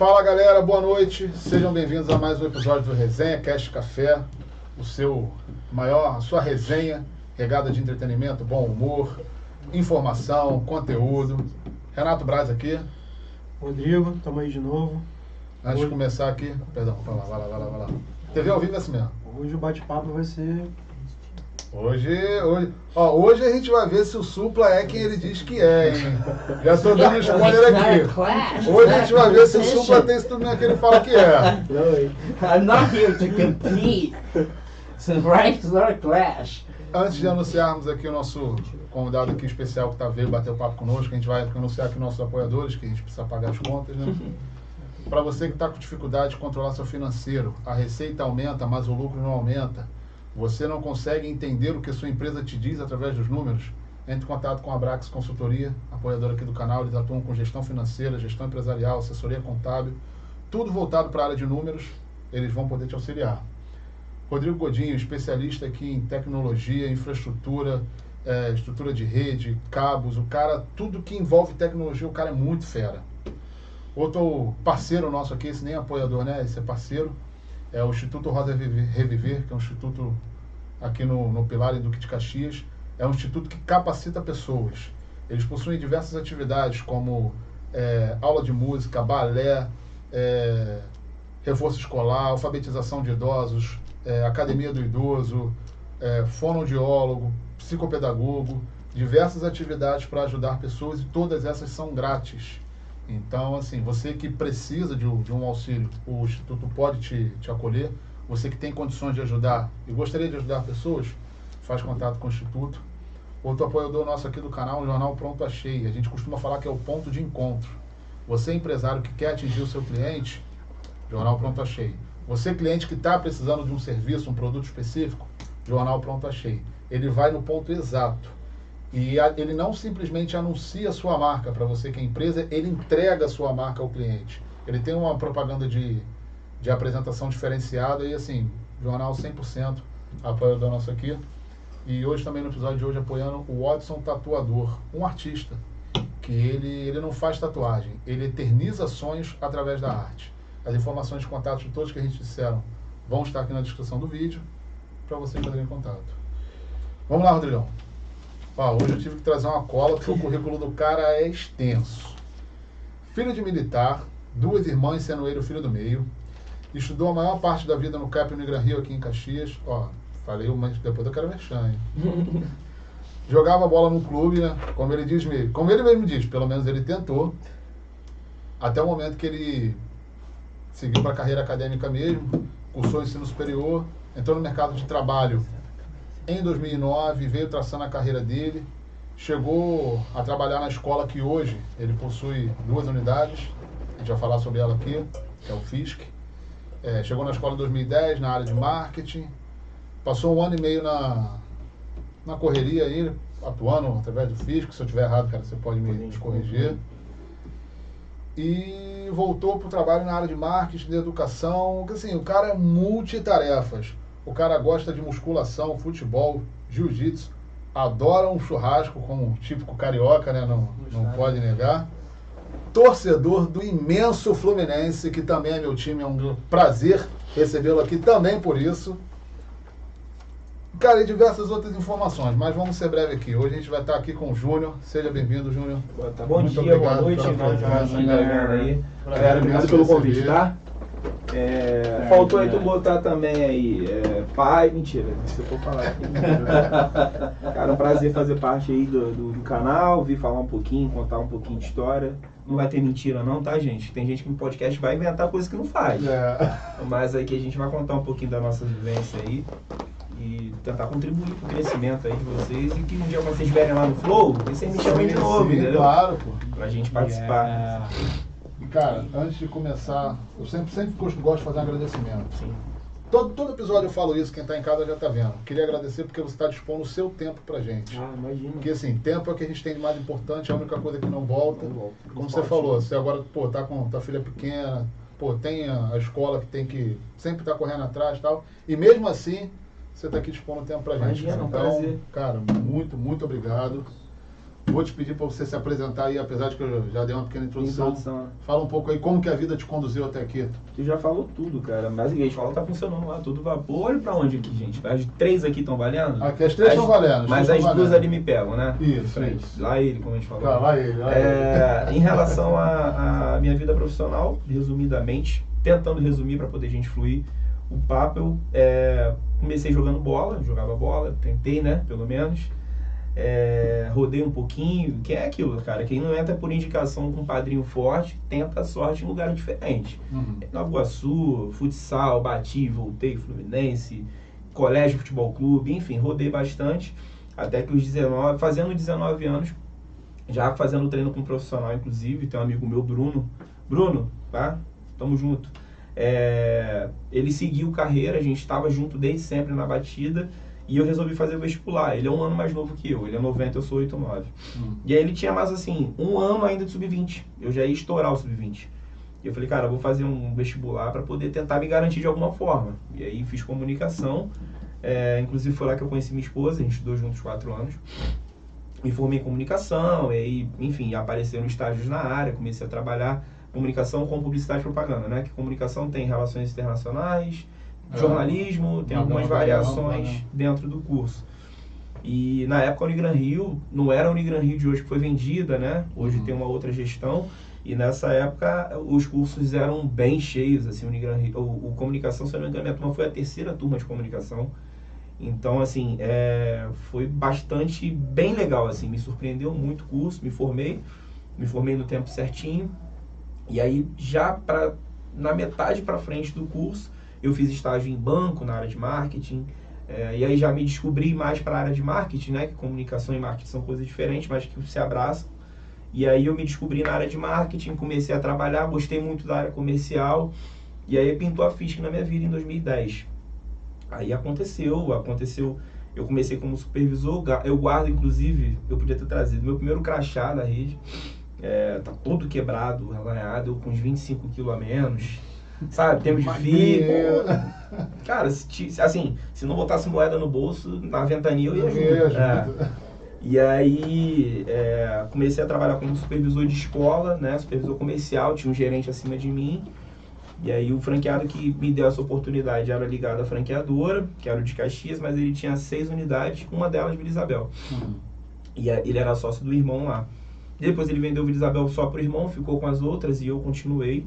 Fala galera, boa noite, sejam bem-vindos a mais um episódio do Resenha Cast Café, a sua resenha regada de entretenimento, bom humor, informação, conteúdo. Renato Braz aqui. Rodrigo, tamo aí de novo. Antes de começar aqui, perdão, vai lá. TV ao vivo é assim mesmo. Hoje o bate-papo vai ser... Hoje a gente vai ver se o Supla é quem ele diz que é, hein? Já estou dando spoiler aqui. Hoje a gente vai ver se o Supla tem isso tudo que ele fala que é. I'm not here to compete. It's not a clash. Antes de anunciarmos aqui o nosso convidado aqui especial que veio bater o papo conosco, a gente vai anunciar aqui nossos apoiadores, que a gente precisa pagar as contas, né? Para você que está com dificuldade de controlar seu financeiro, a receita aumenta, mas o lucro não aumenta. Você não consegue entender o que sua empresa te diz através dos números? Entre em contato com a Abrax Consultoria, apoiadora aqui do canal. Eles atuam com gestão financeira, gestão empresarial, assessoria contábil, tudo voltado para a área de números. Eles vão poder te auxiliar. Rodrigo Godinho, especialista aqui em tecnologia, infraestrutura, estrutura de rede, cabos. O cara, tudo que envolve tecnologia, o cara é muito fera. Outro parceiro nosso aqui, esse nem apoiador, né? Esse é parceiro. É o Instituto Rosa Reviver, que é um instituto aqui no Pilar, em Duque de Caxias. É um instituto que capacita pessoas. Eles possuem diversas atividades, como aula de música, balé, reforço escolar, alfabetização de idosos, academia do idoso, fonoaudiólogo, psicopedagogo, diversas atividades para ajudar pessoas, e todas essas são grátis. Então, assim, você que precisa de um auxílio, o Instituto pode te acolher. Você que tem condições de ajudar e gostaria de ajudar pessoas, faz contato com o Instituto. Outro apoiador nosso aqui do canal, o Jornal Pronto Achei. A gente costuma falar que é o ponto de encontro. Você, empresário que quer atingir o seu cliente, Jornal Pronto Achei. Você, cliente que está precisando de um serviço, um produto específico, Jornal Pronto Achei. Ele vai no ponto exato. E ele não simplesmente anuncia a sua marca para você que é empresa, ele entrega a sua marca ao cliente. Ele tem uma propaganda de apresentação diferenciada e, assim, jornal 100% apoiador nosso aqui. E hoje também, no episódio de hoje, apoiando o Watson Tatuador, um artista que ele não faz tatuagem, ele eterniza sonhos através da arte. As informações de contato de todos que a gente disseram vão estar aqui na descrição do vídeo para vocês fazerem contato. Vamos lá, Rodrigão. Hoje eu tive que trazer uma cola porque o currículo do cara é extenso. Filho de militar, 2 irmãs, sendo ele o filho do meio. Estudou a maior parte da vida no CAP no Gran Rio, aqui em Caxias. Falei, mas depois eu quero merchan, hein? Jogava bola no clube, né? Como ele mesmo diz, pelo menos ele tentou. Até o momento que ele seguiu para a carreira acadêmica mesmo, cursou ensino superior, entrou no mercado de trabalho em 2009, veio traçando a carreira dele, chegou a trabalhar na escola que hoje ele possui 2 unidades, a gente vai falar sobre ela aqui, que é o FISC. Chegou na escola em 2010, na área de marketing, passou 1 ano e meio na correria aí, atuando através do FISC. Se eu estiver errado, cara, você pode me corrigir. E voltou para o trabalho na área de marketing, de educação, que assim, o cara é multitarefas. O cara gosta de musculação, futebol, jiu-jitsu, adora um churrasco como um típico carioca, né? Não pode negar. Torcedor do imenso Fluminense, que também é meu time, é um prazer recebê-lo aqui também por isso. Cara, e diversas outras informações, mas vamos ser breve aqui. Hoje a gente vai estar aqui com o Júnior. Seja bem-vindo, Júnior. Bom Muito dia, obrigado boa noite. Galera, Obrigado pelo convite, tá? Faltou aí tu botar também aí, pai, mentira, se eu for falar aqui. Cara, um prazer fazer parte aí do canal, vir falar um pouquinho, contar um pouquinho de história. Não vai ter mentira não, tá, gente? Tem gente que no podcast vai inventar coisa que não faz. Mas aqui a gente vai contar um pouquinho da nossa vivência aí e tentar contribuir pro crescimento aí de vocês, e que um dia quando vocês estiverem lá no Flow, vocês me chamem de novo, entendeu? Claro, pô. Pra gente participar. E cara, antes de começar, eu sempre gosto de fazer um agradecimento. Sim. Todo episódio eu falo isso, quem tá em casa já tá vendo. Queria agradecer porque você tá dispondo o seu tempo pra gente. Imagina. Porque assim, tempo é o que a gente tem de mais importante, é a única coisa que não volta. Como você falou, você agora, tá com tua filha pequena, tem a escola que tem que sempre tá correndo atrás e tal. E mesmo assim, você tá aqui dispondo o tempo pra gente. Imagina, Então, prazer. cara, muito, muito obrigado. Vou te pedir para você se apresentar aí, apesar de que eu já dei uma pequena introdução. Fala um pouco aí como que a vida te conduziu até aqui. Tu já falou tudo, cara. Mas a escola tá funcionando lá, tudo vapor. Olha pra onde aqui, gente. As 3 aqui estão valendo? Aqui as 3 estão valendo. Mas as 2 ali me pegam, né? Isso. Lá ele, como a gente falou. Lá ele. Em relação à minha vida profissional, resumidamente, tentando resumir para poder a gente fluir o papo, eu comecei jogando bola, jogava bola, tentei, né, pelo menos. Rodei um pouquinho, que é aquilo, cara, quem não entra por indicação com um padrinho forte, tenta a sorte em lugar diferente. Nova Iguaçu, futsal, bati, voltei, Fluminense, colégio, futebol clube, enfim, rodei bastante, até que os 19, fazendo 19 anos, já fazendo treino com um profissional, inclusive, tem um amigo meu, Bruno, tá? Tamo junto. Ele seguiu carreira, a gente estava junto desde sempre na batida, e eu resolvi fazer o vestibular. Ele é um ano mais novo que eu, ele é 90, eu sou 89. E aí ele tinha mais assim, um ano ainda de sub-20, eu já ia estourar o sub-20. E eu falei, cara, eu vou fazer um vestibular para poder tentar me garantir de alguma forma. E aí fiz comunicação, inclusive foi lá que eu conheci minha esposa, a gente estudou juntos 4 anos. Me formei em comunicação, e aí, enfim, apareceram estágios na área, comecei a trabalhar comunicação com publicidade e propaganda, né? Que comunicação tem relações internacionais, jornalismo, tem algumas variações dentro do curso. E na época a Unigran Rio, não era a Unigran Rio de hoje que foi vendida, né? Hoje tem uma outra gestão, e nessa época os cursos eram bem cheios, assim, Unigran Rio, o comunicação, se eu não me engano, minha turma foi a 3ª turma de comunicação. Então, assim, foi bastante, bem legal, assim, me surpreendeu muito o curso, me formei no tempo certinho, e aí já na metade para frente do curso, eu fiz estágio em banco, na área de marketing, e aí já me descobri mais para a área de marketing, né, que comunicação e marketing são coisas diferentes, mas que se abraçam, e aí eu me descobri na área de marketing, comecei a trabalhar, gostei muito da área comercial, e aí pintou a ficha na minha vida em 2010. Aí aconteceu, eu comecei como supervisor, eu guardo, inclusive, eu podia ter trazido meu primeiro crachá da rede, tá todo quebrado, arranhado, eu com uns 25 quilos a menos, sabe, tempo de fio, cara, se não botasse moeda no bolso, na ventania eu ia junto. E aí, comecei a trabalhar como supervisor de escola, né, supervisor comercial, tinha um gerente acima de mim. E aí o franqueado que me deu essa oportunidade era ligado à franqueadora, que era o de Caxias, mas ele tinha 6 unidades, uma delas Vila Isabel. E ele era sócio do irmão lá. Depois ele vendeu Vila Isabel só pro irmão, ficou com as outras e eu continuei.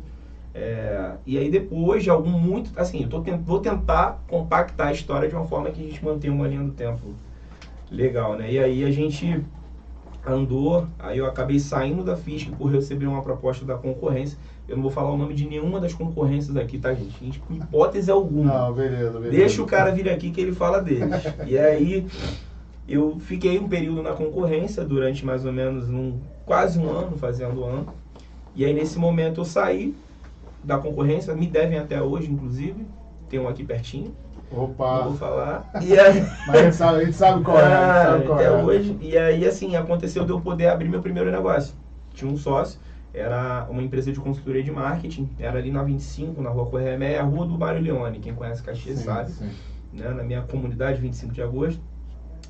E aí depois de assim, vou tentar compactar a história de uma forma que a gente mantenha uma linha do tempo legal, né? E aí a gente andou, aí eu acabei saindo da FISC por receber uma proposta da concorrência. Eu não vou falar o nome de nenhuma das concorrências aqui, tá, gente? Em hipótese alguma. Não, beleza. Deixa o cara vir aqui que ele fala deles. E aí, eu fiquei um período na concorrência, durante mais ou menos quase um ano, fazendo um ano. E aí, nesse momento, eu saí da concorrência, me devem até hoje, inclusive. Tem um aqui pertinho. Opa! Não vou falar. E aí... Mas a gente sabe qual até hoje. E aí, assim, aconteceu de eu poder abrir meu primeiro negócio. Tinha um sócio. Era uma empresa de consultoria de marketing, era ali na 25, na Rua Correia, a rua do Mário Leone, quem conhece Caxias sabe, né, na minha comunidade, 25 de agosto.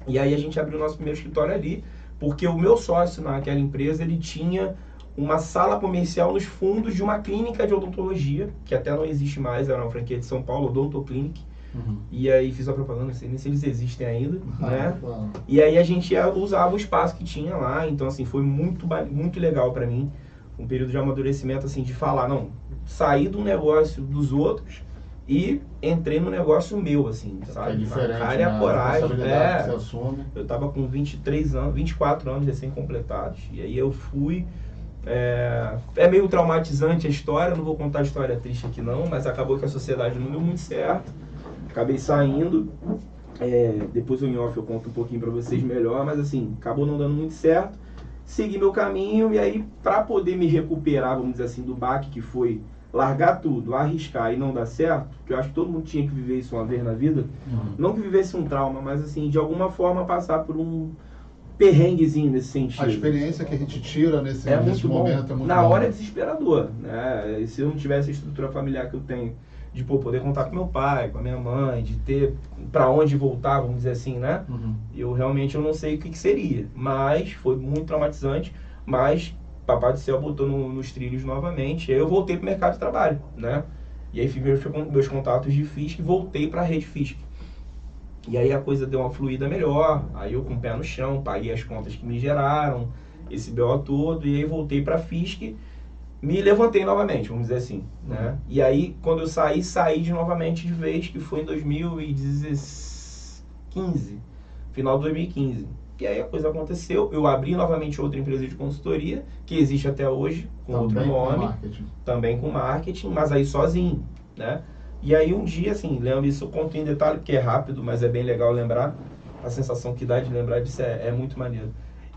E aí a gente abriu o nosso primeiro escritório ali, porque o meu sócio naquela empresa, ele tinha uma sala comercial nos fundos de uma clínica de odontologia, que até não existe mais, era uma franquia de São Paulo, Odontoclinic. E aí fiz a propaganda, não sei nem se eles existem ainda, né? E aí a gente usava o espaço que tinha lá, então assim, foi muito legal para mim. Um período de amadurecimento, assim, de falar, não, saí do negócio dos outros e entrei no negócio meu, assim, sabe? É diferente, a cara e a coragem. Você assume. Eu tava com 24 anos recém-completados, e aí eu fui. É meio traumatizante a história, não vou contar a história triste aqui não, mas acabou que a sociedade não deu muito certo. Acabei saindo, depois o off eu conto um pouquinho pra vocês melhor, mas assim, acabou não dando muito certo. Segui meu caminho e aí, para poder me recuperar, vamos dizer assim, do baque que foi largar tudo, arriscar e não dar certo, que eu acho que todo mundo tinha que viver isso uma vez na vida, não que vivesse um trauma, mas assim, de alguma forma passar por um perrenguezinho nesse sentido. A experiência que a gente tira nesse momento é muito Na bom. hora é desesperador, né? E se eu não tivesse a estrutura familiar que eu tenho, de poder contar com meu pai, com a minha mãe, de ter para onde voltar, vamos dizer assim, né? Eu realmente não sei o que seria, mas foi muito traumatizante, mas Papai do Céu botou nos trilhos novamente, e aí eu voltei pro mercado de trabalho, né? E aí fiz meus contatos de FISC e voltei para a rede FISC. E aí a coisa deu uma fluida melhor, aí eu com o pé no chão, paguei as contas que me geraram, esse BO todo, e aí voltei para a FISC, me levantei novamente, vamos dizer assim, né? E aí, quando eu saí de novamente de vez, que foi em 2015, final de 2015. E aí a coisa aconteceu, eu abri novamente outra empresa de consultoria, que existe até hoje, com outro nome, também com marketing, mas aí sozinho, né? E aí um dia, assim, lembro isso, eu conto em detalhe, porque é rápido, mas é bem legal lembrar, a sensação que dá de lembrar disso é muito maneiro.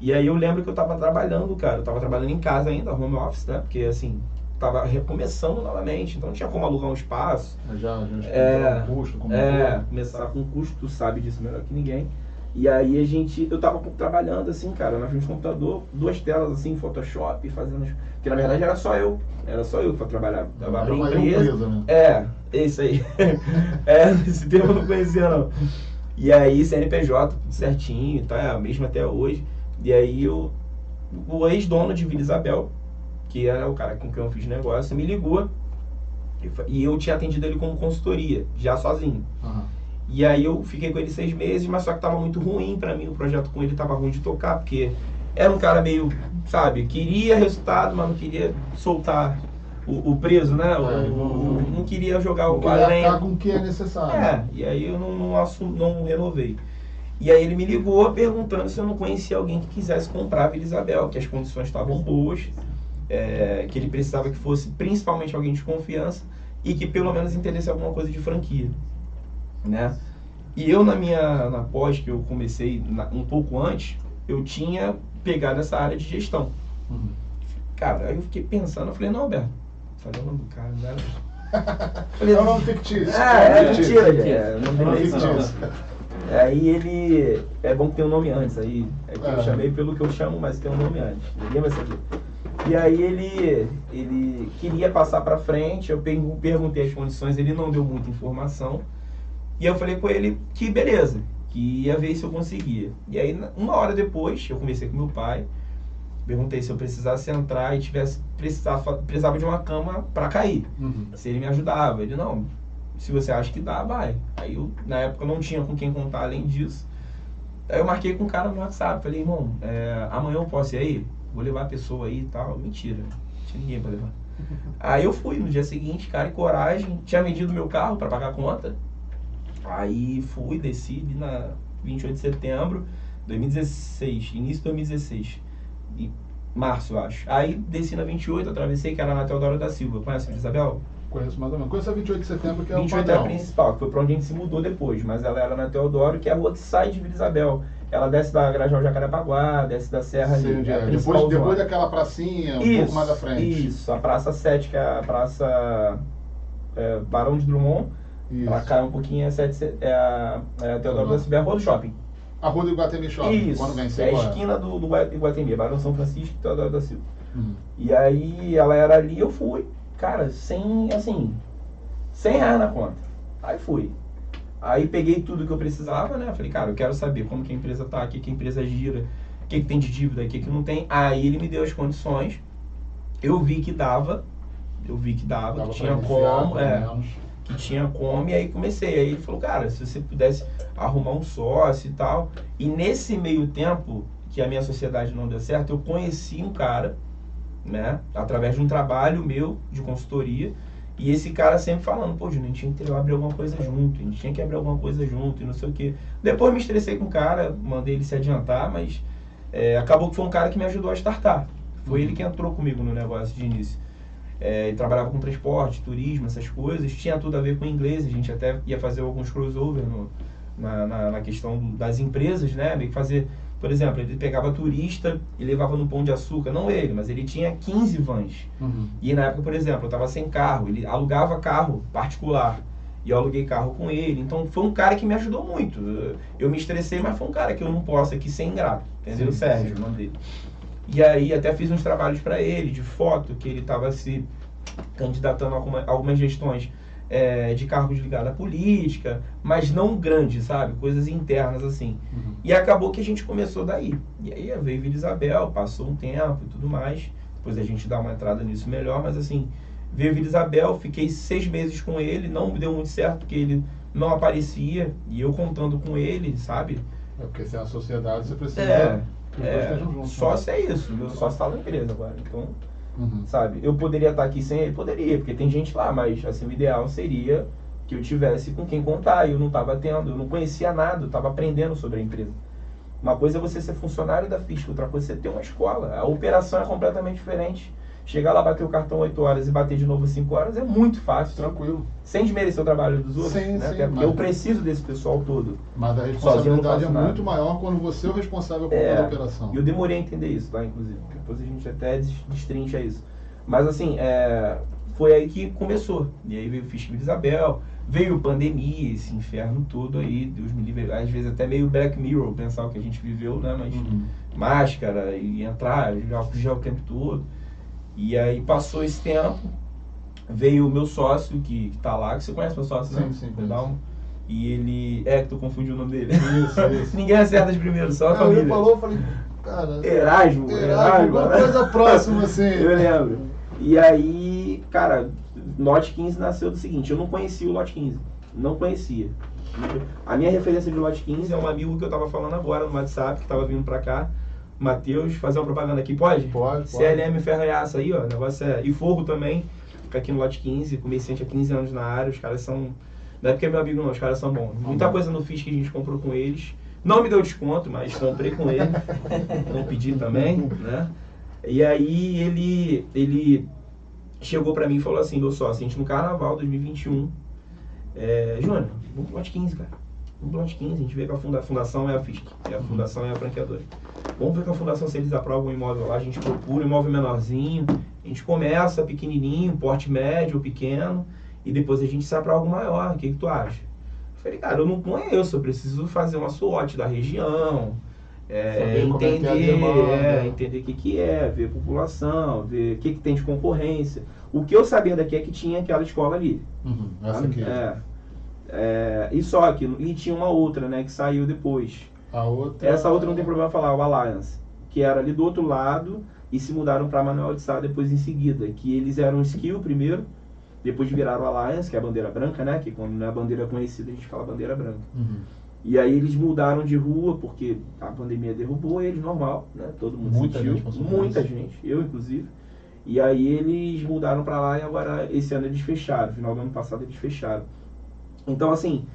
E aí eu lembro que eu tava trabalhando, cara, eu tava trabalhando em casa ainda, home office, né? Porque, assim, tava recomeçando novamente, então não tinha como alugar um espaço. Já um custo, começar com custo, tu sabe disso melhor que ninguém. E aí eu tava trabalhando assim, cara, na frente do computador, 2 telas assim, Photoshop, fazendo... Porque na verdade era só eu pra trabalhar. Eu abri a empresa, né? Isso aí. Esse termo eu não conhecia não. E aí CNPJ, tudo certinho, tá, mesmo até hoje. E aí o ex-dono de Vila Isabel, que era o cara com quem eu fiz negócio, me ligou. E eu tinha atendido ele como consultoria, já sozinho. E aí eu fiquei com ele 6 meses, mas só que tava muito ruim pra mim, o projeto com ele tava ruim de tocar, porque era um cara meio, sabe, queria resultado, mas não queria soltar o preso, né? Não queria jogar o além. Não com o que é necessário. E aí eu não renovei. E aí ele me ligou perguntando se eu não conhecia alguém que quisesse comprar a Vila Isabel, que as condições estavam boas, que ele precisava que fosse principalmente alguém de confiança e que pelo menos entendesse alguma coisa de franquia, né? E eu na pós que eu comecei um pouco antes, eu tinha pegado essa área de gestão. Cara, aí eu fiquei pensando, eu falei, não, Alberto, falei o nome do cara, não era... É um nome fictício. Mentira, não tem isso. Aí ele... É bom que tem um nome antes, aí eu chamei pelo que eu chamo, mas tem um nome antes. Lembra isso aqui? E aí ele queria passar pra frente, eu perguntei as condições, ele não deu muita informação. E eu falei com ele que beleza, que ia ver se eu conseguia. E aí, 1 hora depois, eu conversei com meu pai, perguntei se eu precisasse entrar e precisava de uma cama para cair. Se ele me ajudava. Ele, não, se você acha que dá, vai. Aí eu, na época, não tinha com quem contar além disso. Aí eu marquei com um cara no WhatsApp, falei, irmão, amanhã eu posso ir aí? Vou levar a pessoa aí e tal. Mentira, não tinha ninguém para levar. Aí eu fui no dia seguinte, cara, e coragem, tinha vendido meu carro para pagar a conta. Aí fui, desci na 28 de setembro de 2016, início de 2016, março, eu acho. Aí desci na 28, atravessei, que era na Teodoro da Silva. Conhece a Vila Isabel? Conheço mais ou menos. Conheço a 28 de setembro, que é o 28 padrão. é a principal, que foi pra onde a gente se mudou depois, mas ela era na Teodoro, que é a rua que sai de Vila Isabel. Ela desce da Grajaú Jacarepaguá, desce da Serra ali. Depois daquela pracinha, pouco mais à frente. Isso, a Praça 7, que é a Praça Barão de Drummond. Pra cá um pouquinho é a Teodoro da Silva, a rua do shopping. A rua do Iguatemi Shopping. Isso, quando vem é a esquina do Iguatemi, Barão São Francisco e Teodoro da Silva. E aí ela era ali, eu fui, cara, sem R$100 na conta. Aí fui. Aí peguei tudo que eu precisava, né? Falei, cara, eu quero saber como que a empresa tá, o que a empresa gira, o que tem de dívida, o que não tem. Aí ele me deu as condições, eu vi que dava, que tinha como, que tinha como, e aí comecei. Aí ele falou, cara, se você pudesse arrumar um sócio e tal. E nesse meio tempo que a minha sociedade não deu certo, eu conheci um cara, né, através de um trabalho meu de consultoria, e esse cara sempre falando, pô, Júnior, a gente tinha que abrir alguma coisa junto, e não sei o que. Depois me estressei com o cara, mandei ele se adiantar, mas acabou que foi um cara que me ajudou a startar. Foi ele que entrou comigo no negócio de início. Ele trabalhava com transporte, turismo, essas coisas, tinha tudo a ver com inglês, a gente até ia fazer alguns crossover na questão das empresas, né, meio que fazer, por exemplo, ele pegava turista e levava no Pão de Açúcar, não ele, mas ele tinha 15 vans, e na época, por exemplo, eu estava sem carro, ele alugava carro particular, e eu aluguei carro com ele, então foi um cara que me ajudou muito, eu me estressei, mas foi um cara que eu não posso aqui ser ingrato, entendeu? Sérgio, o nome dele. E aí até fiz uns trabalhos para ele, de foto, que ele estava se candidatando a algumas gestões de cargos ligados à política, mas não grande, sabe? Coisas internas, assim. Uhum. E acabou que a gente começou daí. E aí veio Vila Isabel, passou um tempo e tudo mais. Depois a gente dá uma entrada nisso melhor, mas assim, veio Vila Isabel, fiquei 6 meses com ele, não deu muito certo porque ele não aparecia, e eu contando com ele, sabe? É porque se é uma sociedade, você precisa que os dois estejam juntos. Sócio é isso, meu sócio está na empresa agora, então, Uhum. sabe, eu poderia estar aqui sem ele? Poderia, porque tem gente lá, mas assim, o ideal seria que eu tivesse com quem contar, e eu não estava tendo, eu não conhecia nada, eu estava aprendendo sobre a empresa. Uma coisa é você ser funcionário da Fisk, outra coisa é você ter uma escola, a operação é completamente diferente. Chegar lá, bater o cartão 8 horas e bater de novo 5 horas é muito fácil. Tranquilo. Sem desmerecer o trabalho dos outros, Sim, né? sim, Até porque mas- eu preciso desse pessoal todo. Mas a Sozinho eu não responsabilidade é faço nada. muito maior quando você é o responsável por toda a operação. E eu demorei a entender isso, tá? Inclusive. Depois a gente até destrincha isso. Mas assim, foi aí que começou. E aí veio o Fisk Vila Isabel, veio pandemia, esse inferno todo aí, Deus me livre. Às vezes até meio Black Mirror, pensar o que a gente viveu, né? Mas máscara e entrar, já o tempo todo. E aí passou esse tempo, veio o meu sócio, que tá lá, que você conhece meu sócio, né? Sim, Legal? E ele... que tu confundiu o nome dele. Isso. Ninguém acerta de primeiro, só a Não, família. ele falou, eu falei, cara... Erasmo, alguma né? coisa próxima, assim. Eu lembro. E aí, cara, Lote 15 nasceu do seguinte, eu não conhecia o Lote 15. Não conhecia. A minha referência de Lote 15 é um amigo que eu tava falando agora no WhatsApp, que tava vindo pra cá. Matheus, fazer uma propaganda aqui, pode? Pode. CLM Ferraiaça aí, ó, o negócio é... E Forro também, fica aqui no Lote 15, comerciante há 15 anos na área, os caras são... Não é porque é meu amigo não, os caras são bons. Muita coisa no Fisk que a gente comprou com eles. Não me deu desconto, mas comprei com ele. Não pedi também, né? E aí ele chegou pra mim e falou assim, meu sócio, a gente no Carnaval 2021, Júnior, vamos pro Lote 15, cara. Vamos pro Lote 15, a gente vê que a fundação é a Fisk, a fundação é a franqueadora. Vamos ver com a fundação se eles aprovam um imóvel lá, a gente procura um imóvel menorzinho, a gente começa pequenininho, porte médio ou pequeno, e depois a gente sai para algo maior, o que tu acha? Eu falei, cara, eu não conheço, eu preciso fazer uma SWOT da região, entender o que é, ver população, ver o que tem de concorrência. O que eu sabia daqui é que tinha aquela escola ali. Essa aqui. E só que, e tinha uma outra, né, que saiu depois. A outra... Essa outra não tem problema falar, o Alliance, que era ali do outro lado e se mudaram para Manuel de Sá depois em seguida, que eles eram Skill primeiro, depois viraram Alliance, que é a bandeira branca, né, que quando não é a bandeira conhecida a gente fala bandeira branca. E aí eles mudaram de rua porque a pandemia derrubou eles, normal, né, todo mundo sentiu, muita gente, eu inclusive. E aí eles mudaram para lá e agora esse ano eles fecharam, final do ano passado eles fecharam. Então assim,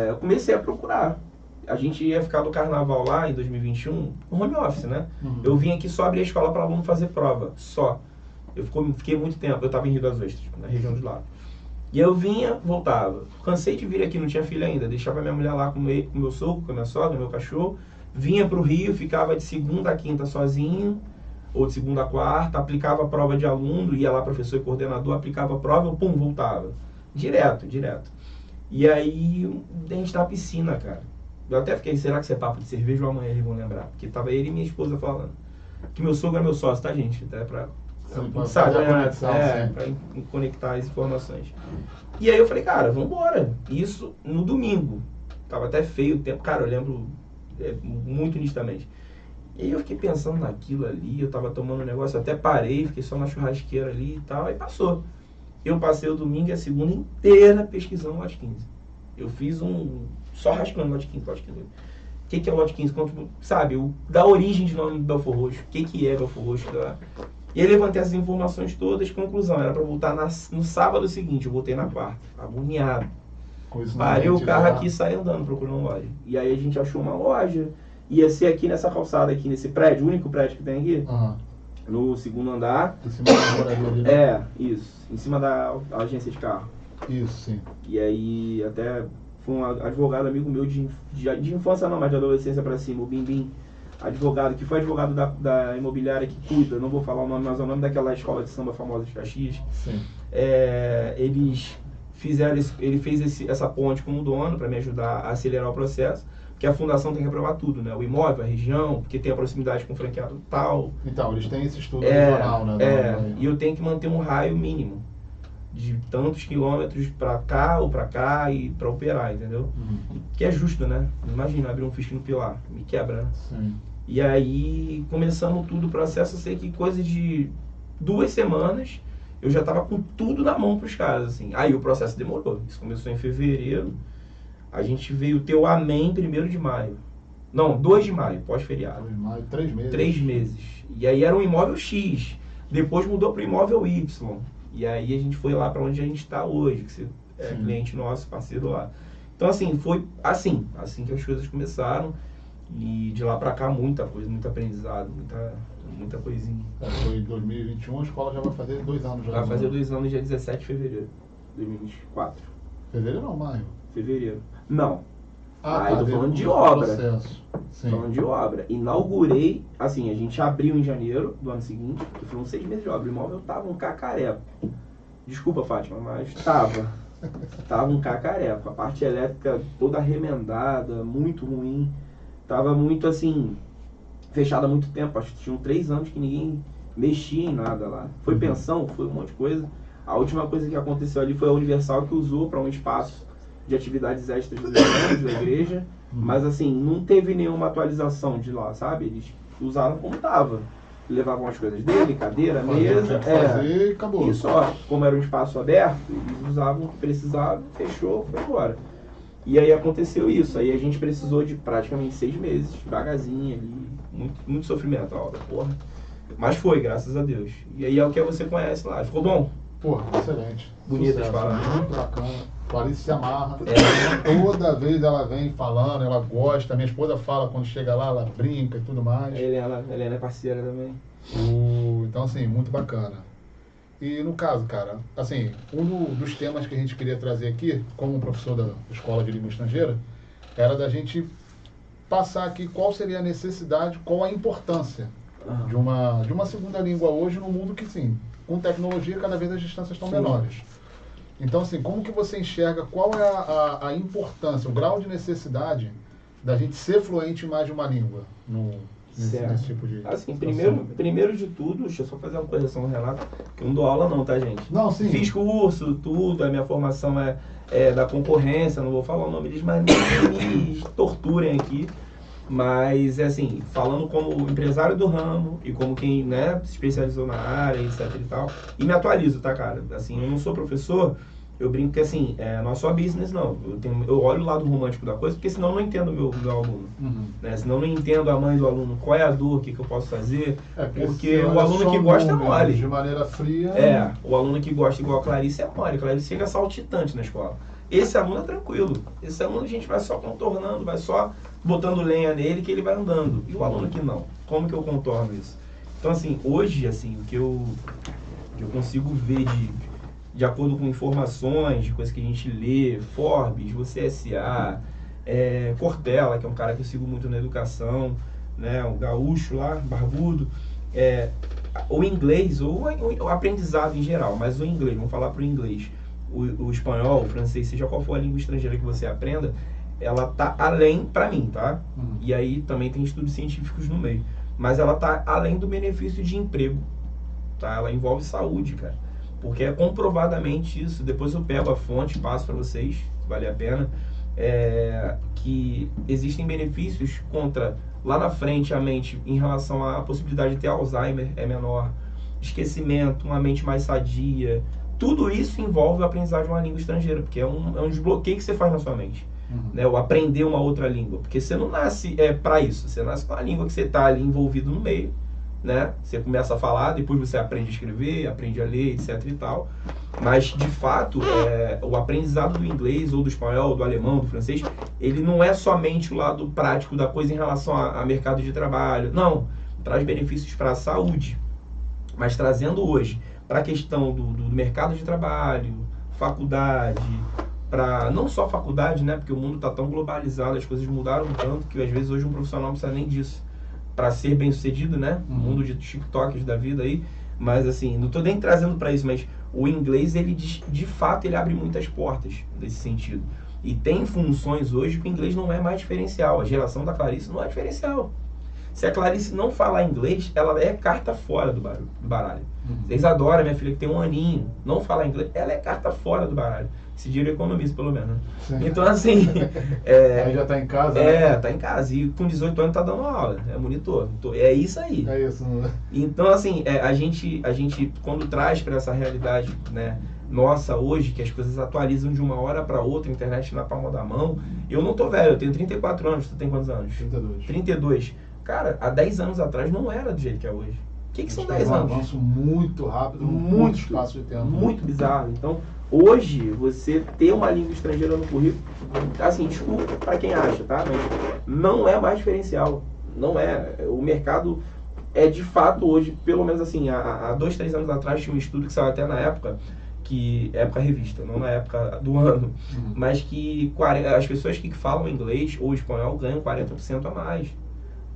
eu comecei a procurar. A gente ia ficar do carnaval lá em 2021, home office, né? Eu vim aqui só abrir a escola para aluno fazer prova, só. Eu fiquei muito tempo, eu estava em Rio das Ostras, na região de lá. E eu vinha, voltava. Cansei de vir aqui, não tinha filho ainda. Deixava minha mulher lá com o meu sogro, com a minha sogra, meu cachorro. Vinha pro Rio, ficava de segunda a quinta sozinho, ou de segunda a quarta, aplicava a prova de aluno, ia lá professor e coordenador, aplicava a prova, pum, voltava. Direto. E aí, a gente na piscina, cara. Eu até fiquei, será que isso é papo de cerveja ou amanhã eles vão lembrar? Porque tava ele e minha esposa falando. Que meu sogro é meu sócio, tá, gente? Até pra conectar as informações. E aí eu falei, cara, vambora. Isso no domingo. Tava até feio o tempo. Cara, eu lembro muito nitidamente. E aí eu fiquei pensando naquilo ali, eu tava tomando um negócio, até parei, fiquei só na churrasqueira ali e tal, aí passou. Eu passei o domingo e a segunda inteira pesquisando o Lote 15. Eu fiz só rascando Lote 15. O que é o Lote 15? Sabe, da origem de nome do Belfor Roxo, o que é Belfor Roxo. E aí levantei essas informações todas, conclusão, era pra voltar no sábado seguinte, eu voltei na quarta, agoniado. Parei o carro aqui e saí andando procurando loja. E aí a gente achou uma loja, ia ser aqui nessa calçada, aqui nesse prédio, o único prédio que tem aqui, no segundo andar. Em cima da moradia ali, né? Isso, em cima da agência de carro. Isso, sim. E aí até foi um advogado amigo meu de infância não, mas de adolescência pra cima, o Bimbim, advogado, que foi advogado da imobiliária que cuida, não vou falar o nome, mas é o nome daquela escola de samba famosa de Caxias. Sim. Ele fez essa ponte com o dono para me ajudar a acelerar o processo, porque a fundação tem que aprovar tudo, né? O imóvel, a região, porque tem a proximidade com o franqueado tal. Então, eles têm esse estudo regional, né? E eu tenho que manter um raio mínimo. de tantos quilômetros pra cá ou pra cá e pra operar, entendeu? Que é justo, né? Imagina abrir um Fisk no Pilar, me quebra, né? Sim. E aí começamos tudo o processo, eu sei que coisa de 2 semanas eu já tava com tudo na mão pros caras, assim. Aí o processo demorou, isso começou em fevereiro, a gente veio ter o Amém 1º de maio. Não, 2 de maio, pós-feriado. 2 de maio, 3 meses. 3 meses. E aí era um imóvel X, depois mudou para o imóvel Y. E aí a gente foi lá para onde a gente está hoje, que você é cliente nosso, parceiro lá. Então assim, foi assim que as coisas começaram. E de lá para cá muita coisa, muito aprendizado, muita coisinha. Foi em 2021, a escola já vai fazer 2 anos. Já Vai fazer 2 anos dia 17 de fevereiro de 2024. Fevereiro não, maio. Fevereiro. Não. Ah, eu tô falando de obra. Processo. Sim. Falando de obra. Inaugurei, assim, a gente abriu em janeiro do ano seguinte, que foram 6 meses de obra. O imóvel tava um cacareco. Desculpa, Fátima, mas tava. Tava um cacareco. A parte elétrica toda remendada, muito ruim. Tava muito, assim, fechada há muito tempo. Acho que tinham 3 anos que ninguém mexia em nada lá. Foi pensão, foi um monte de coisa. A última coisa que aconteceu ali foi a Universal que usou para um espaço de atividades extras dos irmãos da igreja, mas assim, não teve nenhuma atualização de lá, sabe? Eles usaram como tava. Levavam as coisas dele, cadeira, mesa, fazer e acabou. E só, como era um espaço aberto, eles usavam o que precisavam, fechou, foi embora. E aí aconteceu isso, aí a gente precisou de praticamente 6 meses, devagarzinho ali, muito sofrimento a obra, porra. Mas foi, graças a Deus. E aí é o que você conhece lá, ficou bom? Porra, excelente. Bonita Sucesso, as palavras. muito bacana. Clarice se amarra. Toda vez ela vem falando, ela gosta. Minha esposa fala quando chega lá, ela brinca e tudo mais. A Helena é parceira também. Então, assim, muito bacana. E no caso, cara, assim, um dos temas que a gente queria trazer aqui, como professor da Escola de Língua Estrangeira, era da gente passar aqui qual seria a necessidade, qual a importância de uma segunda língua hoje no mundo que, sim, com tecnologia cada vez as distâncias estão menores. Então, assim, como que você enxerga, qual é a importância, o grau de necessidade da gente ser fluente em mais de uma língua nesse tipo de... Assim, primeiro de tudo, deixa eu só fazer uma correção no Renato, que eu não dou aula não, tá, gente? Não, sim. Fiz curso, tudo, a minha formação é da concorrência, não vou falar o nome deles, mas me torturem aqui. Mas, é assim, falando como empresário do ramo e como quem, né, se especializou na área, etc e tal. E me atualizo, tá, cara? Assim, eu não sou professor, eu brinco que, assim, não é só business, não. Eu olho o lado romântico da coisa, porque senão eu não entendo o meu aluno. Né? Senão eu não entendo a mãe do aluno, qual é a dor, o que eu posso fazer. Porque o aluno que gosta é mole. De maneira fria... o aluno que gosta igual a Clarice é mole. A Clarice chega saltitante na escola. Esse aluno é tranquilo. Esse aluno a gente vai só contornando, vai só botando lenha nele que ele vai andando. E o aluno que não? Como que eu contorno isso? Então, assim, hoje, assim, o que eu consigo ver de acordo com informações, de coisas que a gente lê, Forbes, você SA, Cortella, que é um cara que eu sigo muito na educação, né, o gaúcho lá, barbudo, o inglês, ou o aprendizado em geral, mas o inglês, vamos falar para o inglês. O espanhol, o francês, seja qual for a língua estrangeira que você aprenda, ela tá além, pra mim, tá? E aí também tem estudos científicos no meio. Mas ela tá além do benefício de emprego, tá? Ela envolve saúde, cara. Porque é comprovadamente isso. Depois eu pego a fonte, passo pra vocês, vale a pena. Que existem benefícios contra, lá na frente, a mente, em relação à possibilidade de ter Alzheimer é menor, esquecimento, uma mente mais sadia. Tudo isso envolve o aprendizado de uma língua estrangeira, porque é um desbloqueio que você faz na sua mente. Né? O aprender uma outra língua. Porque você não nasce para isso, você nasce com a língua que você está ali envolvido no meio. Né? Você começa a falar, depois você aprende a escrever, aprende a ler, etc e tal. Mas, de fato, o aprendizado do inglês, ou do espanhol, do alemão, do francês, ele não é somente o lado prático da coisa em relação a mercado de trabalho. Não, traz benefícios para a saúde. Mas trazendo hoje para a questão do mercado de trabalho, faculdade, para não só faculdade, né? Porque o mundo está tão globalizado, as coisas mudaram tanto que às vezes hoje um profissional não precisa nem disso para ser bem sucedido, né? No mundo de TikToks da vida aí. Mas assim, não estou nem trazendo para isso, mas o inglês, ele de fato, ele abre muitas portas nesse sentido. E tem funções hoje que o inglês não é mais diferencial. A geração da Clarice não é diferencial. Se a Clarice não falar inglês, ela é carta fora do baralho. A Isadora, minha filha, que tem 1 aninho, não fala inglês, ela é carta fora do baralho. Esse dinheiro economiza, pelo menos. Né? Então, assim... Aí já tá em casa, né? tá em casa. E com 18 anos tá dando aula, é monitor. Então, é isso aí. É isso, né? Então, assim, a gente, quando traz para essa realidade, né, nossa, hoje, que as coisas atualizam de uma hora para outra, internet na palma da mão. Eu não tô velho, eu tenho 34 anos. Tu tem quantos anos? 32. 32. Cara, há 10 anos atrás não era do jeito que é hoje. O que são 10 anos? Um avanço muito rápido, muito espaço de tempo. Muito bizarro. Então, hoje, você ter uma língua estrangeira no currículo, assim, desculpa para quem acha, tá? Mas não é mais diferencial. Não é. O mercado é de fato hoje, pelo menos assim, há 2, 3 anos atrás tinha um estudo que saiu até na época revista, não na época do ano, mas que as pessoas que falam inglês ou espanhol ganham 40% a mais,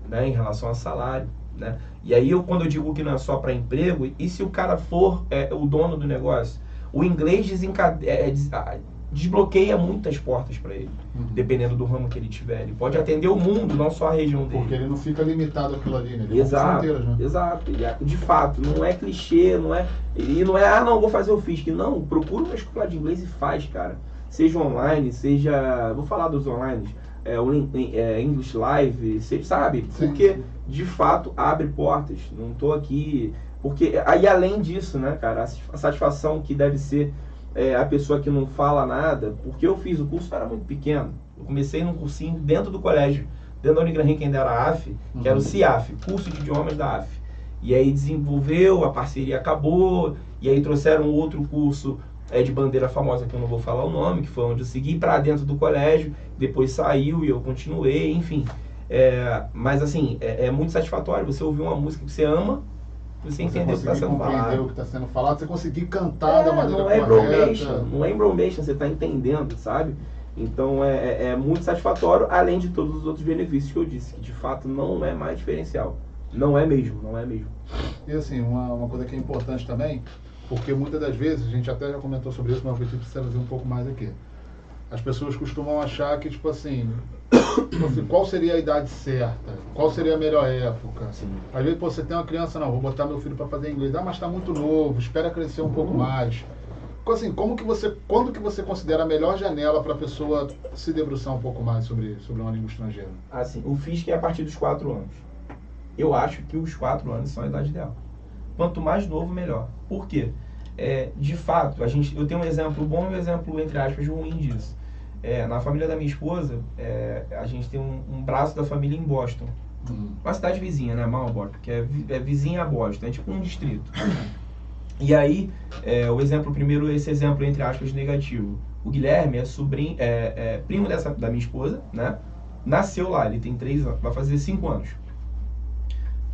né, em relação ao salário, né? E aí, quando eu digo que não é só para emprego, e se o cara for o dono do negócio, o inglês desbloqueia muitas portas para ele, dependendo do ramo que ele tiver. Ele pode atender o mundo, não só a região dele. Porque ele não fica limitado àquilo ali, né? Ele Exato, né? exato. E, de fato, não é clichê, não é... E não é, não, vou fazer o FISC. Não, procura uma escola de inglês e faz, cara. Seja online, seja... Vou falar dos online, English Live, seja, sabe? Sim. Porque, de fato, abre portas. Não tô aqui... Porque, aí além disso, né, cara, a satisfação que deve ser a pessoa que não fala nada, porque eu fiz o curso, era muito pequeno. Eu comecei num cursinho dentro do colégio, dentro da Unigranrim, que ainda era a AF, que era o CIAF, Curso de Idiomas da AF. E aí desenvolveu, a parceria acabou, e aí trouxeram outro curso de bandeira famosa, que eu não vou falar o nome, que foi onde eu segui para dentro do colégio, depois saiu e eu continuei, enfim. Mas assim, é muito satisfatório você ouvir uma música que você ama, você entender o que está sendo falado. O que está sendo falado, você conseguir cantar da maneira não é correta. Não é embromation, você está entendendo, sabe? Então é muito satisfatório, além de todos os outros benefícios que eu disse, que de fato não é mais diferencial. Não é mesmo. E assim, uma coisa que é importante também, porque muitas das vezes, a gente até já comentou sobre isso, mas eu preciso trazer um pouco mais aqui. As pessoas costumam achar que, tipo assim, qual seria a idade certa? Qual seria a melhor época? Sim. Às vezes, você tem uma criança, não, vou botar meu filho para fazer inglês. Mas está muito novo, espera crescer um pouco mais. Assim, quando que você considera a melhor janela para a pessoa se debruçar um pouco mais sobre uma língua estrangeira? Assim, o FISC é a partir dos 4 anos. Eu acho que os 4 anos são a idade ideal. Quanto mais novo, melhor. Por quê? De fato, eu tenho um exemplo bom e um exemplo, entre aspas, ruim disso. Na família da minha esposa, a gente tem um braço da família em Boston. Uma cidade vizinha, né? Marlborough, que é vizinha a Boston, é tipo um distrito. E aí, esse exemplo, entre aspas, negativo. O Guilherme é primo da minha esposa, né? Nasceu lá, ele tem 3 anos, vai fazer 5 anos.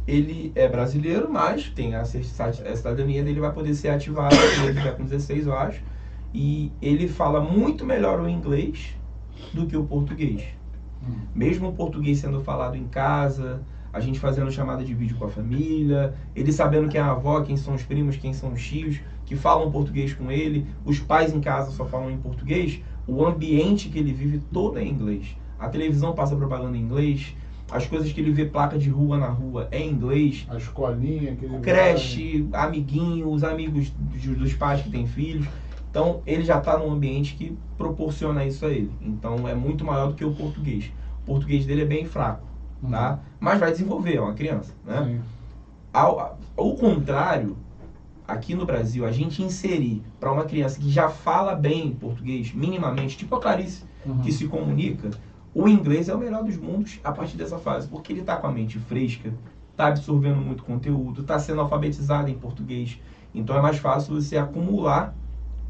Ele é brasileiro, mas tem a cidadania dele, vai poder ser ativada, ele vai com 16, eu acho. E ele fala muito melhor o inglês do que o português. Mesmo o português sendo falado em casa, a gente fazendo chamada de vídeo com a família, ele sabendo quem é a avó, quem são os primos, quem são os tios, que falam português com ele, os pais em casa só falam em português, o ambiente que ele vive todo é em inglês. A televisão passa propaganda em inglês, as coisas que ele vê placa de rua na rua é em inglês. A escolinha que ele creche, amiguinho, os amigos dos pais que têm filhos. Então, ele já está num ambiente que proporciona isso a ele. Então, é muito maior do que o português. O português dele é bem fraco, tá? Mas vai desenvolver, é uma criança, né? Ao contrário, aqui no Brasil, a gente inserir para uma criança que já fala bem português, minimamente, tipo a Clarice, que se comunica, o inglês é o melhor dos mundos a partir dessa fase, porque ele está com a mente fresca, está absorvendo muito conteúdo, está sendo alfabetizado em português. Então, é mais fácil você acumular,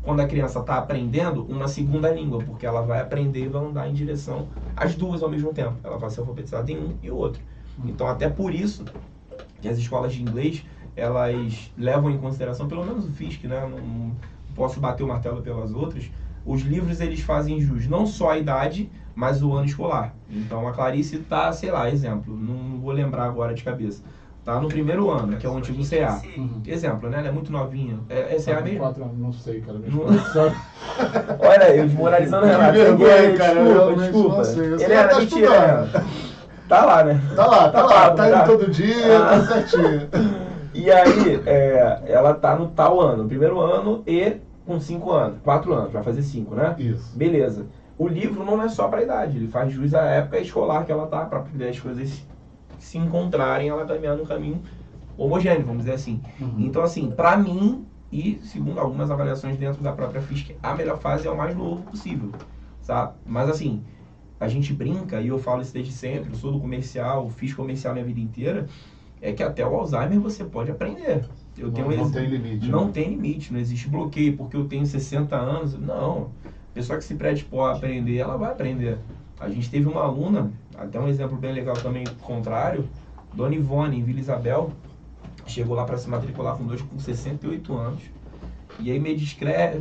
quando a criança está aprendendo, uma segunda língua, porque ela vai aprender e vai andar em direção às duas ao mesmo tempo. Ela vai ser alfabetizada em um e outro. Então, até por isso que as escolas de inglês, elas levam em consideração, pelo menos o FISC, né? Não posso bater o martelo pelas outras. Os livros, eles fazem jus não só a idade, mas o ano escolar. Então, a Clarice está, sei lá, exemplo, não vou lembrar agora de cabeça. Tá no primeiro ano, que é o antigo CA. Exemplo, né? Ela é muito novinha. É CA mesmo? 4 anos, não sei, cara. Olha aí, eu desmoralizando o Renato. Vergonha, cara. Desculpa. Não sei. Ele era mentira. Tá lá, né? Tá lá, pago, tá indo todo dia, tá certinho. E aí, ela tá no tal ano, primeiro ano e com 5 anos, 4 anos, vai fazer 5, né? Isso. Beleza. O livro não é só pra idade, ele faz jus à época escolar que ela tá, pra poder as coisas se encontrarem, ela caminhar num caminho homogêneo, vamos dizer assim. Uhum. Então, assim, pra mim, e segundo algumas avaliações dentro da própria FISC, a melhor fase é o mais novo possível, sabe? Mas assim, a gente brinca, e eu falo isso desde sempre, eu sou do comercial, fiz comercial minha vida inteira, é que até o Alzheimer você pode aprender. Eu tenho Não tem limite. Não né? tem limite, não existe bloqueio, porque eu tenho 60 anos, não. A pessoa que se predispõe a aprender, ela vai aprender. A gente teve uma aluna, até um exemplo bem legal também, contrário, Dona Ivone, em Vila Isabel, chegou lá para se matricular com 68 anos. E aí meio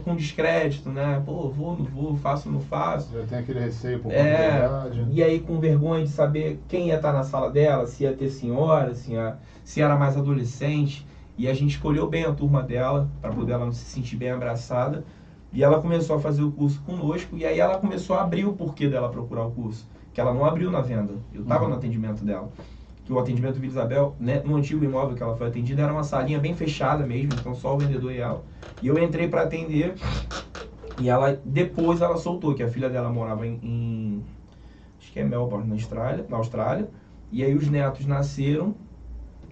com descrédito, né? Pô, vou, não vou, faço, não faço. Já tem aquele receio por conta da idade. E aí com vergonha de saber quem ia estar na sala dela, se ia ter senhora, se era mais adolescente. E a gente escolheu bem a turma dela, para poder ela não se sentir bem abraçada. E ela começou a fazer o curso conosco, e aí ela começou a abrir o porquê dela procurar o curso. Que ela não abriu na venda, eu estava no atendimento dela. Que o atendimento do Vila Isabel, né, no antigo imóvel que ela foi atendida, era uma salinha bem fechada mesmo, então só o vendedor e ela. E eu entrei para atender, e ela depois ela soltou, que a filha dela morava em acho que é Melbourne, na Austrália, e aí os netos nasceram,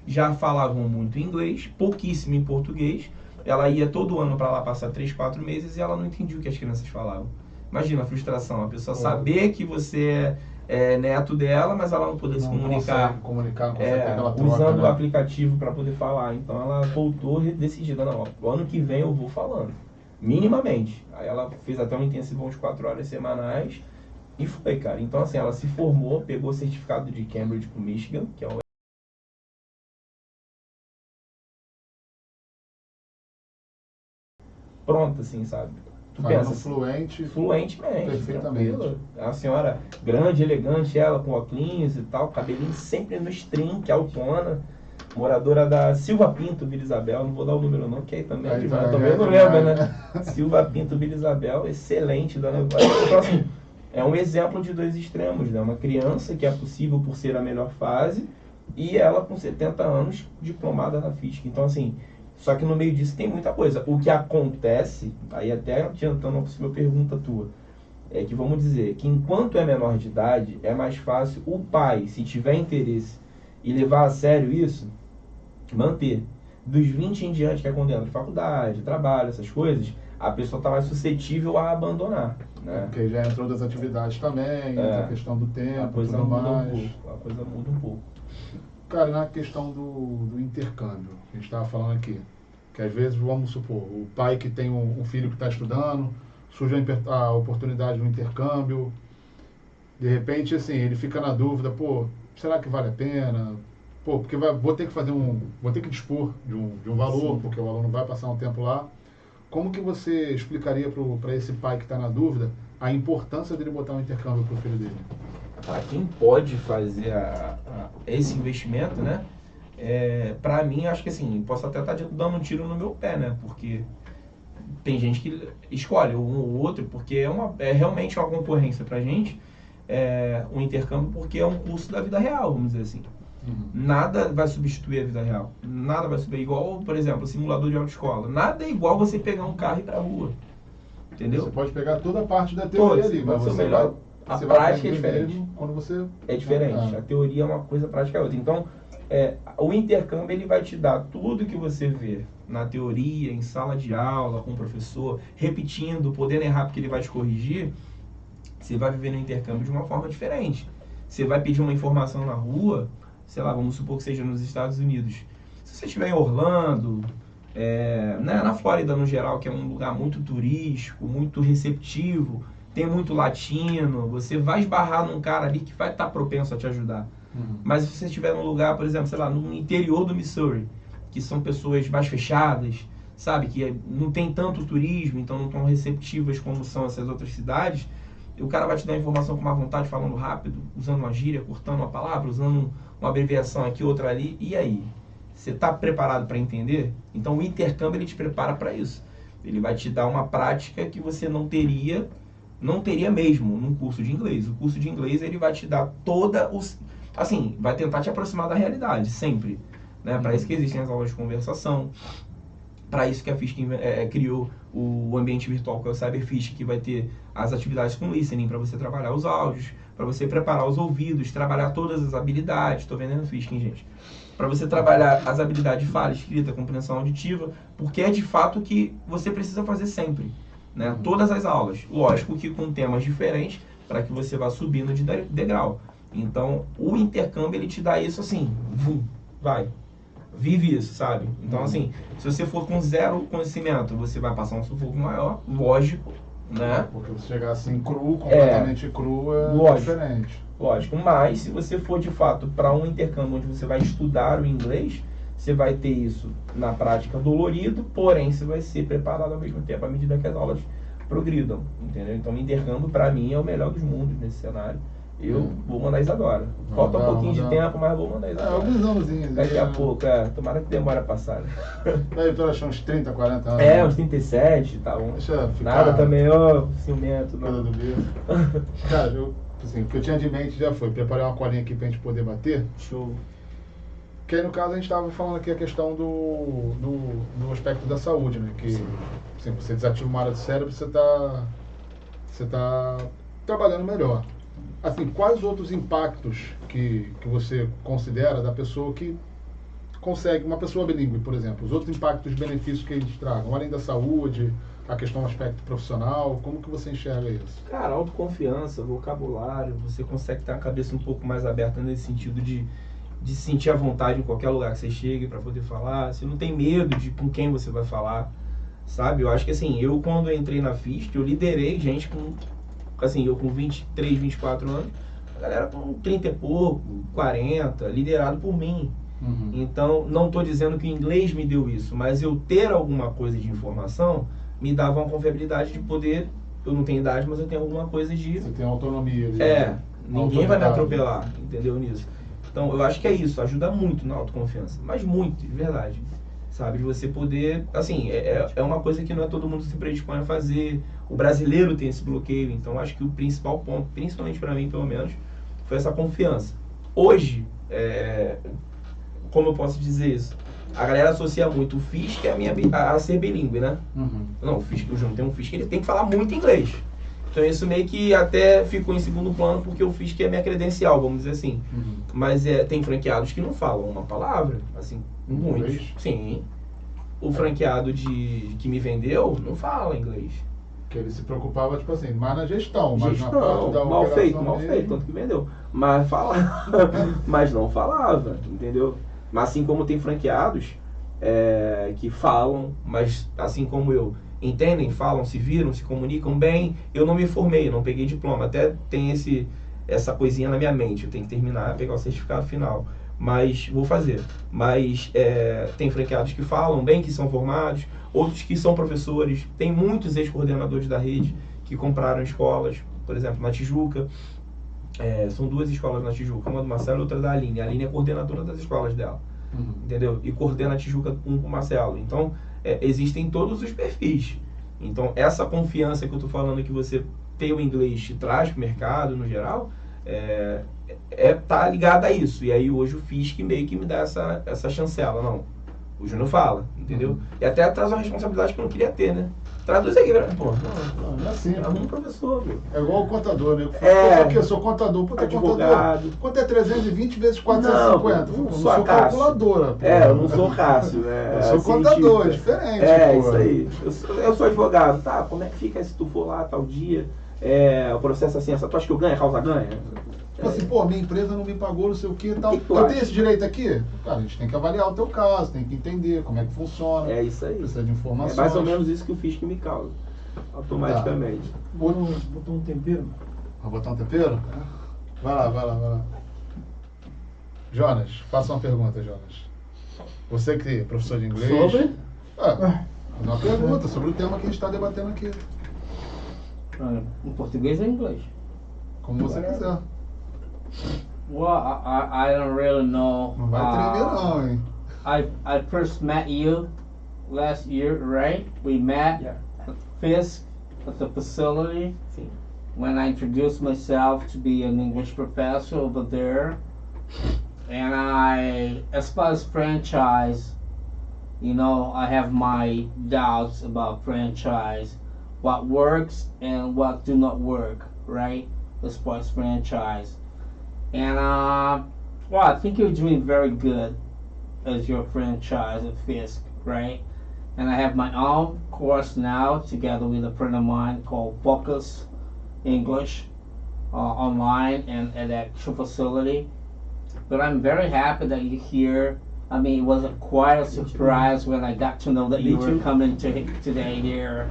já falavam muito inglês, pouquíssimo em português. Ela ia todo ano para lá passar 3, 4 meses e ela não entendia o que as crianças falavam. Imagina a frustração, a pessoa saber que você é neto dela, mas ela não poder se comunicar. Não consegue ter aquela troca, usando né? o aplicativo para poder falar. Então ela voltou decidida, não, ó, ano que vem eu vou falando, minimamente. Aí ela fez até um intensivão de 4 horas semanais e foi, cara. Então assim, ela se formou, pegou o certificado de Cambridge com Michigan, que é o pronto, assim, sabe? Tu Falando pensa assim, fluentemente, perfeitamente. tranquilo. A senhora grande, elegante, ela com óculos e tal, cabelinho sempre no string, que é autona, moradora da Silva Pinto, Vila Isabel, não vou dar o número não, que aí também Aí demais, tá, também é não demais, lembra, né? Silva Pinto, Vila Isabel, excelente, dona Ivone. Então assim, é um exemplo de dois extremos, né? Uma criança que é possível por ser a melhor fase, e ela com 70 anos, diplomada na FISC. Então assim, só que no meio disso tem muita coisa. O que acontece, aí até adiantando uma possível pergunta tua, é que vamos dizer que enquanto é menor de idade, é mais fácil o pai, se tiver interesse e levar a sério isso, manter. Dos 20 em diante, que é quando entra faculdade, trabalho, essas coisas, a pessoa está mais suscetível a abandonar. Né? Porque já entrou das atividades também, entra a questão do tempo, A coisa tudo muda mais. um pouco. A coisa muda um pouco. Cara, na questão do intercâmbio, que a gente estava falando aqui, que às vezes, vamos supor, o pai que tem um filho que está estudando, surge a oportunidade do intercâmbio, de repente, assim, ele fica na dúvida, pô, será que vale a pena? Pô, porque vou ter que dispor de um valor, Sim. porque o aluno vai passar um tempo lá. Como que você explicaria para esse pai que está na dúvida a importância dele botar um intercâmbio para o filho dele? Quem pode fazer esse investimento, né? Pra mim, acho que assim, posso até estar dando um tiro no meu pé, né? Porque tem gente que escolhe um ou outro, porque é realmente uma concorrência pra gente, um intercâmbio, porque é um curso da vida real, vamos dizer assim. Nada vai substituir a vida real. Nada vai substituir. Igual, por exemplo, simulador de autoescola. Nada é igual você pegar um carro e ir pra rua. Entendeu? Você pode pegar toda a parte da teoria ali, mas pode ser você melhor. A você vai prática é aprender diferente. mesmo quando você... É diferente. A teoria é uma coisa, a prática é outra. Então, o intercâmbio ele vai te dar tudo que você vê na teoria, em sala de aula, com o professor, repetindo, podendo errar porque ele vai te corrigir. Você vai viver no intercâmbio de uma forma diferente. Você vai pedir uma informação na rua, sei lá, vamos supor que seja nos Estados Unidos. Se você estiver em Orlando, na Flórida no geral, que é um lugar muito turístico, muito receptivo, tem muito latino, você vai esbarrar num cara ali que vai estar propenso a te ajudar. Mas se você estiver num lugar, por exemplo, sei lá, no interior do Missouri, que são pessoas mais fechadas, sabe, que não tem tanto turismo, então não tão receptivas como são essas outras cidades, o cara vai te dar informação com má vontade, falando rápido, usando uma gíria, cortando uma palavra, usando uma abreviação aqui, outra ali, e aí? Você está preparado para entender? Então o intercâmbio ele te prepara para isso. Ele vai te dar uma prática que você não teria mesmo num curso de inglês. O curso de inglês ele vai te dar assim, vai tentar te aproximar da realidade, sempre. Né? Para isso que existem as aulas de conversação, para isso que a Fisk criou o ambiente virtual, que é o Cyberfisk, que vai ter as atividades com listening, para você trabalhar os áudios, para você preparar os ouvidos, trabalhar todas as habilidades. Estou vendendo Fisk, hein, gente? Para você trabalhar as habilidades de fala, escrita, compreensão auditiva, porque é de fato o que você precisa fazer sempre. Né? Todas as aulas. Lógico que com temas diferentes, para que você vá subindo de degrau. Então, o intercâmbio, ele te dá isso assim, vai. Vive isso, sabe? Então, assim, se você for com zero conhecimento, você vai passar um sufoco maior, lógico, né? Porque você chegar assim cru, completamente cru, é lógico, diferente. Lógico, mas se você for de fato para um intercâmbio onde você vai estudar o inglês, você vai ter isso na prática dolorido, porém você vai ser preparado ao mesmo tempo à medida que as aulas progridam, entendeu? Então, o intercâmbio, para mim, é o melhor dos mundos nesse cenário. Eu vou mandar isso agora. Falta um pouquinho de tempo, mas vou mandar isso agora. Alguns anozinhos. Daqui a pouco, tomara que demore a passar. Daí eu achei uns 30, 40 anos. É, uns 37, tá bom. Deixa ficar. Nada também, ciumento. Coisa do bicho. Cara, assim, o que eu tinha de mente já foi preparar uma colinha aqui pra gente poder bater. Show. Que aí, no caso, a gente tava falando aqui a questão do aspecto da saúde, né? Que assim, você desativa uma área do cérebro, você tá trabalhando melhor. Assim, quais outros impactos que você considera da pessoa que consegue, uma pessoa bilíngue, por exemplo, os outros impactos, benefícios que eles tragam, além da saúde, a questão do aspecto profissional, como que você enxerga isso? Cara, autoconfiança, vocabulário, você consegue ter a cabeça um pouco mais aberta nesse sentido de sentir a vontade em qualquer lugar que você chegue para poder falar, você não tem medo de com quem você vai falar, sabe? Eu acho que assim, eu quando entrei na Fisk, eu liderei gente com, assim, eu com 23, 24 anos, a galera com 30 e pouco, 40, liderado por mim. Então, não estou dizendo que o inglês me deu isso, mas eu ter alguma coisa de informação me dava uma confiabilidade de poder, eu não tenho idade, mas eu tenho alguma coisa de... Você tem autonomia. Ninguém vai me atropelar, entendeu, nisso. Então, eu acho que é isso, ajuda muito na autoconfiança, mas muito, de verdade. Sabe, de você poder, assim, é uma coisa que não é todo mundo se predispõe a fazer. O brasileiro tem esse bloqueio, então acho que o principal ponto, principalmente para mim pelo menos, foi essa confiança. Hoje, como eu posso dizer isso? A galera associa muito o Fisk a ser bilíngue, né? Não, o Fisk, o João tem um Fisk, ele tem que falar muito inglês. Então isso meio que até ficou em segundo plano, porque o Fisk é minha credencial, vamos dizer assim. Mas tem franqueados que não falam uma palavra, assim, muitos. Sim. O franqueado que me vendeu não fala inglês. Que ele se preocupava, tipo assim, mais na gestão, mas na Gestão, parte da mal feito, mesmo. tanto que vendeu. Mas falava, mas não falava, entendeu? Mas assim como tem franqueados que falam, mas assim como eu, entendem, falam, se viram, se comunicam bem. Eu não me formei, não peguei diploma, até tem essa coisinha na minha mente, eu tenho que terminar, pegar o certificado final, mas vou fazer. Mas tem franqueados que falam bem, que são formados, outros que são professores, tem muitos ex-coordenadores da rede que compraram escolas, por exemplo, na Tijuca, são 2 escolas na Tijuca, uma do Marcelo e outra da Aline. A Aline é coordenadora das escolas dela, entendeu? E coordena a Tijuca com o Marcelo. Então, existem todos os perfis. Então, essa confiança que eu tô falando que você tem o inglês te traz pro mercado, no geral, tá ligada a isso. E aí, hoje, o Fisk meio que me dá essa chancela. Não, o Júnior fala, entendeu? E até traz uma responsabilidade que eu não queria ter, né? Traduz aqui, pô. Não é assim. Arruma um professor, meu. É igual o contador, né? Eu sou contador, puta advogado. Contador. Quanto é 320 vezes 450? Não sou calculadora. Pô. Eu não sou Cássio, né? Eu sou contador, é diferente. Pô. Isso aí. Eu sou advogado, tá? Como é que fica se tu for lá tal dia? O processo assim, tu acha que eu ganho, a causa ganha? Tipo assim, pô, minha empresa não me pagou, não sei o que e tal. Que eu tenho esse direito aqui? Cara, a gente tem que avaliar o teu caso, tem que entender como é que funciona. É isso aí. Precisa de informações. É mais ou menos isso que o Fisk me causa, automaticamente. Botou um tempero? Vai botar um tempero? Vai lá. Jonas, faça uma pergunta, Jonas. Você que é professor de inglês. Sobre? Uma pergunta sobre o tema que a gente está debatendo aqui. Em português ou em inglês? Como você quiser. Well, I don't really know. Não vai tremer não, hein? I first met you last year, right? We met at Fisk at the facility. Sim. When I introduced myself to be an English professor over there, And as far as franchise, you know, I have my doubts about franchise, what works and what do not work, right? As far as franchise. And well, I think you're doing very good as your franchise at Fisk, right? And I have my own course now together with a friend of mine called Focus English online and at the actual facility. But I'm very happy that you're here. I mean, it was quite a surprise when I got to know that you were coming today here,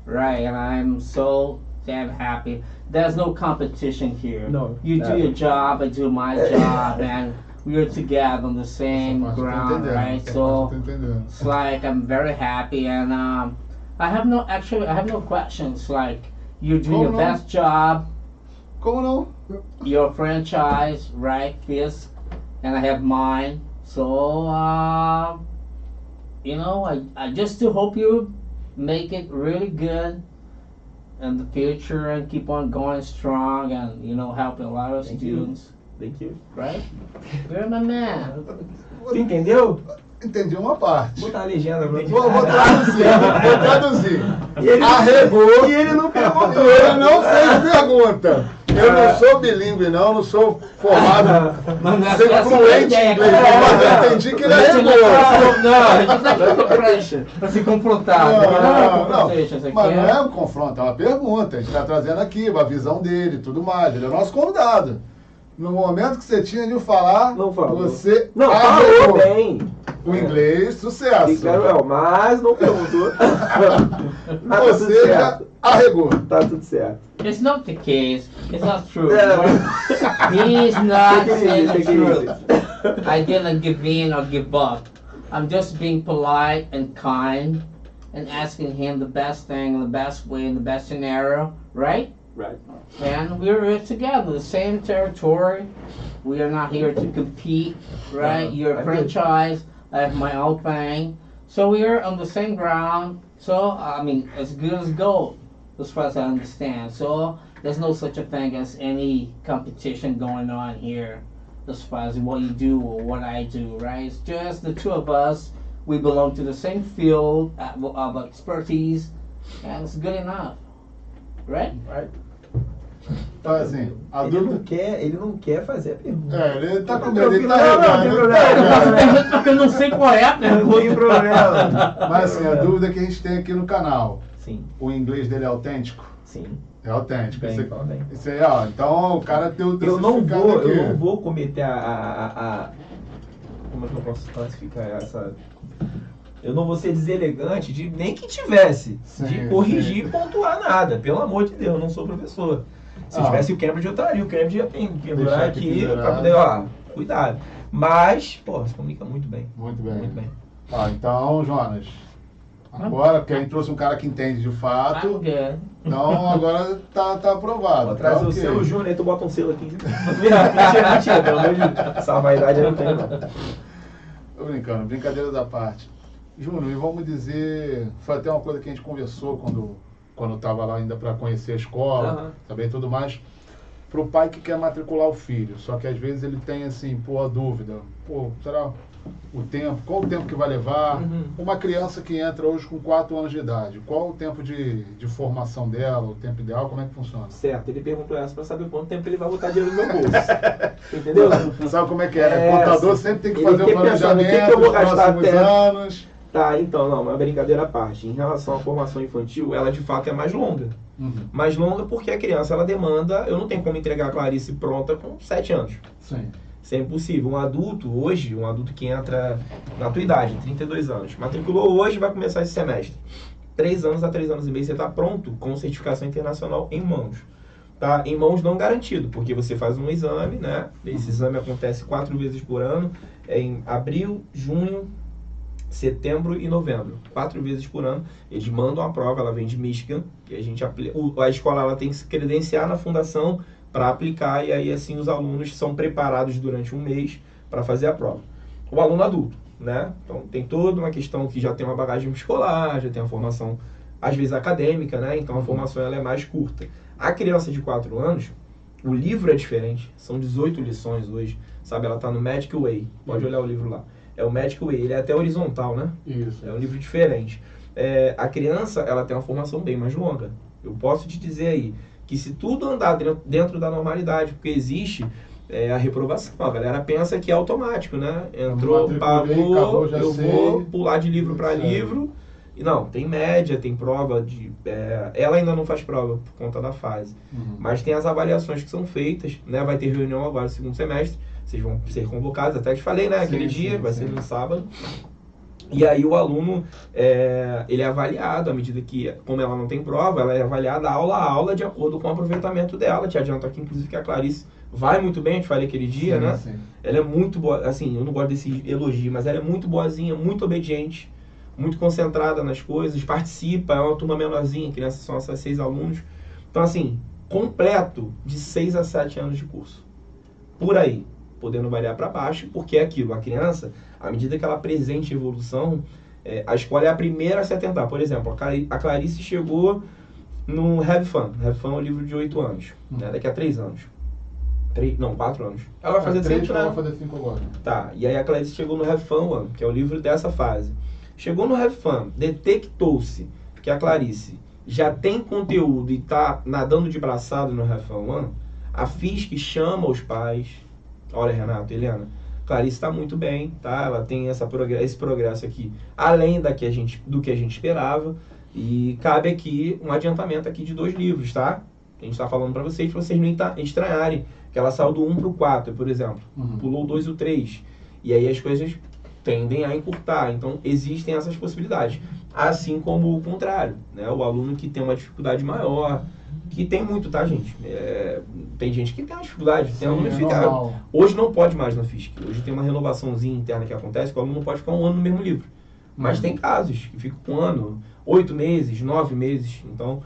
right? And I'm so damn happy. There's no competition here. No. You do your job, I do my job, and we are together on the same ground, right? So it's like I'm very happy, and I have no questions. Like you do your best job. Como não? Your franchise, right, Fisk, and I have mine. So, you know, I just do hope you make it really good in the future and keep on going strong and, you know, helping a lot of students. Thank you. Right? You're my man. Tu entendeu? Entendi uma parte. Botar a legenda pra Vou traduzir. E ele Arregou. E ele não perguntou. Ele não fez pergunta. Eu não sou bilíngue, não sou formado, sei fluente em inglês, mas eu entendi que ele arregou. Não, a gente tá aqui pra se confrontar. Não, mas não é um confronto, é uma pergunta. A gente está trazendo aqui a visão dele e tudo mais. Ele é o nosso convidado. No momento que você tinha de falar, Não falou. você Não, arregou. falou bem. O inglês, sucesso. Mas não perguntou. Mas tá tudo Você já certo. arregou. Tá tudo certo. It's not the case. It's not true. É. He's not saying the Take it easy. truth. I didn't give in or give up. I'm just being polite and kind and asking him the best thing in the best way in the best scenario, right? Right. And we're together, the same territory. We are not here to compete, right? You're a franchise. I have my own thing. So we are on the same ground. So, I mean, as good as gold, as far as I understand. So, there's no such a thing as any competition going on here as far as what you do or what I do, right? It's just the two of us. We belong to the same field of expertise, and it's good enough, right? Right. Então, assim, a Ele dúvida... não quer fazer a pergunta. Ele tá com medo, ele Não, tá não tem arregando. problema. Porque eu não sei qual é a Não tem pergunta. problema. Mas assim, a dúvida que a gente tem aqui no canal, Sim, o inglês dele é autêntico? sim. É autêntico. Bem, Isso, fala bem. isso aí, ó. Então o cara tem o Eu não certificado aqui. vou cometer como é que eu posso classificar essa? Eu não vou ser deselegante de nem que tivesse de Sim, corrigir sim. e pontuar nada. Pelo amor de Deus, eu não sou professor. Se tivesse o Cambridge, eu estaria. O Cambridge ia pendurar Deixar aqui pendurado. pra poder, ó, cuidado. Mas, pô, se comunica muito bem. Muito bem. Muito bem. Ó, então, Jonas, agora, porque a gente trouxe um cara que entende de I'm fato, good. então agora tá aprovado. Vou trazer tá o ok. selo Júnior, aí tu bota um selo aqui. Mentira, pelo amor de Deus. Essa vaidade eu não tenho, não. Tô brincando, brincadeira da parte. Júnior, e vamos dizer, foi até uma coisa que a gente conversou quando eu tava lá ainda para conhecer a escola, Aham. saber tudo mais. Pro pai que quer matricular o filho, só que às vezes ele tem assim, pô, a dúvida, pô, será o tempo, qual o tempo que vai levar? Uhum. Uma criança que entra hoje com 4 anos de idade, qual o tempo de formação dela, o tempo ideal, como é que funciona? Certo, ele perguntou essa pra saber quanto tempo ele vai botar dinheiro no meu bolso. Entendeu? Sabe como é que é, né? É, Contador assim, sempre tem que ele fazer o fica pensando, o que planejamento que eu vou dos gastar próximos até- anos. Tá, então, não, uma brincadeira à parte. Em relação à formação infantil, ela de fato é mais longa. Uhum. Mais longa porque a criança, ela demanda... Eu não tenho como entregar a Clarice pronta com 7 anos. Sim. Isso é impossível. Um adulto, hoje, um adulto que entra na tua idade, 32 anos, matriculou hoje, vai começar esse semestre. 3 anos a 3 anos e meio, você está pronto com certificação internacional em mãos. Tá? Em mãos não garantido, porque você faz um exame, né? Esse exame acontece 4 vezes por ano, em abril, junho, setembro e novembro. 4 vezes por ano. Eles mandam a prova, ela vem de Michigan, e a gente a escola ela tem que se credenciar na fundação para aplicar, e aí assim os alunos são preparados durante um mês para fazer a prova. O aluno adulto, né? Então tem toda uma questão que já tem uma bagagem escolar, já tem uma formação, às vezes acadêmica, né? Então a formação ela é mais curta. A criança de 4 anos, O livro é diferente, são 18 lições hoje, sabe? Ela tá no Magic Way, pode olhar o livro lá. É o Magic Way, ele é até horizontal, né? Isso. É um livro diferente. A criança, ela tem uma formação bem mais longa. Eu posso te dizer aí que se tudo andar dentro da normalidade, porque existe a reprovação, a galera pensa que é automático, né? Entrou, pagou, acabou, eu sei. vou pular de livro para Sério. livro. E não, tem média, tem prova de... ela ainda não faz prova por conta da fase. Mas tem as avaliações que são feitas, né? Vai ter reunião agora no segundo semestre. Vocês vão ser convocados, até te falei, né? Aquele dia, vai ser no sábado. E aí o aluno, ele é avaliado à medida que, como ela não tem prova, ela é avaliada aula a aula de acordo com o aproveitamento dela. Te adianto aqui, inclusive, que a Clarice vai muito bem, eu te falei aquele dia, né? Sim. Ela é muito boa, assim, eu não gosto desse elogio, mas ela é muito boazinha, muito obediente, muito concentrada nas coisas, participa, é uma turma menorzinha, crianças são essas 6 alunos. Então, assim, completo de 6 a 7 anos de curso. Por aí, podendo variar para baixo, porque é aquilo, a criança, à medida que ela apresenta evolução, a escola é a primeira a se atentar. Por exemplo, a Clarice chegou no Have Fun. Have Fun é um livro de 8 anos, né? Daqui a 3 anos. 4 anos. Ela vai fazer 3, 5, ela né? vai fazer 5 agora. Tá, e aí a Clarice chegou no Have Fun 1, que é o livro dessa fase. Chegou no Have Fun, detectou-se que a Clarice já tem conteúdo e tá nadando de braçado no Have Fun 1, a FISC chama os pais. Olha, Renato, Helena, Clarice está muito bem, tá? Ela tem esse progresso aqui, além do que a gente esperava. E cabe aqui um adiantamento aqui de 2 livros, tá? A gente está falando para vocês não estranharem. Que ela saiu do 1 para o 4, por exemplo. Pulou o 2 e o 3. E aí as coisas tendem a encurtar. Então, existem essas possibilidades. Assim como o contrário, né? O aluno que tem uma dificuldade maior, que tem muito, tá, gente? Tem gente que tem uma dificuldade. Tem aluno que fica... Hoje não pode mais na FISC. Hoje tem uma renovaçãozinha interna que acontece, que o aluno não pode ficar 1 ano no mesmo livro. Mas tem casos que ficam com 1 ano, 8 meses, 9 meses. Então,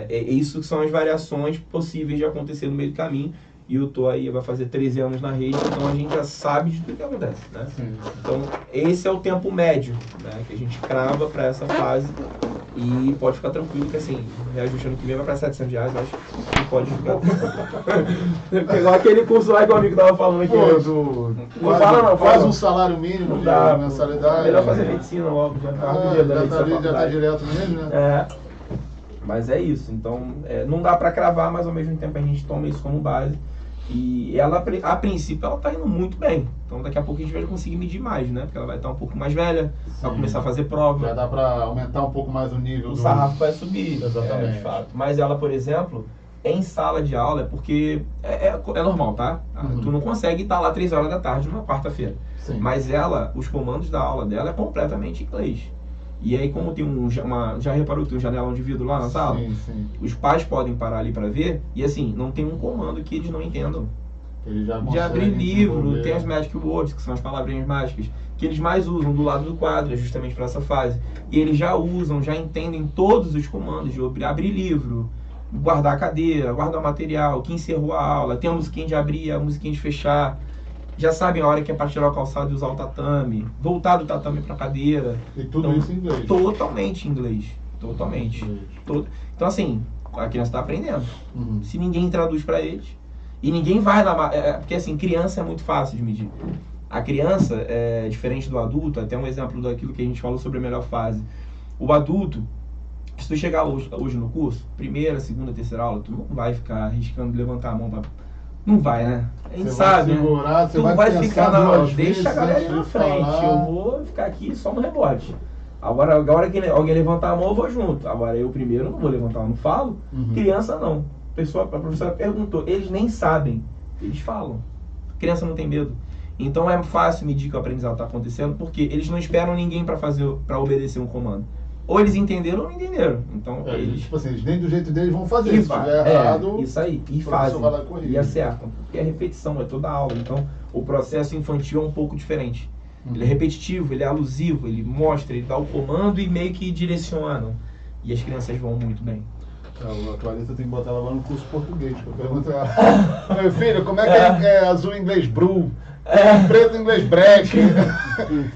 isso são as variações possíveis de acontecer no meio do caminho. E eu tô aí, vai fazer 13 anos na rede, então a gente já sabe de tudo que acontece, né? Sim. Então, esse é o tempo médio, né? Que a gente crava para essa fase. E pode ficar tranquilo que, assim, reajustando que vem vai para R$700, eu acho que pode ficar. Pegar aquele curso lá que o amigo tava falando aqui. Pô, faz um salário mínimo de mensalidade. Melhor fazer medicina logo, já tá direto mesmo, né? Mas é isso, então não dá para cravar, mas ao mesmo tempo a gente toma isso como base. E ela, a princípio, ela tá indo muito bem. Então daqui a pouco a gente vai conseguir medir mais, né? Porque ela vai estar um pouco mais velha, vai começar a fazer prova. Já dá para aumentar um pouco mais o nível. O sarrafo vai subir, Exatamente. de fato. Mas ela, por exemplo, em sala de aula, porque é normal, tá? Tu não consegue estar lá 3 horas da tarde numa quarta-feira. Mas ela, os comandos da aula dela é completamente em inglês. E aí, como tem já reparou que tem um janelão de vidro lá na sala? Sim. Os pais podem parar ali para ver, e assim, não tem um comando que eles não entendam. Eles já De abrir livro, tem as Magic Words, que são as palavrinhas mágicas, que eles mais usam do lado do quadro, justamente para essa fase. E eles já usam, já entendem todos os comandos de abrir livro, guardar a cadeira, guardar o material, que encerrou a aula, tem a musiquinha de abrir, a musiquinha de fechar. Já sabem a hora que é para tirar o calçado e usar o tatame, voltar do tatame para a cadeira. E tudo isso em inglês. Totalmente em inglês. Totalmente. Então, assim, a criança está aprendendo. Se ninguém traduz para eles, e ninguém vai na... porque, assim, criança é muito fácil de medir. A criança, diferente do adulto, até um exemplo daquilo que a gente falou sobre a melhor fase. O adulto, se tu chegar hoje no curso, primeira, segunda, terceira aula, tu não vai ficar arriscando levantar a mão para... Não vai, né? A gente sabe, segurar, né? Tu vai ficar deixa a galera ir na frente. Eu vou ficar aqui só no rebote. Agora que alguém levantar a mão, eu vou junto. Agora eu primeiro não vou levantar, eu não falo. Criança não. A professora perguntou, eles nem sabem. Eles falam. Criança não tem medo. Então é fácil medir que o aprendizado está acontecendo, porque eles não esperam ninguém para obedecer um comando. Ou eles entenderam ou não entenderam. Então, eles... Tipo assim, eles nem do jeito deles vão fazer. Se estiver errado, isso aí. E fazem. E acertam. Porque é repetição, é toda aula. Então, o processo infantil é um pouco diferente. Ele é repetitivo, ele é alusivo, ele mostra, ele dá o comando e meio que direciona. E as crianças vão muito bem. A Clarissa tem que botar ela agora no curso português. Que eu pergunto a ela, meu filho, como é que é azul em inglês? Blue. preto, inglês, break.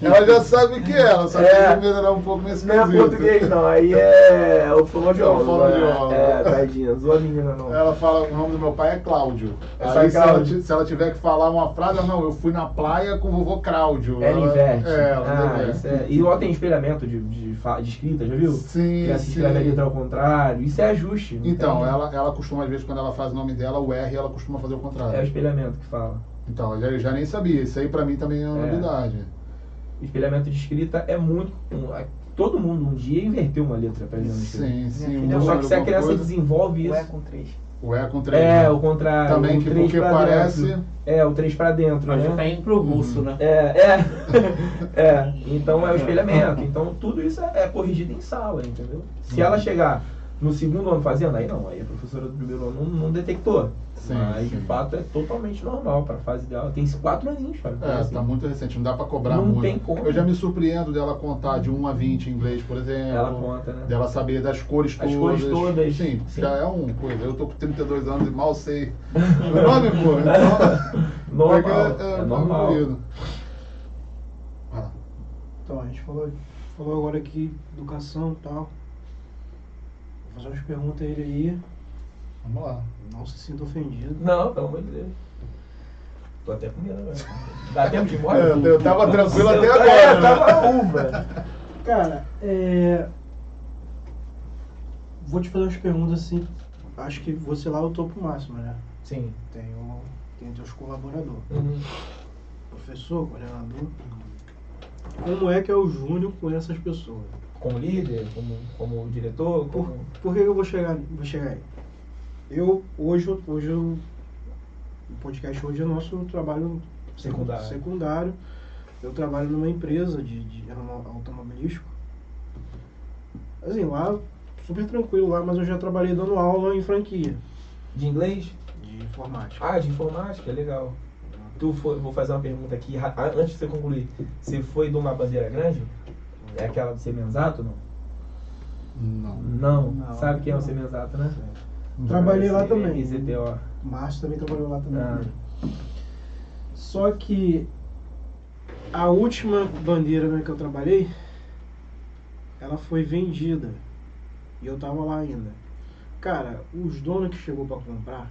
Ela já sabe o que é, ela só tem que melhorar um pouco nesse Não é quesito. português, não. Aí é o fonoaudiólogo. É o fonoaudiólogo. Tadinha. Zoa a menina, não. Ela fala, o nome do meu pai é Cláudio. Essa Aí Cláudio. se ela tiver que falar uma frase, não, eu fui na praia com o vovô Cláudio. Ela inverte. Ela inverte. Isso é... E lá tem espelhamento de escrita, já viu? Sim, Que ela se escreve a letra ao contrário. Isso é ajuste. não Então, tem? ela costuma, às vezes, quando ela faz o nome dela, o R, ela costuma fazer o contrário. É o espelhamento que fala. Então, eu já nem sabia. Isso aí pra mim também é uma novidade. O espelhamento de escrita é muito... Todo mundo um dia inverteu uma letra pra ele. Sim, sim. filha, um Só que se a número, criança alguma coisa. desenvolve O isso... E com 3. O E com 3. É, o contrário. Também o que 3 porque pra parece... dentro. É, o 3 pra dentro, Mas né? já tá indo pro russo, né? Então é o espelhamento. Então tudo isso é corrigido em sala, entendeu? Se ela chegar no segundo ano fazendo, aí não, aí a professora do primeiro ano não detectou. Sim, Mas sim. de fato é totalmente normal para a fase dela. Tem 4 aninhos, cara. É, assim. tá muito recente, não dá pra cobrar Não muito. tem como. Eu já me surpreendo dela contar de 1 a 20 em inglês, por exemplo. Ela conta, né? Dela saber das cores As todas. cores todas. Sim, Sim. já é uma coisa. Eu tô com 32 anos e mal sei o nome, pô. Então, Normal. é normal. concluído. Vai lá. Então, a gente falou agora aqui, educação e tal. Vou fazer umas perguntas a ele aí. Vamos lá. Não se sinta ofendido. Não, pelo amor de Deus. Tô até com medo agora. Dá tempo de ir embora? Eu tava tranquilo até Eu agora. tava uva. Cara, vou te fazer umas perguntas assim. Acho que você lá é o topo máximo, né? Sim. Tem teus colaboradores. Uhum. Professor, coordenador. Como é que é o Júnior com essas pessoas? Como líder, como diretor, como... Por que eu vou chegar aí? Hoje, o podcast hoje é nosso trabalho secundário. Eu trabalho numa empresa de automobilístico. Assim, lá, super tranquilo lá, mas eu já trabalhei dando aula em franquia De inglês? de informática. Ah, de informática, legal. Vou fazer uma pergunta aqui, antes de você concluir. Você foi de uma bandeira grande? É aquela do Semenzato, não? Não. Sabe quem é o Semenzato, né? Trabalhei lá também. ICPO. O Márcio também trabalhou lá também. Ah. Só que a última bandeira, né, que eu trabalhei, ela foi vendida. E eu tava lá ainda. Cara, os donos que chegou pra comprar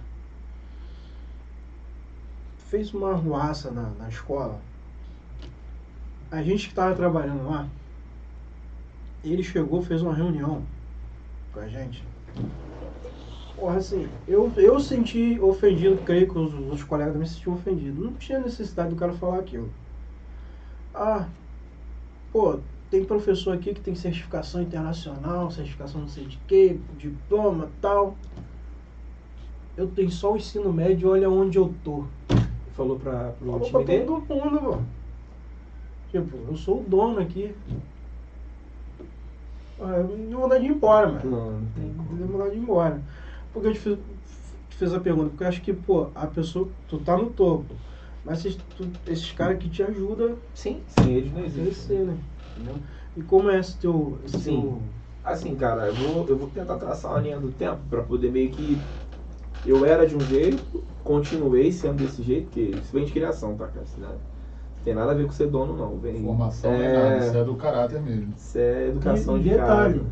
fez uma arruaça na escola. A gente que tava trabalhando lá, ele chegou, fez uma reunião com a gente. Porra, assim, eu senti ofendido, creio que os colegas também se sentiam ofendidos. Não tinha necessidade do cara falar aquilo. Ah, pô, tem professor aqui que tem certificação internacional, certificação não sei de quê, diploma, tal. Eu tenho só o ensino médio, olha onde eu tô. Falou pro Falou time pra dele? todo mundo, pô. Tipo, eu sou o dono aqui. Ah, eu tenho vontade de ir embora, mano. Não tem Eu como. tenho vontade de ir embora. Porque eu te fiz a pergunta, porque eu acho que, pô, a pessoa, tu tá no topo. Mas esses caras que te ajudam Sim, eles não a existem. crescer, né? Entendeu? E como é esse teu... Sim. Assim, cara, eu vou tentar traçar uma linha do tempo pra poder meio que... Eu era de um jeito, continuei sendo desse jeito, porque isso vem de criação, tá, cara? Isso não tem nada a ver com ser dono, não. Vem, Formação não é nada, isso é do caráter mesmo. Isso é educação E de detalhe, casa.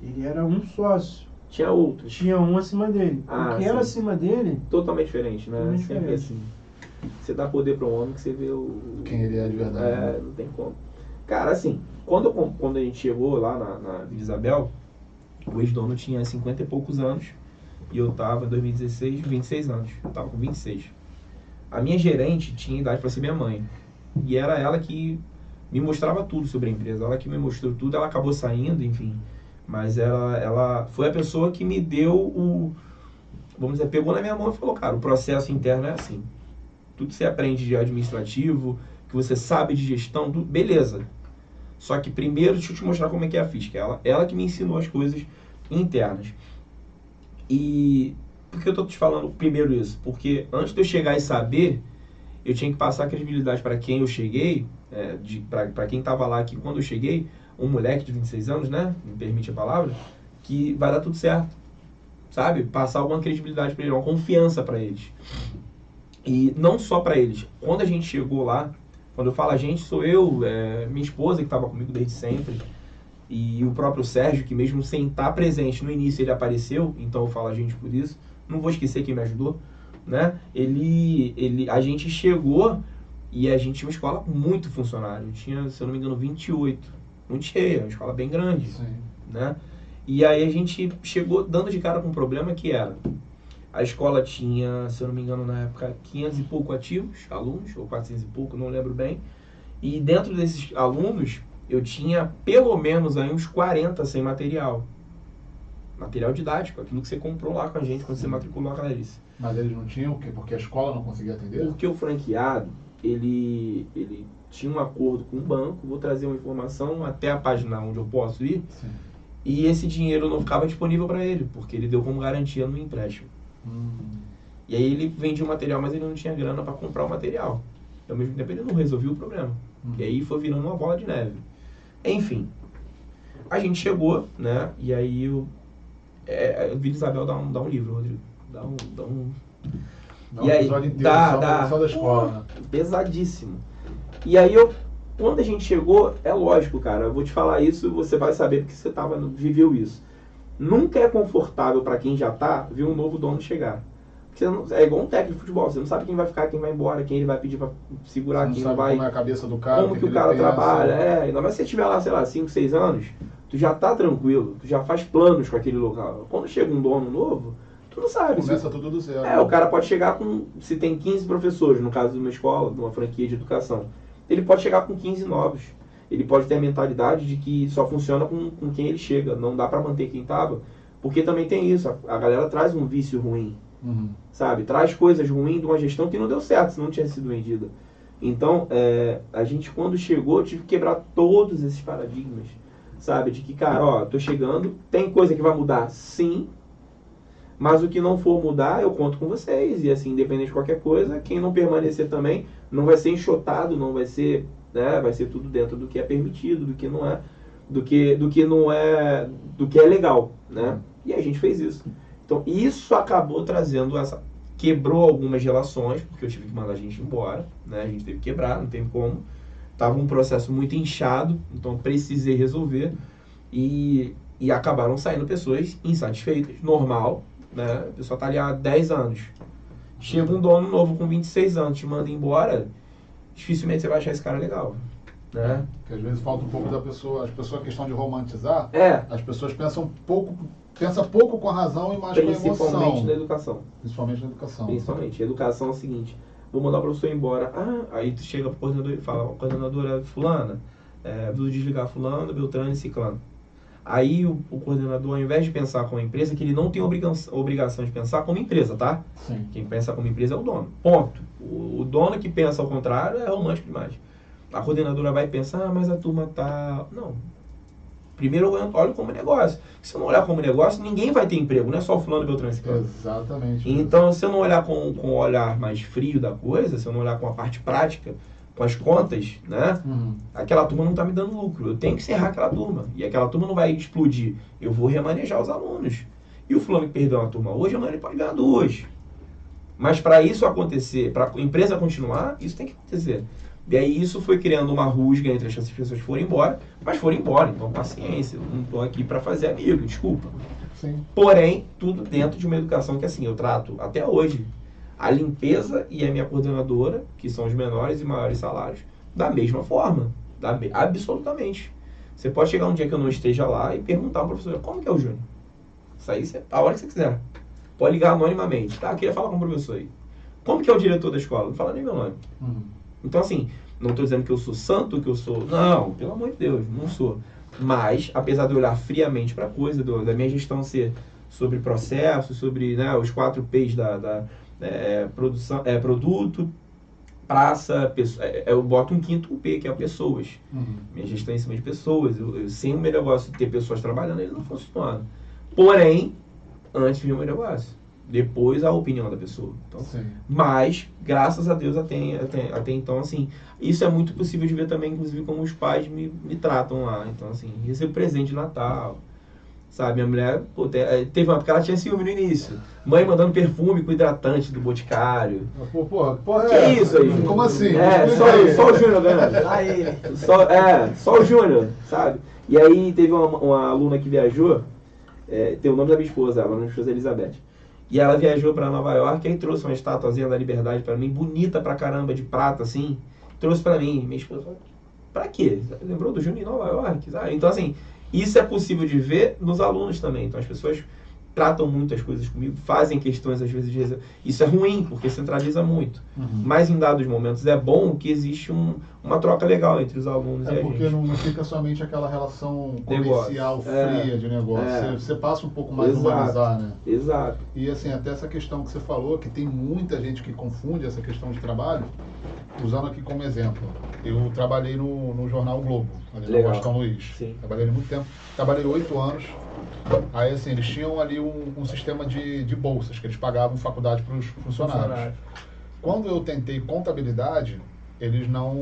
ele era um sócio. Tinha outros. Tinha um acima dele. Ah, o que sim. era acima dele, Totalmente diferente, né? Totalmente Sempre diferente. assim. Você dá poder pra um homem que você vê o... Quem ele é de verdade. É, não tem como. Cara, assim, quando a gente chegou lá na Vila Isabel, o ex-dono tinha 50 e poucos anos e eu tava em 2016, 26 anos. Eu tava com 26. A minha gerente tinha idade pra ser minha mãe. E era ela que me mostrava tudo sobre a empresa. Ela que me mostrou tudo, ela acabou saindo, enfim. Mas ela foi a pessoa que me deu o... Vamos dizer, pegou na minha mão e falou, cara, o processo interno é assim. Tudo que você aprende de administrativo, que você sabe de gestão, tudo, beleza. Só que primeiro, deixa eu te mostrar como é que é a física. Ela que me ensinou as coisas internas. E por que eu tô te falando primeiro isso? Porque antes de eu chegar e saber, eu tinha que passar a credibilidade para quem eu cheguei, para quem estava lá aqui quando eu cheguei, um moleque de 26 anos, né? Me permite a palavra, que vai dar tudo certo. Sabe? Passar alguma credibilidade para ele, uma confiança para eles. E não só para eles. Quando a gente chegou lá, quando eu falo a gente, sou eu, minha esposa que estava comigo desde sempre, e o próprio Sérgio, que mesmo sem estar presente no início, ele apareceu, então eu falo a gente por isso. Não vou esquecer quem me ajudou, né? A gente chegou e a gente tinha uma escola com muito funcionário. Tinha, se eu não me engano, 28. Muito cheia, uma escola bem grande. Sim. Né? E aí a gente chegou dando de cara com um problema que era: a escola tinha, se eu não me engano, na época, 500 e pouco ativos, alunos, ou 400 e pouco, não lembro bem. E dentro desses alunos, eu tinha pelo menos aí uns 40 sem material. Material didático, aquilo que você comprou lá com a gente quando você matriculou a Clarice. Mas eles não tinham o quê? Porque a escola não conseguia atender? Porque o franqueado, ele tinha um acordo com o banco, vou trazer uma informação até a página onde eu posso ir, Sim. e esse dinheiro não ficava disponível para ele, porque ele deu como garantia no empréstimo. E aí ele vendia o material, mas ele não tinha grana para comprar o material. E ao mesmo tempo ele não resolvia o problema. E aí foi virando uma bola de neve. Enfim, a gente chegou, né, e aí eu vi Isabel dar um livro, Rodrigo. Dá um E aí, da escola, né? Pesadíssimo. E aí quando a gente chegou, é lógico, cara, eu vou te falar isso, você vai saber porque você viveu isso. Nunca é confortável para quem já tá ver um novo dono chegar. Porque é igual um técnico de futebol, você não sabe quem vai ficar, quem vai embora, quem ele vai pedir para segurar, você quem não não sabe vai. como é a cabeça do cara, como que o cara trabalha, ainda mais se você estiver lá, sei lá, 5, 6 anos, tu já tá tranquilo, tu já faz planos com aquele local. Quando chega um dono novo, tu não sabe. Começa tudo do zero. O cara pode chegar com, se tem 15 professores, no caso de uma escola, de uma franquia de educação, ele pode chegar com 15 novos. Ele pode ter a mentalidade de que só funciona com quem ele chega, não dá para manter quem tava, porque também tem isso, a galera traz um vício ruim, sabe? Traz coisas ruins de uma gestão que não deu certo, se não tinha sido vendida. Então, a gente quando chegou, tive que quebrar todos esses paradigmas, sabe? De que, cara, tô chegando, tem coisa que vai mudar, sim, mas o que não for mudar, eu conto com vocês. E assim, independente de qualquer coisa, quem não permanecer também, não vai ser enxotado, não vai ser, né? Vai ser tudo dentro do que é permitido, do que não é, do que não é, do que é legal, né? E a gente fez isso. Então, isso acabou trazendo quebrou algumas relações, porque eu tive que mandar a gente embora, né? A gente teve que quebrar, não tem como. Tava um processo muito inchado, então precisei resolver. E acabaram saindo pessoas insatisfeitas, normal, né? A pessoa tá ali há 10 anos. Chega um dono novo com 26 anos, te manda embora, dificilmente você vai achar esse cara legal, né? Porque às vezes falta um pouco da pessoa, as pessoas, a questão de romantizar, as pessoas pensam pouco com a razão e mais com a emoção. Principalmente na educação. Principalmente na educação. Principalmente. A educação é o seguinte: vou mandar o professor embora. Aí tu chega pro coordenador e fala: coordenadora fulana, vou desligar fulano, Beltrano e Ciclano. Aí o coordenador, ao invés de pensar como empresa, que ele não tem obrigação de pensar como empresa, tá? Sim. Quem pensa como empresa é o dono. Ponto. O dono que pensa ao contrário é romântico demais. A coordenadora vai pensar, mas a turma tá... Não. Primeiro eu olho como negócio. Se eu não olhar como negócio, ninguém vai ter emprego, não é só o fulano, Beltrano e Ciclano. Exatamente. Então, se eu não olhar com o olhar mais frio da coisa, se eu não olhar com a parte prática, com as contas, né? Aquela turma não está me dando lucro. Eu tenho que encerrar aquela turma. E aquela turma não vai explodir. Eu vou remanejar os alunos. E o fulano que perdeu uma turma hoje, amanhã ele pode ganhar 2. Mas para isso acontecer, para a empresa continuar, isso tem que acontecer. E aí isso foi criando uma rusga entre essas pessoas que foram embora, mas foram embora. Então, paciência. Eu não estou aqui para fazer amigo, desculpa. Sim. Porém, tudo dentro de uma educação que assim, eu trato até hoje a limpeza e a minha coordenadora, que são os menores e maiores salários, da mesma forma. Absolutamente. Você pode chegar um dia que eu não esteja lá e perguntar ao professor: como que é o Júnior? Isso aí, a hora que você quiser. Pode ligar anonimamente. Tá, eu queria falar com o professor aí. Como que é o diretor da escola? Não fala nem meu nome. Então, assim, não estou dizendo que eu sou santo, que eu sou... Não, pelo amor de Deus, não sou. Mas, apesar de eu olhar friamente para a coisa, da minha gestão ser sobre processo, sobre, né, os 4 P's produção, produto, praça, eu boto um 5º P, que é pessoas. Minha gestão é em cima de pessoas. Sem o meu negócio ter pessoas trabalhando, ele não funciona. Porém, antes vinha o meu negócio. Depois a opinião da pessoa. Então, mas, graças a Deus, até então, assim, isso é muito possível de ver também, inclusive, como os pais me tratam lá. Então, assim, recebo presente de Natal. Sabe, minha mulher, pô, teve uma época que ela tinha ciúme no início. Mãe mandando perfume com hidratante do Boticário. Porra, Que isso aí? Como assim? Só o Júnior ganhando. Só o Júnior, sabe? E aí teve uma aluna que viajou, tem o nome da minha esposa, ela, minha esposa Elizabeth. E ela viajou pra Nova York e aí trouxe uma estatuazinha da Liberdade pra mim, bonita pra caramba, de prata, assim. Trouxe pra mim. Minha esposa falou, pra quê? Lembrou do Júnior em Nova York, sabe? Então, assim, isso é possível de ver nos alunos também. Então, as pessoas tratam muito as coisas comigo, fazem questões, às vezes, de reserva. Isso é ruim, porque centraliza muito. Mas, em dados momentos, é bom que existe uma troca legal entre os alunos e a gente. Porque não fica somente aquela relação comercial fria de negócio. Você passa um pouco mais a humanizar, né? Exato. E, assim, até essa questão que você falou, que tem muita gente que confunde essa questão de trabalho, usando aqui como exemplo. Eu trabalhei no jornal o Globo, ali no Washington Luiz. Sim. Trabalhei muito tempo. Trabalhei 8 anos. Aí, assim, eles tinham ali um sistema de bolsas, que eles pagavam faculdade para os funcionários. Quando eu tentei contabilidade, eles não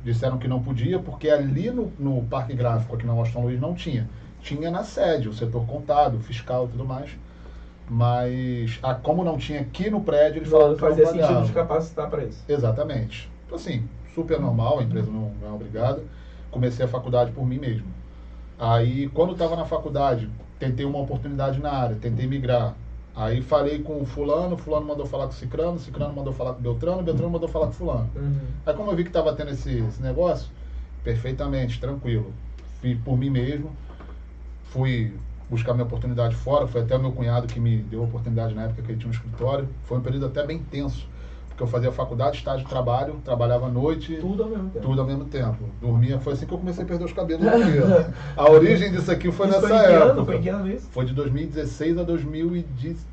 disseram que não podia, porque ali no Parque Gráfico, aqui na Washington Luiz, não tinha. Tinha na sede, o setor contábil, fiscal e tudo mais. Mas, como não tinha aqui no prédio, eles falaram que não fazia pagavam. sentido de capacitar para isso. Exatamente. Então, assim, super normal, a empresa não é obrigada. Comecei a faculdade por mim mesmo. Aí, quando estava na faculdade, tentei uma oportunidade na área, tentei migrar. Aí falei com o fulano mandou falar com o Cicrano mandou falar com o Beltrano mandou falar com o fulano. Aí, como eu vi que estava tendo esse negócio, perfeitamente, tranquilo. Fui por mim mesmo, fui buscar minha oportunidade fora, foi até o meu cunhado que me deu a oportunidade na época que ele tinha um escritório. Foi um período até bem tenso, porque eu fazia faculdade, estágio, trabalho, trabalhava à noite. Tudo ao mesmo tempo. Tudo ao mesmo tempo. Dormia, foi assim que eu comecei a perder os cabelos aqui, ó. A origem disso aqui foi nessa época. Foi que ano isso? Foi de 2016 a 2010.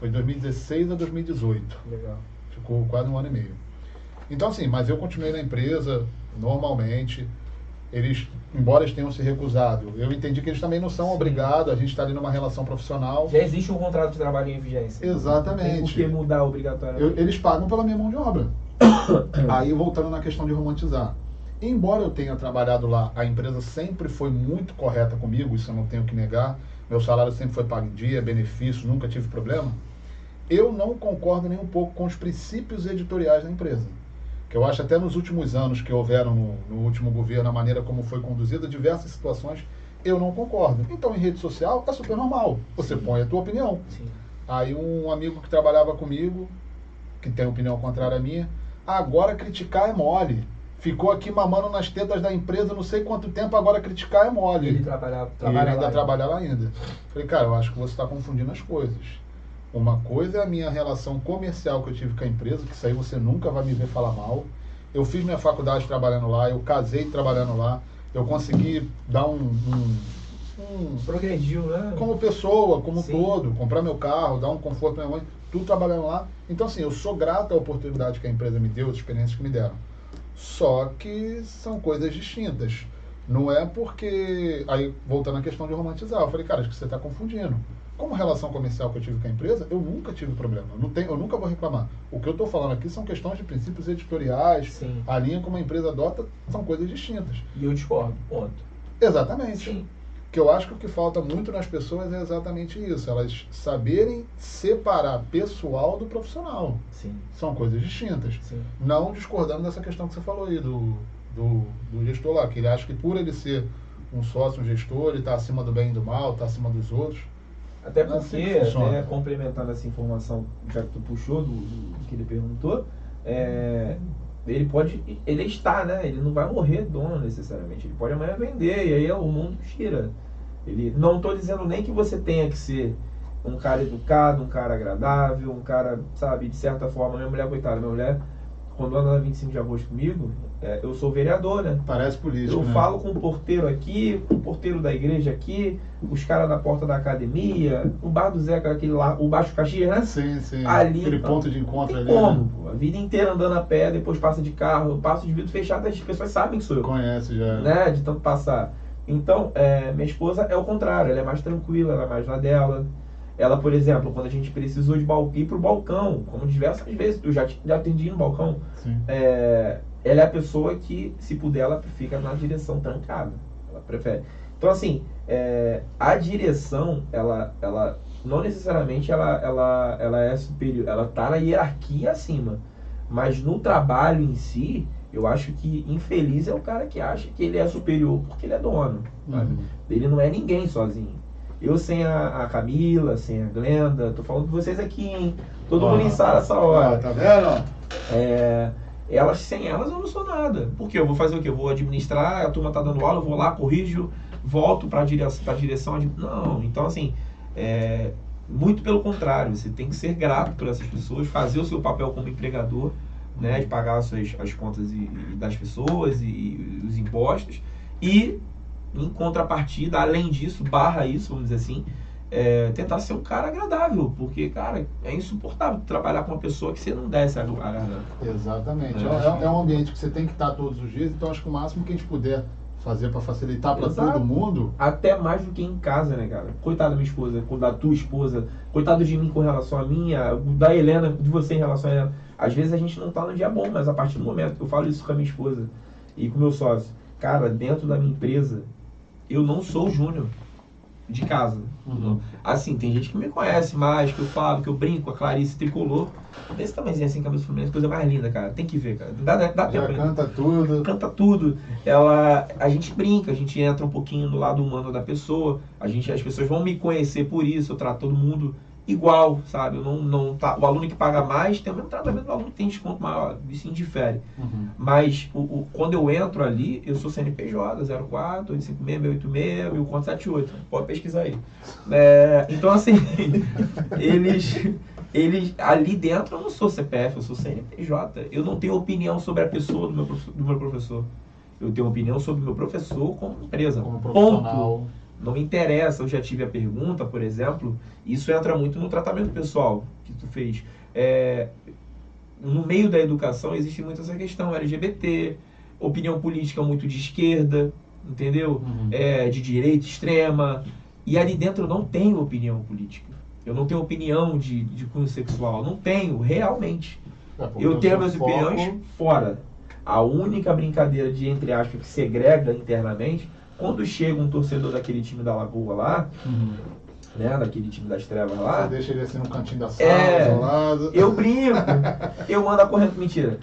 Foi de 2016 a 2018. Legal. Ficou quase 1 ano e meio. Então, assim, mas eu continuei na empresa, normalmente. Eles, embora eles tenham se recusado, eu entendi que eles também não são obrigados, a gente está ali numa relação profissional. Já existe um contrato de trabalho em vigência. Exatamente. Não tem por que mudar obrigatoriamente. Eles pagam pela minha mão de obra. Aí, voltando na questão de romantizar. Embora eu tenha trabalhado lá, a empresa sempre foi muito correta comigo, isso eu não tenho que negar. Meu salário sempre foi pago em dia, benefício, nunca tive problema. Eu não concordo nem um pouco com os princípios editoriais da empresa. Que eu acho até nos últimos anos que houveram no último governo, a maneira como foi conduzida, diversas situações, eu não concordo. Então, em rede social, é super normal. Você põe a tua opinião. Sim. Aí um amigo que trabalhava comigo, que tem opinião contrária à minha, agora criticar é mole. Ficou aqui mamando nas tetas da empresa não sei quanto tempo, agora criticar é mole. Ele trabalha ainda trabalha lá ainda. Falei, cara, eu acho que você está confundindo as coisas. Uma coisa é a minha relação comercial que eu tive com a empresa, que isso aí você nunca vai me ver falar mal. Eu fiz minha faculdade trabalhando lá, eu casei trabalhando lá, eu consegui dar progrediu, né? Como pessoa, como Sim. todo, comprar meu carro, dar um conforto pra minha mãe, tudo trabalhando lá. Então, assim, eu sou grato à oportunidade que a empresa me deu, as experiências que me deram. Só que são coisas distintas. Não é porque... Aí, voltando à questão de romantizar, eu falei, cara, acho que você está confundindo. Como relação comercial que eu tive com a empresa, eu nunca tive problema. Eu nunca vou reclamar. O que eu estou falando aqui são questões de princípios editoriais. Sim. A linha como a empresa adota são coisas distintas. E eu discordo, ponto. Exatamente. Sim. Que eu acho que o que falta muito nas pessoas é exatamente isso. Elas saberem separar pessoal do profissional. Sim. São coisas distintas. Sim. Não discordando dessa questão que você falou aí do gestor lá, que ele acha que por ele ser um sócio, um gestor, ele está acima do bem e do mal, está acima dos outros. Até Não é assim porque, que funciona. até complementando essa informação já que tu puxou do que ele perguntou, ele está, né? Ele não vai morrer dono necessariamente. Ele pode amanhã vender e aí o mundo gira. Não estou dizendo nem que você tenha que ser um cara educado, um cara agradável, um cara, sabe, de certa forma. Minha mulher, coitada, minha mulher, quando anda na 25 de agosto comigo, eu sou vereador, né? Parece político, Eu falo com o porteiro aqui, com o porteiro da igreja aqui, os caras da porta da academia, o bar do Zeca, aquele lá, o Baixo Caxias, né? Sim, sim. Ali, Aquele então, ponto de encontro não ali. tem como, Né? pô. A vida inteira andando a pé, depois passa de carro, eu passo de vidro fechado, as pessoas sabem que sou eu. Conhece já. Né? De tanto passar. Então, minha esposa é o contrário, ela é mais tranquila, ela é mais na dela. Ela, por exemplo, quando a gente precisou de ir pro balcão, como diversas vezes, eu já atendi no balcão, Sim. ela é a pessoa que, se puder, ela fica na direção trancada. Ela prefere. Então, assim, a direção, ela não necessariamente ela é superior, ela tá na hierarquia acima. Mas no trabalho em si, eu acho que infeliz é o cara que acha que ele é superior porque ele é dono. Sabe? Ele não é ninguém sozinho. Eu sem a Camila, sem a Glenda, tô falando com vocês aqui, hein? Todo mundo em sala essa hora. Tá vendo? Sem elas eu não sou nada. Porque eu vou fazer o quê? Eu vou administrar, a turma tá dando aula, eu vou lá, corrijo, volto pra direção. Não, então assim, muito pelo contrário, você tem que ser grato por essas pessoas, fazer o seu papel como empregador, né, de pagar as contas das pessoas e os impostos, e em contrapartida, além disso, isso, vamos dizer assim, tentar ser um cara agradável, porque, cara, é insuportável trabalhar com uma pessoa que você não desce a garganta. Exatamente. É um ambiente que você tem que estar todos os dias, então acho que o máximo que a gente puder fazer para facilitar para todo mundo. Até mais do que em casa, né, cara? Coitado da minha esposa, da tua esposa, coitado de mim com relação a minha, da Helena, de você em relação a ela. Às vezes a gente não tá no dia bom, mas a partir do momento que eu falo isso com a minha esposa e com o meu sócio, cara, dentro da minha empresa, eu não sou o Júnior de casa. Assim, tem gente que me conhece mais, que eu falo, que eu brinco, a Clarice Tricolor, desse tamanhozinho assim, cabeça fluminense, coisa mais linda, cara. Tem que ver, cara. Dá tempo. Canta tudo. Canta tudo. A gente brinca, a gente entra um pouquinho no lado humano da pessoa, as pessoas vão me conhecer por isso, eu trato todo mundo igual, sabe? O aluno que paga mais tem o mesmo tratamento do aluno que tem desconto maior, isso indifere. Mas quando eu entro ali, eu sou CNPJ, 04, 856, 686, 1478. Pode pesquisar aí. Então, assim, eles ali dentro eu não sou CPF, eu sou CNPJ. Eu não tenho opinião sobre a pessoa do meu professor. Eu tenho opinião sobre o meu professor como empresa. Como profissional. Ponto. Não me interessa, eu já tive a pergunta, por exemplo, isso entra muito no tratamento pessoal que tu fez. No meio da educação existe muito essa questão LGBT, opinião política muito de esquerda, entendeu? De direita extrema. E ali dentro eu não tenho opinião política. Eu não tenho opinião de cunho sexual. Não tenho, realmente. Eu tenho minhas opiniões fora. A única brincadeira de, entre aspas, que segrega internamente, quando chega um torcedor daquele time da Lagoa lá, né, daquele time das trevas lá... Você deixa ele assim no cantinho da sala, isolado. Eu brinco, eu ando a corrente, mentira.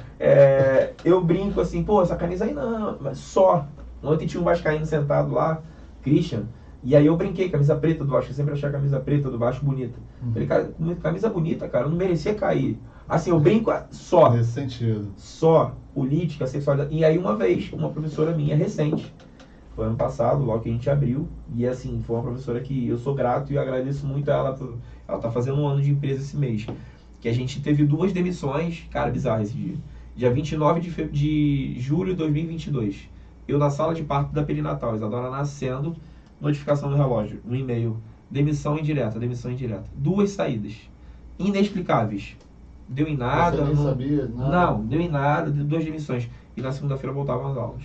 Eu brinco assim, pô, essa camisa aí não, mas só. Ontem tinha um vascaíno sentado lá, Christian, e aí eu brinquei, camisa preta do Vasco, eu sempre achei a camisa preta do Vasco bonita. Falei, cara, camisa bonita, cara, eu não merecia cair. Assim, eu brinco só. Nesse sentido. Só, política, sexualidade. E aí uma vez, uma professora minha recente, foi ano passado, logo que a gente abriu, e assim, foi uma professora que eu sou grato e eu agradeço muito a ela. Ela tá fazendo um ano de empresa esse mês. Que a gente teve 2 demissões, cara, bizarro esse dia. Dia 29 de julho de 2022. Eu na sala de parto da perinatal, Isadora nascendo, notificação no relógio, no e-mail, demissão indireta. 2 saídas, inexplicáveis. Deu em nada. Você nem sabia? Não, deu em nada, 2 demissões. E na segunda-feira voltavam as aulas.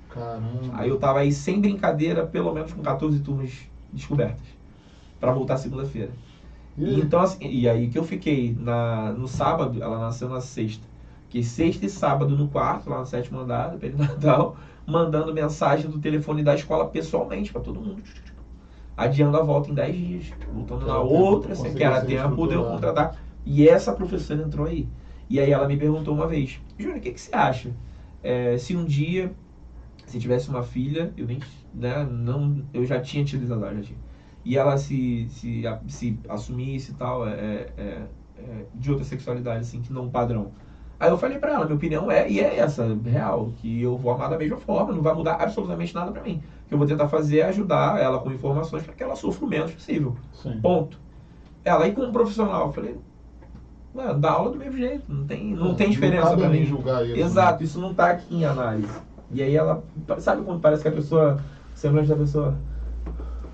Caramba. Aí eu tava aí sem brincadeira, pelo menos com 14 turmas descobertas, pra voltar segunda-feira. Então assim, e aí que eu fiquei no sábado, ela nasceu na sexta. Fiquei sexta e sábado no quarto, lá no 7º andar, perinatal, mandando mensagem do telefone da escola pessoalmente pra todo mundo. Adiando a volta em 10 dias, voltando na outra, que era tempo de eu contratar. E essa professora entrou aí. E aí ela me perguntou uma vez, Júnior, o que você acha? Se um dia, se tivesse uma filha, eu nem, né, não, eu já tinha tido Isadora, já tinha. E ela se assumisse e tal, de outra sexualidade, assim, que não padrão. Aí eu falei pra ela, minha opinião é essa, real, que eu vou amar da mesma forma, não vai mudar absolutamente nada pra mim. O que eu vou tentar fazer é ajudar ela com informações para que ela sofra o menos possível. Sim. Ponto. Ela, e como profissional, eu falei, mano, dá aula do mesmo jeito, não tem diferença pra mim. Julgar isso, exato, né? Isso não tá aqui em análise. E aí ela, sabe quando parece que a pessoa, o semblante da pessoa,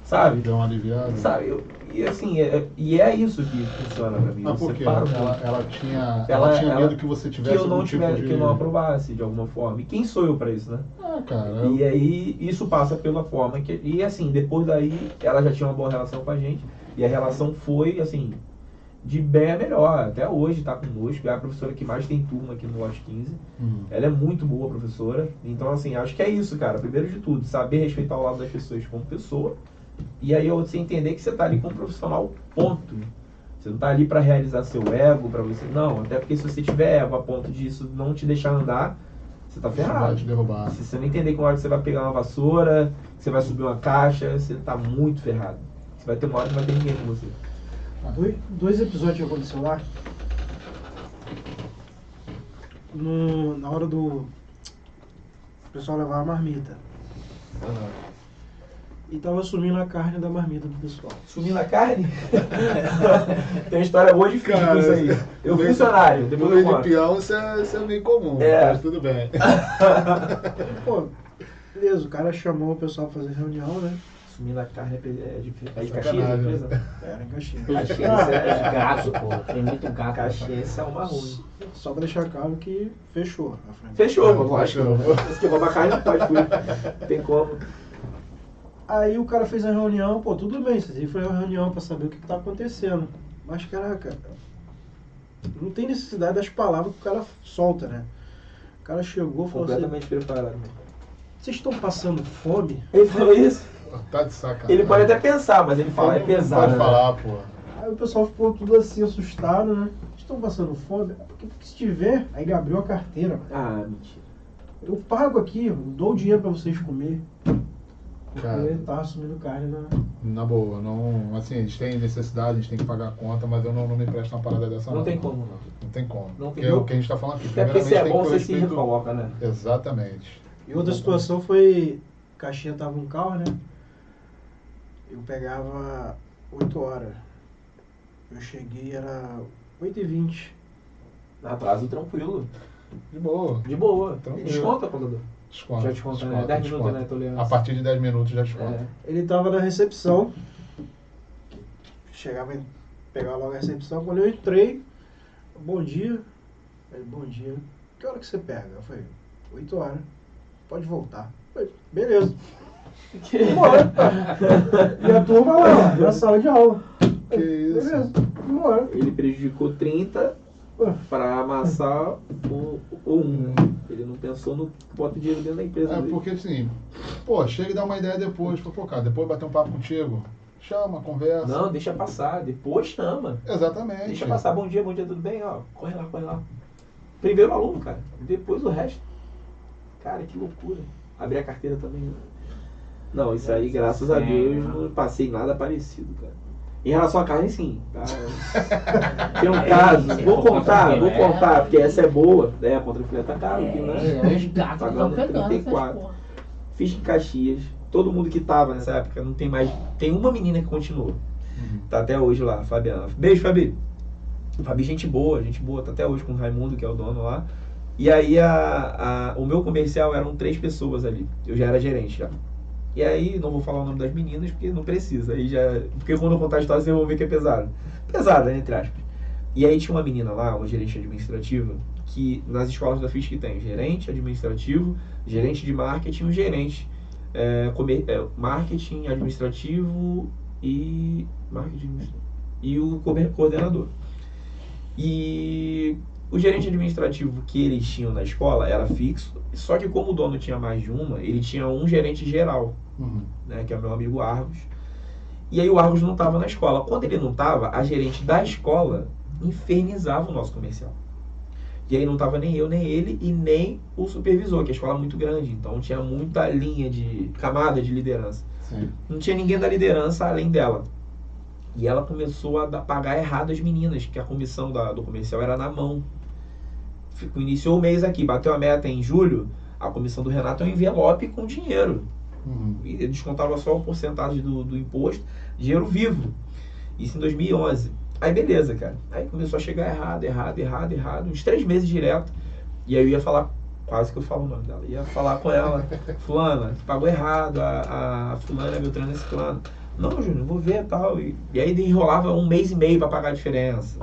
sabe? Deu uma aliviada. Sabe, e assim, é isso que funciona pra mim. Mas por quê? Ela tinha medo que você tivesse que eu não algum tipo de... que eu não aprovasse de alguma forma. E quem sou eu pra isso, né? Cara. E aí isso passa pela forma que... E assim, depois daí ela já tinha uma boa relação com a gente. E a relação foi, assim, de bem a melhor. Até hoje tá conosco, é a professora que mais tem turma aqui no Lote 15. Ela é muito boa professora. Então, assim, acho que é isso, cara. Primeiro de tudo, saber respeitar o lado das pessoas como pessoa. E aí você entender que você tá ali como profissional, ponto. Você não tá ali para realizar seu ego, para você... Não, até porque se você tiver ego a ponto disso não te deixar andar, você tá ferrado. Vai te derrubar. Se você não entender que uma hora que você vai pegar uma vassoura, que você vai subir uma caixa, você tá muito ferrado. Você vai ter uma hora que não vai ter ninguém com você. Dois episódios que aconteceu lá. Na hora do... O pessoal levar a marmita. E tava sumindo a carne da marmita do pessoal. Sumindo a carne? Tem uma história boa de filho com isso aí. Eu fui funcionário, depois eu de conto. peão, isso é meio comum, É. mas tudo bem. Pô, beleza, o cara chamou o pessoal pra fazer reunião, né? Sumindo a carne é de Caxias, Sacanagem. empresa? Era em Caxias. Caxias é de gato, pô. Tem muito gato. Caxias é uma ruim. Só pra deixar claro que fechou a frente. Fechou, lógico. Fechou. Se que rouba carne não pode fugir. Tem como. Aí o cara fez a reunião, pô, tudo bem, vocês foi uma reunião pra saber o que tá acontecendo. Mas, caraca, não tem necessidade das palavras que o cara solta, né? O cara chegou e falou assim, Completamente preparado. vocês estão passando fome? Ele falou isso. Tá de sacanagem. Ele pode até pensar, mas ele fala, é pesado. Pode falar, pô. Aí o pessoal ficou tudo assim, assustado, né? Vocês estão passando fome? Porque se tiver, aí ele abriu a carteira, mano. Ah, mentira. Eu pago aqui, eu dou o dinheiro pra vocês comer. Porque Cara. tá assumindo carne Na boa, não. Assim, a gente tem necessidade, a gente tem que pagar a conta, mas eu não me presto uma parada dessa. Não tem como, não. Não tem como. Não tem Porque é como. o que a gente tá falando aqui. Até porque se é Primeiramente, bom, tem que você ter se respeito. recoloca, né? Exatamente. E outra situação foi, Caxias tava um carro, né? Eu pegava 8 horas. Eu cheguei, era 8h20. Atraso tranquilo. De boa. De boa. Tranquilo. Desconta, contador. Desconto. Já desconta, né? 10 minutos, né, tolerância. A partir de 10 minutos já desconta. É. Ele tava na recepção. Chegava, pegava logo a recepção. Quando eu entrei, bom dia. Ele, bom dia. Que hora que você pega? Eu falei, 8 horas. Pode voltar. Eu falei, beleza. Bora. E a turma lá, na sala de aula. Que isso. Beleza, bora. Ele prejudicou 30 para amassar um. Ele não pensou no que bota o dinheiro dentro da empresa É dele. porque assim, pô, chega e dá uma ideia depois. Pô, cara, depois bater um papo contigo. Chama, conversa. Não, deixa passar. Depois chama. Exatamente. Deixa passar. Bom dia, tudo bem? Ó, corre lá, corre lá. Primeiro o aluno, cara. Depois o resto. Cara, que loucura. Abrir a carteira também. Né? Não, isso aí, graças a Deus, não passei nada parecido, cara. Em relação à carne, sim. Tá? Tem um caso, vou contar, porque essa é boa. A contrafilé tá caro aqui, né? Os gatos estão Pagando pegando essas 34. porra. Fiz em Caxias. Todo mundo que tava nessa época, não tem mais. Tem uma menina que continuou. Tá até hoje lá, Fabiana. Beijo, Fabi. Fabi, gente boa, tá até hoje com o Raimundo, que é o dono lá. E aí o meu comercial eram 3 pessoas ali. Eu já era gerente já. E aí, não vou falar o nome das meninas, porque não precisa. Aí já, porque quando eu contar a história, vocês vão ver que é pesado. Pesada, entre aspas. E aí tinha uma menina lá, uma gerente administrativa, que nas escolas da FISC tem gerente administrativo, gerente de marketing, um gerente marketing administrativo e o coordenador. E o gerente administrativo que eles tinham na escola era fixo, só que como o dono tinha mais de uma, ele tinha um gerente geral, né, que é o meu amigo Argos. E aí o Argos não estava na escola. Quando ele não estava, a gerente da escola infernizava o nosso comercial. E aí não estava nem eu, nem ele e nem o supervisor, que a escola é muito grande, então tinha muita linha de camada de liderança. Sim. Não tinha ninguém da liderança além dela. E ela começou a pagar errado as meninas, que a comissão do comercial era na mão. Iniciou o mês aqui, bateu a meta em julho, a comissão do Renato é um envelope com dinheiro. E ele descontava só uma porcentagem do imposto, dinheiro vivo. Isso em 2011. Aí beleza, cara. Aí começou a chegar errado, uns 3 meses direto. E aí eu ia falar, quase que eu falo o nome dela, ia falar com ela, fulana, pagou errado, a fulana, Beltrana, esse plano. Não, Júnior, vou ver e tal. E aí enrolava 1 mês e meio pra pagar a diferença.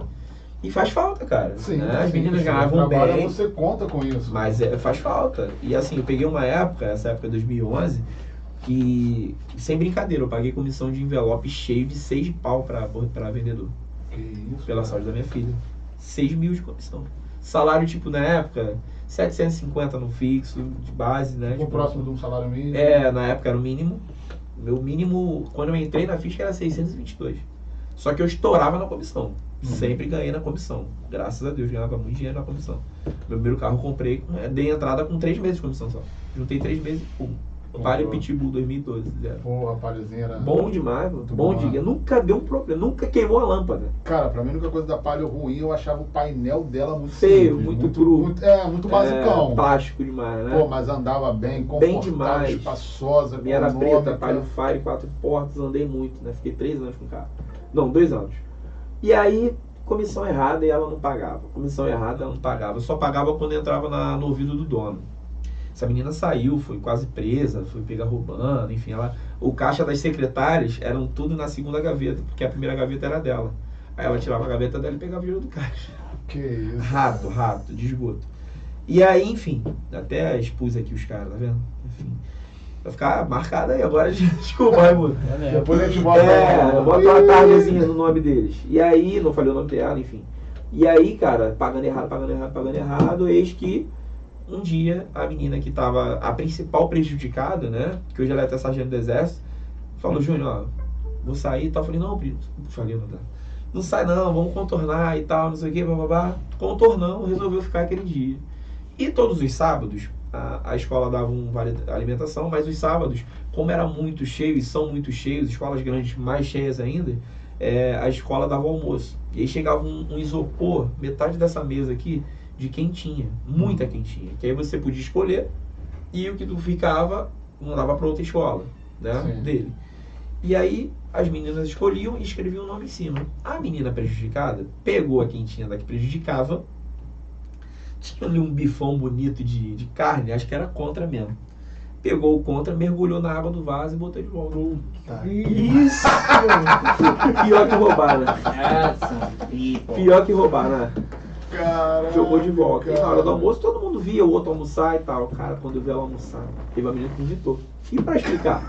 E faz falta, cara. Sim, né? As sim, meninas sim. ganhavam Trabalho, bem. você conta com isso. Mas faz falta. E assim, eu peguei uma época, essa época de 2011, que, sem brincadeira, eu paguei comissão de envelope cheio de 6 pau pra vendedor. Que isso? Pela saúde da minha filha. 6 mil de comissão. Salário, tipo, na época, 750 no fixo, de base, né? Ficou próximo de um salário mínimo. Na época era o mínimo. Meu mínimo, quando eu entrei na ficha, era 622. Só que eu estourava na comissão. Sempre ganhei na comissão. Graças a Deus, ganhava muito dinheiro na comissão. Meu primeiro carro eu comprei, dei entrada com 3 meses de comissão só. Juntei 3 meses e pum. Palio Pitbull 2012. Zero. Pô, a Paliozinha era... Bom demais, mano. Bom bom, dia. Nunca deu um problema, nunca queimou a lâmpada. Cara, pra mim a única coisa da Palio ruim, eu achava o painel dela muito Feio, simples, muito cru. Muito basicão. Plástico demais, né? Pô, mas andava bem, confortável, demais. espaçosa, A minha era preta, Palio econômica. Fire, 4 portas, andei muito, né? Fiquei 3 anos com o carro. Não, 2 anos. E aí, comissão errada e ela não pagava. Comissão errada, ela não pagava. Eu só pagava quando entrava no ouvido do dono. Essa menina saiu, foi quase presa, foi pegar roubando, enfim, o caixa das secretárias eram tudo na segunda gaveta, porque a primeira gaveta era dela. Aí ela tirava a gaveta dela e pegava o dinheiro do caixa. Que isso. Rato, de esgoto. E aí, enfim, até expus aqui os caras, tá vendo? Enfim, vai ficar marcado aí agora, desculpa, Raimundo. Depois a gente bota Bota uma tardezinha no nome deles. E aí, não falei o nome dela, enfim. E aí, cara, pagando errado, eis que um dia a menina que tava a principal prejudicada, né, que hoje ela é até sargento do exército, falou: Júnior, ó, vou sair e tal. Eu falei: não, primo, não sai não, vamos contornar e tal, não sei o que, bababá. Contornamos, resolveu ficar aquele dia. E todos os sábados, a escola dava um vale alimentação, mas os sábados, como era muito cheio e são muito cheios, escolas grandes mais cheias ainda, a escola dava almoço. E aí chegava um isopor, metade dessa mesa aqui, de quentinha, muita quentinha, que aí você podia escolher e o que tu ficava mandava para outra escola, né, dele. E aí as meninas escolhiam e escreviam o nome em cima. A menina prejudicada pegou a quentinha da que prejudicava, tinha ali um bifão bonito de carne, acho que era contra mesmo. Pegou o contra, mergulhou na água do vaso e botou de volta. Isso! Pior que roubar, né? Pior que roubar, né? Caralho, Jogou de volta. cara. E na hora do almoço todo mundo via o outro almoçar e tal. Cara, quando eu vi ela almoçar, teve uma menina que me invitou. E pra explicar?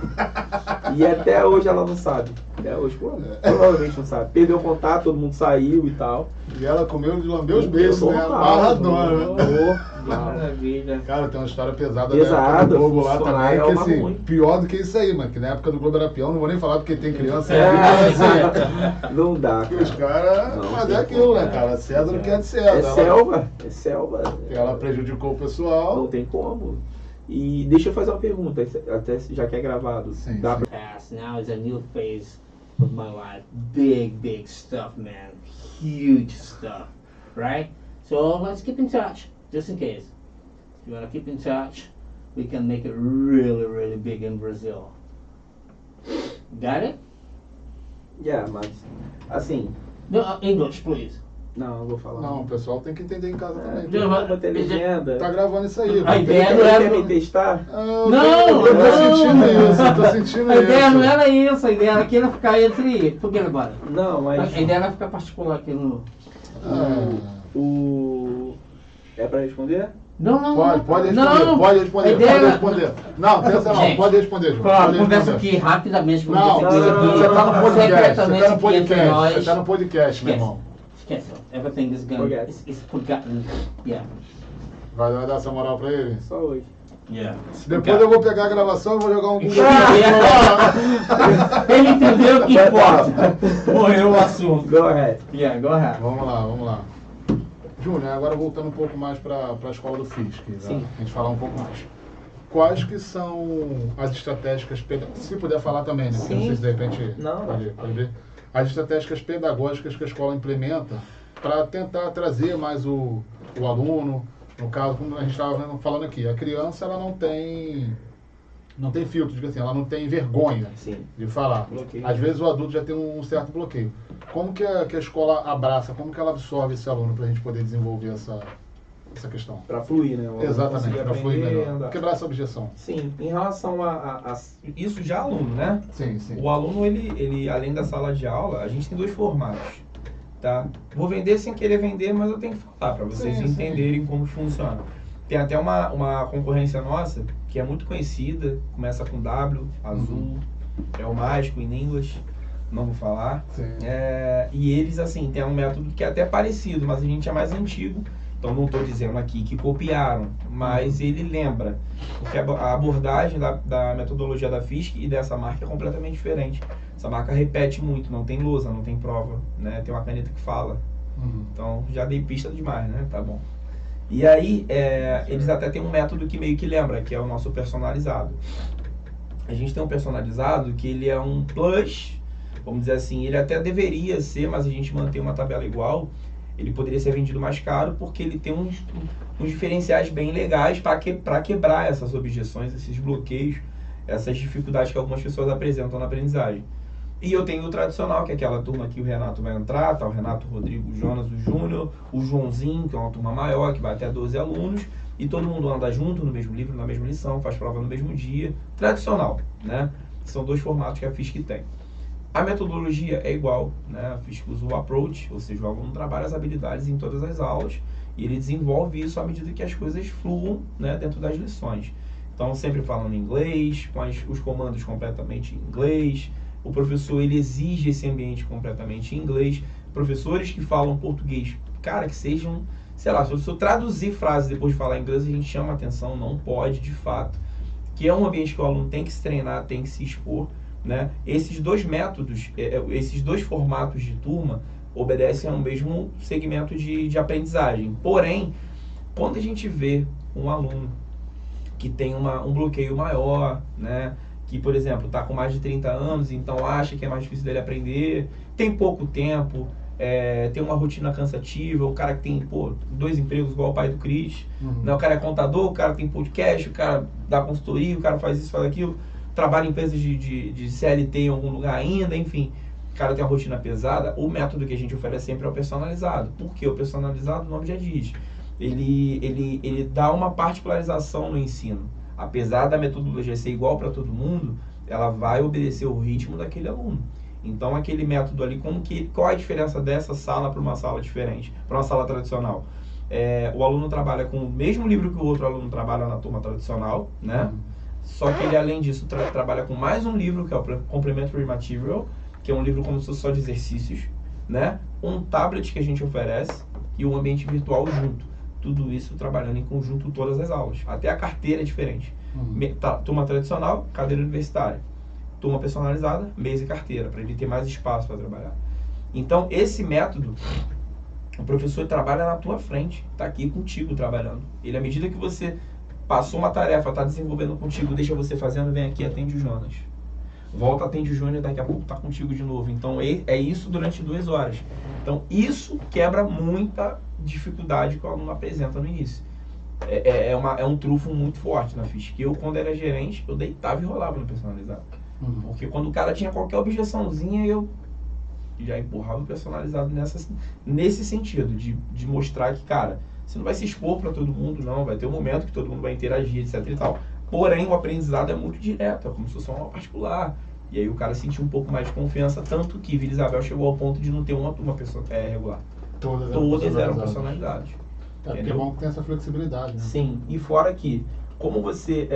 E até hoje ela não sabe. Até hoje, provavelmente não sabe. Perdeu o contato, todo mundo saiu e tal. E ela comeu de lamber os beijos, né? Amarradona, né? Maravilha. Cara, tem uma história pesada Pesada, do Globo lá funcionário também, é que uma assim, ruim. pior do que isso aí, mano, que na época do Globo era peão, não vou nem falar porque tem criança, Não dá, que os cara. caras, Não, mas tem é aquilo, como, né, né? cara, César o que é de César. É selva, é selva. Ela prejudicou o pessoal. Não tem como. E deixa eu fazer uma pergunta, até já que é gravado. Sim, Dá sim. pra... Past, now is a new phase of my life. Big stuff, man. Huge stuff, right? So let's keep in touch, just in case. If you want to keep in touch, we can make it really big in Brazil. Got it? mas assim, No, English, please. não vou falar. Não, o pessoal tem que entender em casa também. Não, Vou ter legenda. Tá gravando isso aí. A ideia não Quer era... me testar? Eu tô sentindo A ideia não isso. era isso, a ideia era que ele ficar entre... Forget about it. Não, mas A ideia era ficar particular aqui no... é pra responder? Não. Pode responder, Não, pode responder, a ideia pode era- responder. Não, pensa não, Gente, pode responder, João. Claro, Pode conversa responder. aqui rapidamente com Não, você você tá no podcast, secretamente você tá no aqui entre podcast, nós. você tá no podcast, meu irmão. Esquece, everything is gone. Forget. It's forgotten. Yeah. Vai dar essa moral pra ele? Só hoje. Yeah. Depois eu vou pegar a gravação e vou jogar um Google. Ele entendeu o que importa. Morreu o assunto. Go ahead. Yeah, go ahead. Vamos lá. Júnior, agora voltando um pouco mais para a escola do FISC, Sim. a gente falar um pouco mais. Quais que são as estratégicas, se puder falar também, né? Porque não sei se de repente Não. pode ver. As estratégicas pedagógicas que a escola implementa para tentar trazer mais o aluno, no caso, como a gente estava falando aqui, a criança ela não tem filtro, diga assim, ela não tem vergonha Sim. de falar. Bloqueio. Às vezes o adulto já tem um certo bloqueio. Como que a escola abraça, como que ela absorve esse aluno para a gente poder desenvolver essa questão? Pra fluir, né? O aluno Exatamente, conseguir para fluir aprender, melhor. andar. Quebrar essa objeção. Sim, em relação a isso já aluno, né? Sim, sim. O aluno, ele além da sala de aula, a gente tem 2 formatos, tá? Vou vender sem querer vender, mas eu tenho que falar para vocês Sim, entenderem como funciona. Tem até uma concorrência nossa, que é muito conhecida, começa com W, azul, é o mágico, in English. não vou falar. Sim. E eles, assim, tem um método que é até parecido, mas a gente é mais antigo. Então não estou dizendo aqui que copiaram, mas ele lembra. Porque a abordagem da metodologia da FISC e dessa marca é completamente diferente. Essa marca repete muito, não tem lousa, não tem prova, né? Tem uma caneta que fala. Então já dei pista demais, né? Tá bom. E aí, eles até têm um método que meio que lembra, que é o nosso personalizado. A gente tem um personalizado que ele é um plus, vamos dizer assim, ele até deveria ser, mas a gente mantém uma tabela igual. Ele poderia ser vendido mais caro porque ele tem uns diferenciais bem legais para quebrar essas objeções, esses bloqueios, essas dificuldades que algumas pessoas apresentam na aprendizagem. E eu tenho o tradicional, que é aquela turma que o Renato vai entrar, tá? O Renato, o Rodrigo, o Jonas, o Júnior, o Joãozinho, que é uma turma maior, que vai até 12 alunos, e todo mundo anda junto no mesmo livro, na mesma lição, faz prova no mesmo dia. Tradicional, né? São 2 formatos que a FISC tem. A metodologia é igual, né? A FISC usa o approach, ou seja, o aluno trabalha as habilidades em todas as aulas e ele desenvolve isso à medida que as coisas fluam, né, dentro das lições. Então, sempre falando inglês, com os comandos completamente em inglês. O professor, ele exige esse ambiente completamente em inglês. Professores que falam português, cara, que sejam, sei lá, se eu traduzir frases depois de falar inglês, a gente chama atenção, não pode, de fato. Que é um ambiente que o aluno tem que se treinar, tem que se expor. Né? Esses 2 métodos, esses 2 formatos de turma obedecem ao mesmo segmento de aprendizagem. Porém, quando a gente vê um aluno que tem um bloqueio maior, né? Que, por exemplo, está com mais de 30 anos, então acha que é mais difícil dele aprender, tem pouco tempo, tem uma rotina cansativa, o cara que tem 2 empregos igual o pai do Cris, né? O cara é contador, o cara tem podcast, o cara dá consultoria, o cara faz isso, faz aquilo, trabalha em empresas de CLT em algum lugar ainda, enfim, o cara tem uma rotina pesada. O método que a gente oferece sempre é o personalizado. Por quê? O personalizado, o nome já diz, ele dá uma particularização no ensino. Apesar da metodologia ser igual para todo mundo, ela vai obedecer o ritmo daquele aluno. Então, aquele método ali, qual é a diferença dessa sala para uma sala diferente, para uma sala tradicional? O aluno trabalha com o mesmo livro que o outro aluno trabalha na turma tradicional, né? Só que ele, além disso, trabalha com mais um livro, que é o Complementary Material, que é um livro como se fosse só de exercícios, né? Um tablet que a gente oferece e um ambiente virtual junto. Tudo isso trabalhando em conjunto todas as aulas. Até a carteira é diferente. Turma tradicional, cadeira universitária. Turma personalizada, mesa e carteira, para ele ter mais espaço para trabalhar. Então, esse método, o professor trabalha na tua frente, está aqui contigo trabalhando. Ele, à medida que você passou uma tarefa, está desenvolvendo contigo, deixa você fazendo, vem aqui, atende o Jonas. Volta, atende o Júnior, daqui a pouco está contigo de novo. Então, é isso durante 2 horas. Então, isso quebra muita dificuldade que o aluno apresenta no início. É um trunfo muito forte na FISC. Eu, quando era gerente, eu deitava e rolava no personalizado. Porque quando o cara tinha qualquer objeçãozinha, eu já empurrava o personalizado nesse sentido, de mostrar que, cara, você não vai se expor para todo mundo, não. Vai ter um momento que todo mundo vai interagir, etc e tal. Porém, o aprendizado é muito direto, é como se fosse uma aula particular. E aí o cara sentiu um pouco mais de confiança, tanto que Vila Isabel chegou ao ponto de não ter uma pessoa regular. Todas eram personalidades. Porque é bom que tem essa flexibilidade, né? Sim, e fora que, como você,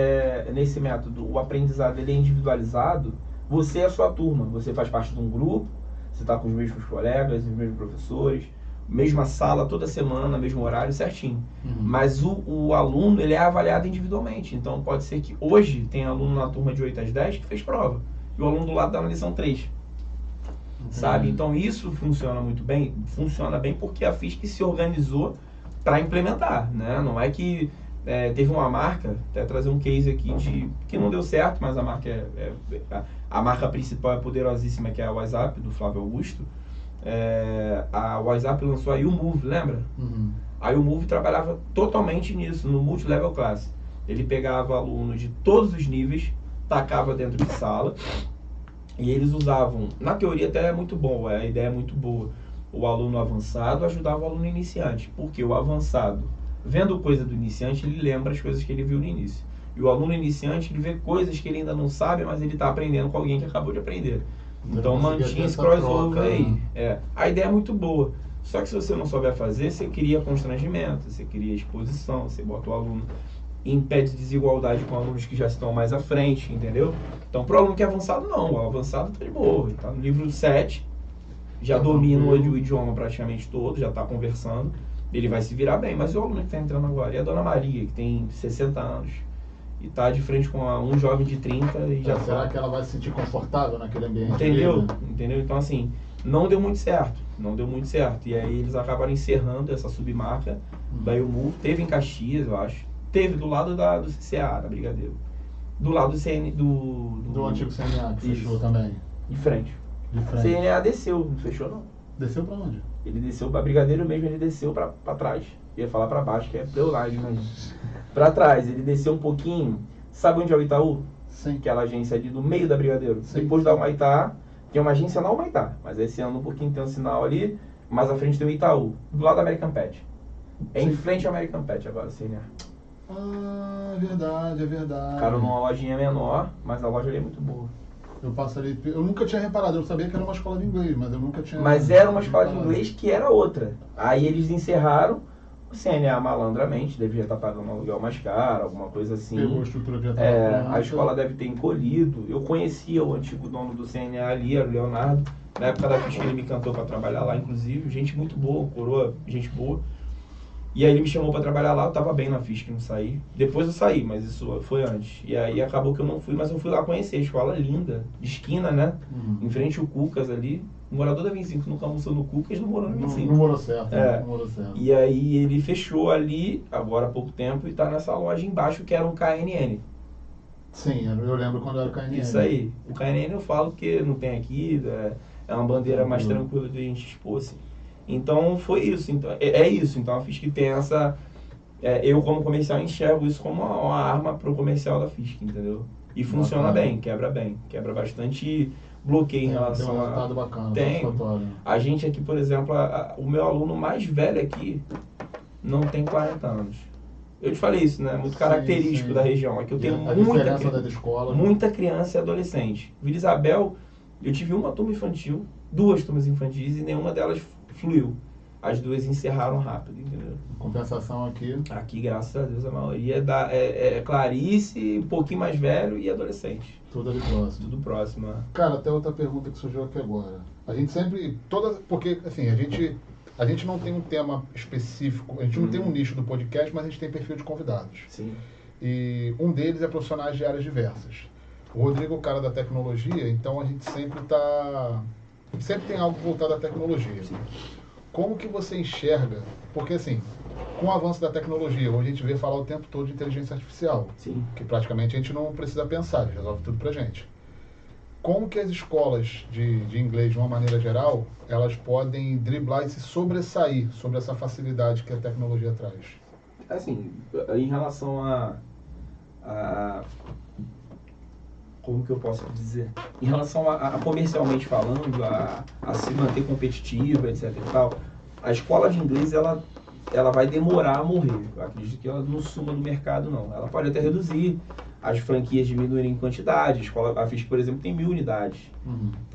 nesse método, o aprendizado ele é individualizado, você é a sua turma, você faz parte de um grupo, você está com os mesmos colegas, os mesmos professores, mesma sala toda semana, mesmo horário, certinho. Mas o aluno, ele é avaliado individualmente. Então, pode ser que hoje tem aluno na turma de 8 às 10 que fez prova. E o aluno do lado dá na lição 3. Sabe? Então, isso funciona muito bem. Funciona bem porque a FISC se organizou para implementar, né? Não é que teve uma marca, até trazer um case aqui que não deu certo, mas a marca a marca principal é poderosíssima, que é a WhatsApp, do Flávio Augusto. A WhatsApp lançou a YouMove, lembra? A YouMove trabalhava totalmente nisso, no multilevel class. Ele pegava alunos de todos os níveis, tacava dentro de sala, e eles usavam, na teoria até é muito bom, a ideia é muito boa, o aluno avançado ajudava o aluno iniciante, porque o avançado, vendo coisa do iniciante, ele lembra as coisas que ele viu no início. E o aluno iniciante, ele vê coisas que ele ainda não sabe, mas ele está aprendendo com alguém que acabou de aprender. Então mantinha esse crossover aí. A ideia é muito boa. Só que se você não souber fazer, você cria constrangimento, você cria exposição, você bota o aluno impede desigualdade com alunos que já estão mais à frente, entendeu? Então, pro aluno que é avançado, não. O avançado tá de boa. Ele tá no livro 7, já domina o idioma praticamente todo, já tá conversando. Ele vai se virar bem. Mas o aluno que tá entrando agora, e a Dona Maria, que tem 60 anos, e tá de frente com um jovem de 30 e já Será que ela vai se sentir confortável naquele ambiente? Entendeu? Entendeu? Então, assim, não deu muito certo. Não deu muito certo. E aí eles acabaram encerrando essa submarca da EUMUV. Teve em Caxias, eu acho. Teve do lado do CCA, da Brigadeiro. Do lado do CN... Do antigo CNA, que fechou também. De frente. De frente. CNA desceu, não fechou não. Desceu pra onde? Ele desceu pra Brigadeiro mesmo, ele desceu pra trás. Ia falar pra baixo, que é Pleolage, mas... Pra trás, ele desceu um pouquinho. Sabe onde é o Itaú? Sim. Aquela agência ali no meio da Brigadeiro. Sim. Depois da Humaitá, tem uma agência na Humaitá, mas esse ano um pouquinho tem um sinal ali, mais à frente tem o Itaú, do lado da American Pet. É em frente ao American Pet agora, CNA. Ah, é verdade. Ficaram numa lojinha menor, mas a loja ali é muito boa. Eu passo ali, eu nunca tinha reparado, eu sabia que era uma escola de inglês, mas eu nunca tinha... Mas era uma escola de reparado. inglês que era outra. Aí eles encerraram, o CNA malandramente, devia estar pagando um aluguel mais caro, alguma coisa assim. Pegou a estrutura que já estava pronta. A escola deve ter encolhido. Eu conhecia o antigo dono do CNA ali, era o Leonardo. Na época da ficha ele me cantou para trabalhar lá, inclusive. Gente muito boa, coroa, gente boa. E aí ele me chamou para trabalhar lá, eu tava bem na ficha que não saí. Depois eu saí, mas isso foi antes. E aí acabou que eu não fui, mas eu fui lá conhecer a escola linda, de esquina, né? Em frente ao Cucas ali. O morador da 25 que nunca almoçou no Cucas não morou no 25. Não morou certo, É. não morou certo. E aí ele fechou ali, agora há pouco tempo, e tá nessa loja embaixo que era um KNN. Sim, eu lembro quando era o KNN. Isso aí. O KNN eu falo que não tem aqui, é uma bandeira mais tranquila de a gente expor, assim. Então foi isso. Então, é isso. Então a FISC tem essa... eu como comercial enxergo isso como uma arma pro comercial da FISC, entendeu? E funciona bem. Quebra bastante bloqueio em relação tem um resultado bacana, Tem. satisfatório. A gente aqui, por exemplo, o meu aluno mais velho aqui não tem 40 anos. Eu te falei isso, né? Muito característico sim. da região. Aqui eu tenho A diferença das escolas. muita criança e adolescente. Vila Isabel, eu tive uma turma infantil, 2 turmas infantis e nenhuma delas fluiu. As 2 encerraram rápido, entendeu? Compensação aqui. Aqui, graças a Deus, a maioria é Clarice, um pouquinho mais velho e adolescente. Tudo ali próximo. Tudo próximo. Cara, até outra pergunta que surgiu aqui agora. A gente sempre, porque assim, a gente não tem um tema específico, a gente não tem um nicho do podcast, mas a gente tem perfil de convidados. Sim. E um deles é profissionais de áreas diversas. O Rodrigo é o cara da tecnologia, então a gente sempre tem algo voltado à tecnologia. Sim. Como que você enxerga, porque assim, com o avanço da tecnologia, hoje a gente vê falar o tempo todo de inteligência artificial, Sim. que praticamente a gente não precisa pensar, resolve tudo pra gente. Como que as escolas de inglês, de uma maneira geral, elas podem driblar e se sobressair sobre essa facilidade que a tecnologia traz? Assim, em relação como que eu posso dizer? Em relação a comercialmente falando, a se manter competitiva, etc e tal, a escola de inglês, ela vai demorar a morrer. Eu acredito que ela não suma do mercado, não. Ela pode até reduzir, as franquias diminuírem em quantidade. A FISC, por exemplo, tem 1000 unidades.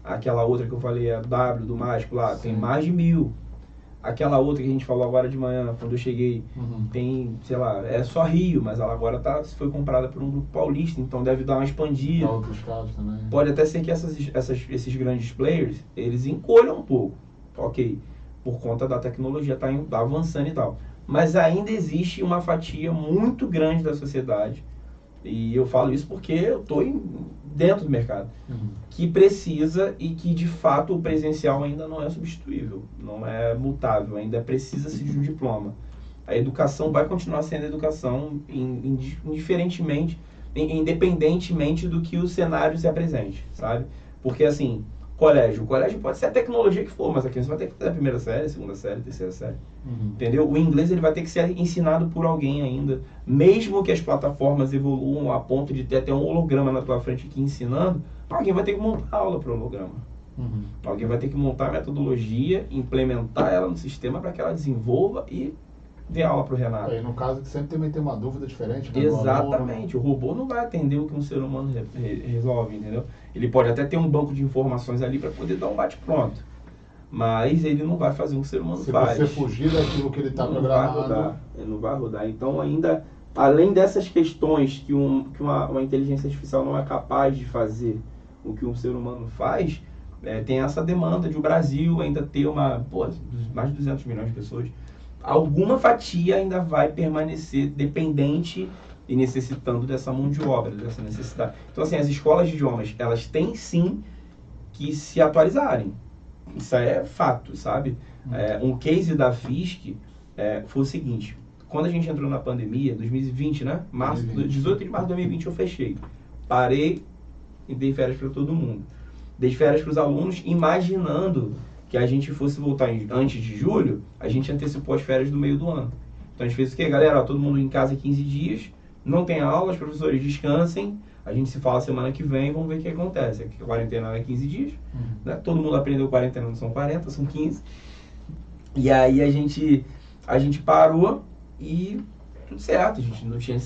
Aquela outra que eu falei, a W do Mágico lá, tem mais de 1000. Aquela outra que a gente falou agora de manhã, quando eu cheguei, tem, sei lá, é só Rio, mas ela agora foi comprada por um grupo paulista, então deve dar uma expandida. Para outros estados também. Pode até ser que esses grandes players, eles encolham um pouco, ok, por conta da tecnologia tá avançando e tal. Mas ainda existe uma fatia muito grande da sociedade, e eu falo isso porque eu estou dentro do mercado, que precisa e que de fato o presencial ainda não é substituível, não é mutável, ainda precisa-se de um diploma. A educação vai continuar sendo educação independentemente do que o cenário se apresente, sabe? Porque assim, o colégio pode ser a tecnologia que for, mas a criança vai ter que fazer a primeira série, segunda série, terceira série. Entendeu? O inglês ele vai ter que ser ensinado por alguém ainda, mesmo que as plataformas evoluam a ponto de ter até um holograma na tua frente aqui ensinando, alguém vai ter que montar a aula para o holograma. Alguém vai ter que montar a metodologia, implementar ela no sistema para que ela desenvolva e dê aula para o Renato. No caso, sempre também tem uma dúvida diferente. Né, Exatamente. O robô não vai atender o que um ser humano resolve, entendeu? Ele pode até ter um banco de informações ali para poder dar um bate-pronto. Mas ele não vai fazer o que o ser humano faz. Se você fugir daquilo que ele está programado... Ele não vai rodar. Então ainda além dessas questões que uma inteligência artificial não é capaz de fazer o que um ser humano faz, tem essa demanda de o Brasil ainda ter mais de 200 milhões de pessoas, alguma fatia ainda vai permanecer dependente e necessitando dessa mão de obra, dessa necessidade. Então, assim, as escolas de idiomas, elas têm sim que se atualizarem. Isso é fato, sabe? Um case da FISC foi o seguinte: quando a gente entrou na pandemia, 2020, né? 18 de março de 2020 eu fechei. Parei e dei férias para todo mundo. Dei férias para os alunos, imaginando que a gente fosse voltar antes de julho, a gente antecipou as férias do meio do ano. Então a gente fez o quê? Galera, todo mundo em casa 15 dias, não tem aula, os professores descansem, a gente se fala semana que vem, vamos ver o que acontece. Aqui, a quarentena é 15 dias, né? Todo mundo aprendeu quarentena, não são 40, são 15. E aí a gente parou e tudo certo, a gente não tinha...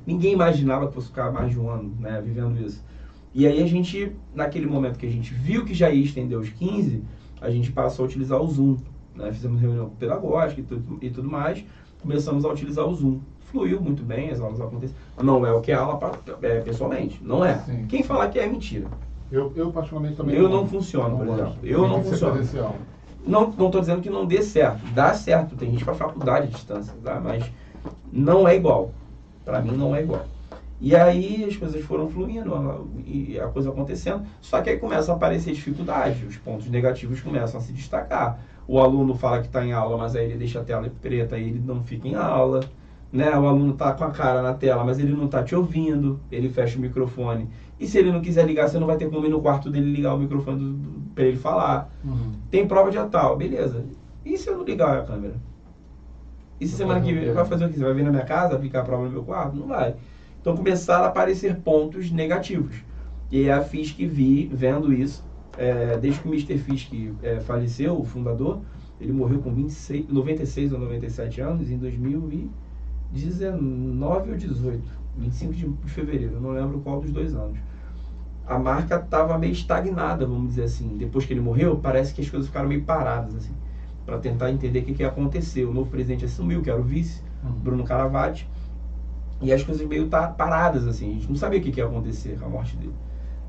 Ninguém imaginava que fosse ficar mais de um ano, né, vivendo isso. E aí a gente, naquele momento que a gente viu que já ia estender os 15, a gente passou a utilizar o Zoom, né? Fizemos reunião pedagógica e tudo mais, começamos a utilizar o Zoom. Fluiu muito bem, as aulas acontecem. Não é o que é aula pessoalmente, não é. Sim. Quem falar que é mentira. Eu particularmente também não funciono, por exemplo. Eu não funciono. Não estou dizendo que não dê certo. Dá certo, tem gente que faz faculdade à distância, tá? Mas não é igual. Para mim não é igual. E aí as coisas foram fluindo e a coisa acontecendo, só que aí começa a aparecer dificuldade, os pontos negativos começam a se destacar. O aluno fala que está em aula, mas aí ele deixa a tela preta e ele não fica em aula, né? O aluno está com a cara na tela, mas ele não está te ouvindo, ele fecha o microfone. E se ele não quiser ligar, você não vai ter como ir no quarto dele ligar o microfone para ele falar. Tem prova de tal, beleza. E se eu não ligar a câmera? E se semana que vem vai fazer o quê? Você vai vir na minha casa, aplicar a prova no meu quarto? Não vai. Então começaram a aparecer pontos negativos. E aí a FISC vendo isso, desde que o Mr. FISC faleceu, o fundador, ele morreu com 96 ou 97 anos em 2019 ou 18, 25 de fevereiro, eu não lembro qual dos 2 anos. A marca estava meio estagnada, vamos dizer assim. Depois que ele morreu, parece que as coisas ficaram meio paradas, assim, para tentar entender o que aconteceu. O novo presidente assumiu, que era o vice, Bruno Caravati. E as coisas meio paradas, assim, a gente não sabia o que ia acontecer com a morte dele.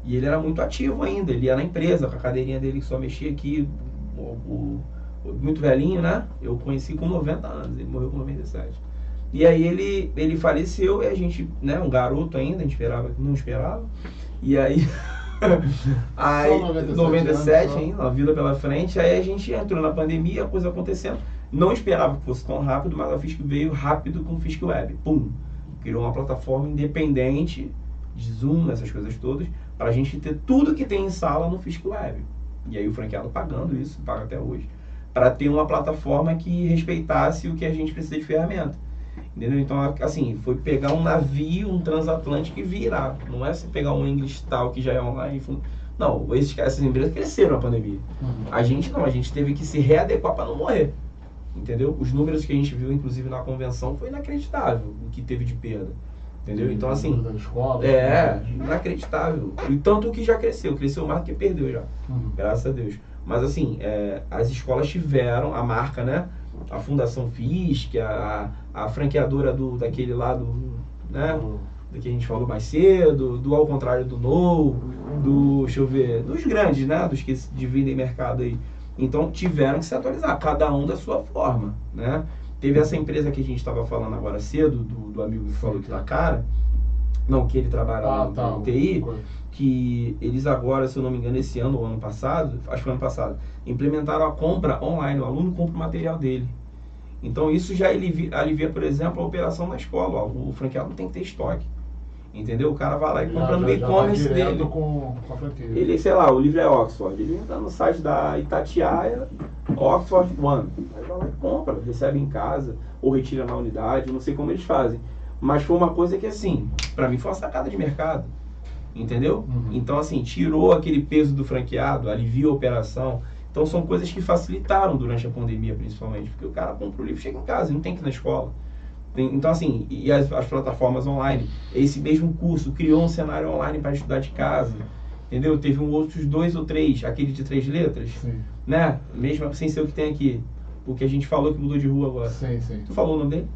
E ele era muito ativo ainda, ele ia na empresa, com a cadeirinha dele que só mexia aqui, muito velhinho, né? Eu conheci com 90 anos, ele morreu com 97. E aí ele faleceu e a gente, né, um garoto ainda, a gente não esperava. E aí, aí 97 ainda, a vida pela frente, aí a gente entrou na pandemia, a coisa acontecendo. Não esperava que fosse tão rápido, mas a FISC veio rápido com o FISC Web. Pum! Criou uma plataforma independente de Zoom, essas coisas todas, para a gente ter tudo que tem em sala no FISC Web. E aí o franqueado pagando isso, paga até hoje, para ter uma plataforma que respeitasse o que a gente precisa de ferramenta. Entendeu? Então, assim, foi pegar um navio, um transatlântico e virar. Não é você pegar um English Tal que já é online. Não, essas empresas cresceram na pandemia. A gente não, a gente teve que se readequar para não morrer. Entendeu? Os números que a gente viu, inclusive, na convenção, foi inacreditável o que teve de perda. Entendeu? Então, assim, inacreditável. E tanto que já cresceu mais do que perdeu já. Graças a Deus. Mas, assim, as escolas tiveram, a marca, né? A Fundação FISC, a franqueadora daquele lado, né? Do que a gente falou mais cedo, do Ao Contrário do No, deixa eu ver, dos grandes, né? Dos que dividem mercado aí. Então tiveram que se atualizar, cada um da sua forma, né? Teve essa empresa que a gente estava falando agora cedo, do amigo que falou que tá cara, não, que ele trabalha no TI, que eles agora, se eu não me engano, esse ano ou ano passado, acho que foi ano passado, implementaram a compra online, o aluno compra o material dele. Então isso já alivia, por exemplo, a operação na escola, ó, o franqueado não tem que ter estoque. Entendeu? O cara vai lá e compra no e-commerce dele. Com a franquia. Ele, sei lá, o livro é Oxford. Ele entra no site da Itatiaia, Oxford One. Aí vai lá e compra, recebe em casa, ou retira na unidade, eu não sei como eles fazem. Mas foi uma coisa que, assim, pra mim foi uma sacada de mercado. Entendeu? Então, assim, tirou aquele peso do franqueado, aliviou a operação. Então, são coisas que facilitaram durante a pandemia, principalmente. Porque o cara compra o livro, chega em casa, não tem que ir na escola. Então, assim, e as plataformas online, esse mesmo curso criou um cenário online para estudar de casa, entendeu? Teve outros 2 ou 3, aquele de 3 letras, né? Mesmo sem ser o que tem aqui, o que a gente falou que mudou de rua agora. Sim. Tu falou o nome dele?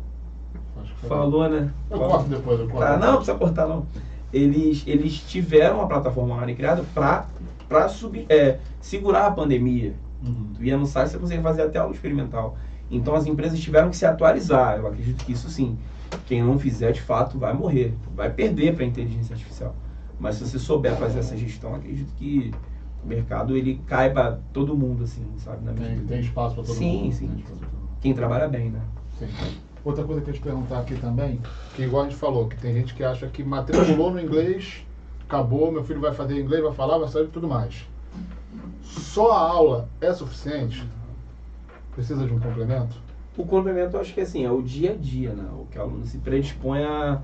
Acho que foi Falou, né? Eu corto depois, eu corto. Tá, não precisa cortar, não. Eles tiveram uma plataforma online criada para segurar a pandemia. Uhum. Tu ia no site, você consegue fazer até aula experimental. Então as empresas tiveram que se atualizar. Eu acredito que isso sim. Quem não fizer, de fato, vai morrer. Vai perder para a inteligência artificial. Mas se você souber fazer essa gestão, acredito que o mercado ele cai para todo mundo, assim, sabe? Tem espaço para todo mundo. Sim. Tem espaço pra todo mundo. Quem trabalha bem, né? Sim. Outra coisa que eu ia te perguntar aqui também, que igual a gente falou, que tem gente que acha que matriculou no inglês, acabou, meu filho vai fazer inglês, vai falar, vai sair e tudo mais. Só a aula é suficiente? Precisa de um complemento? O complemento, eu acho que assim, é o dia a dia, né? O que o aluno se predispõe a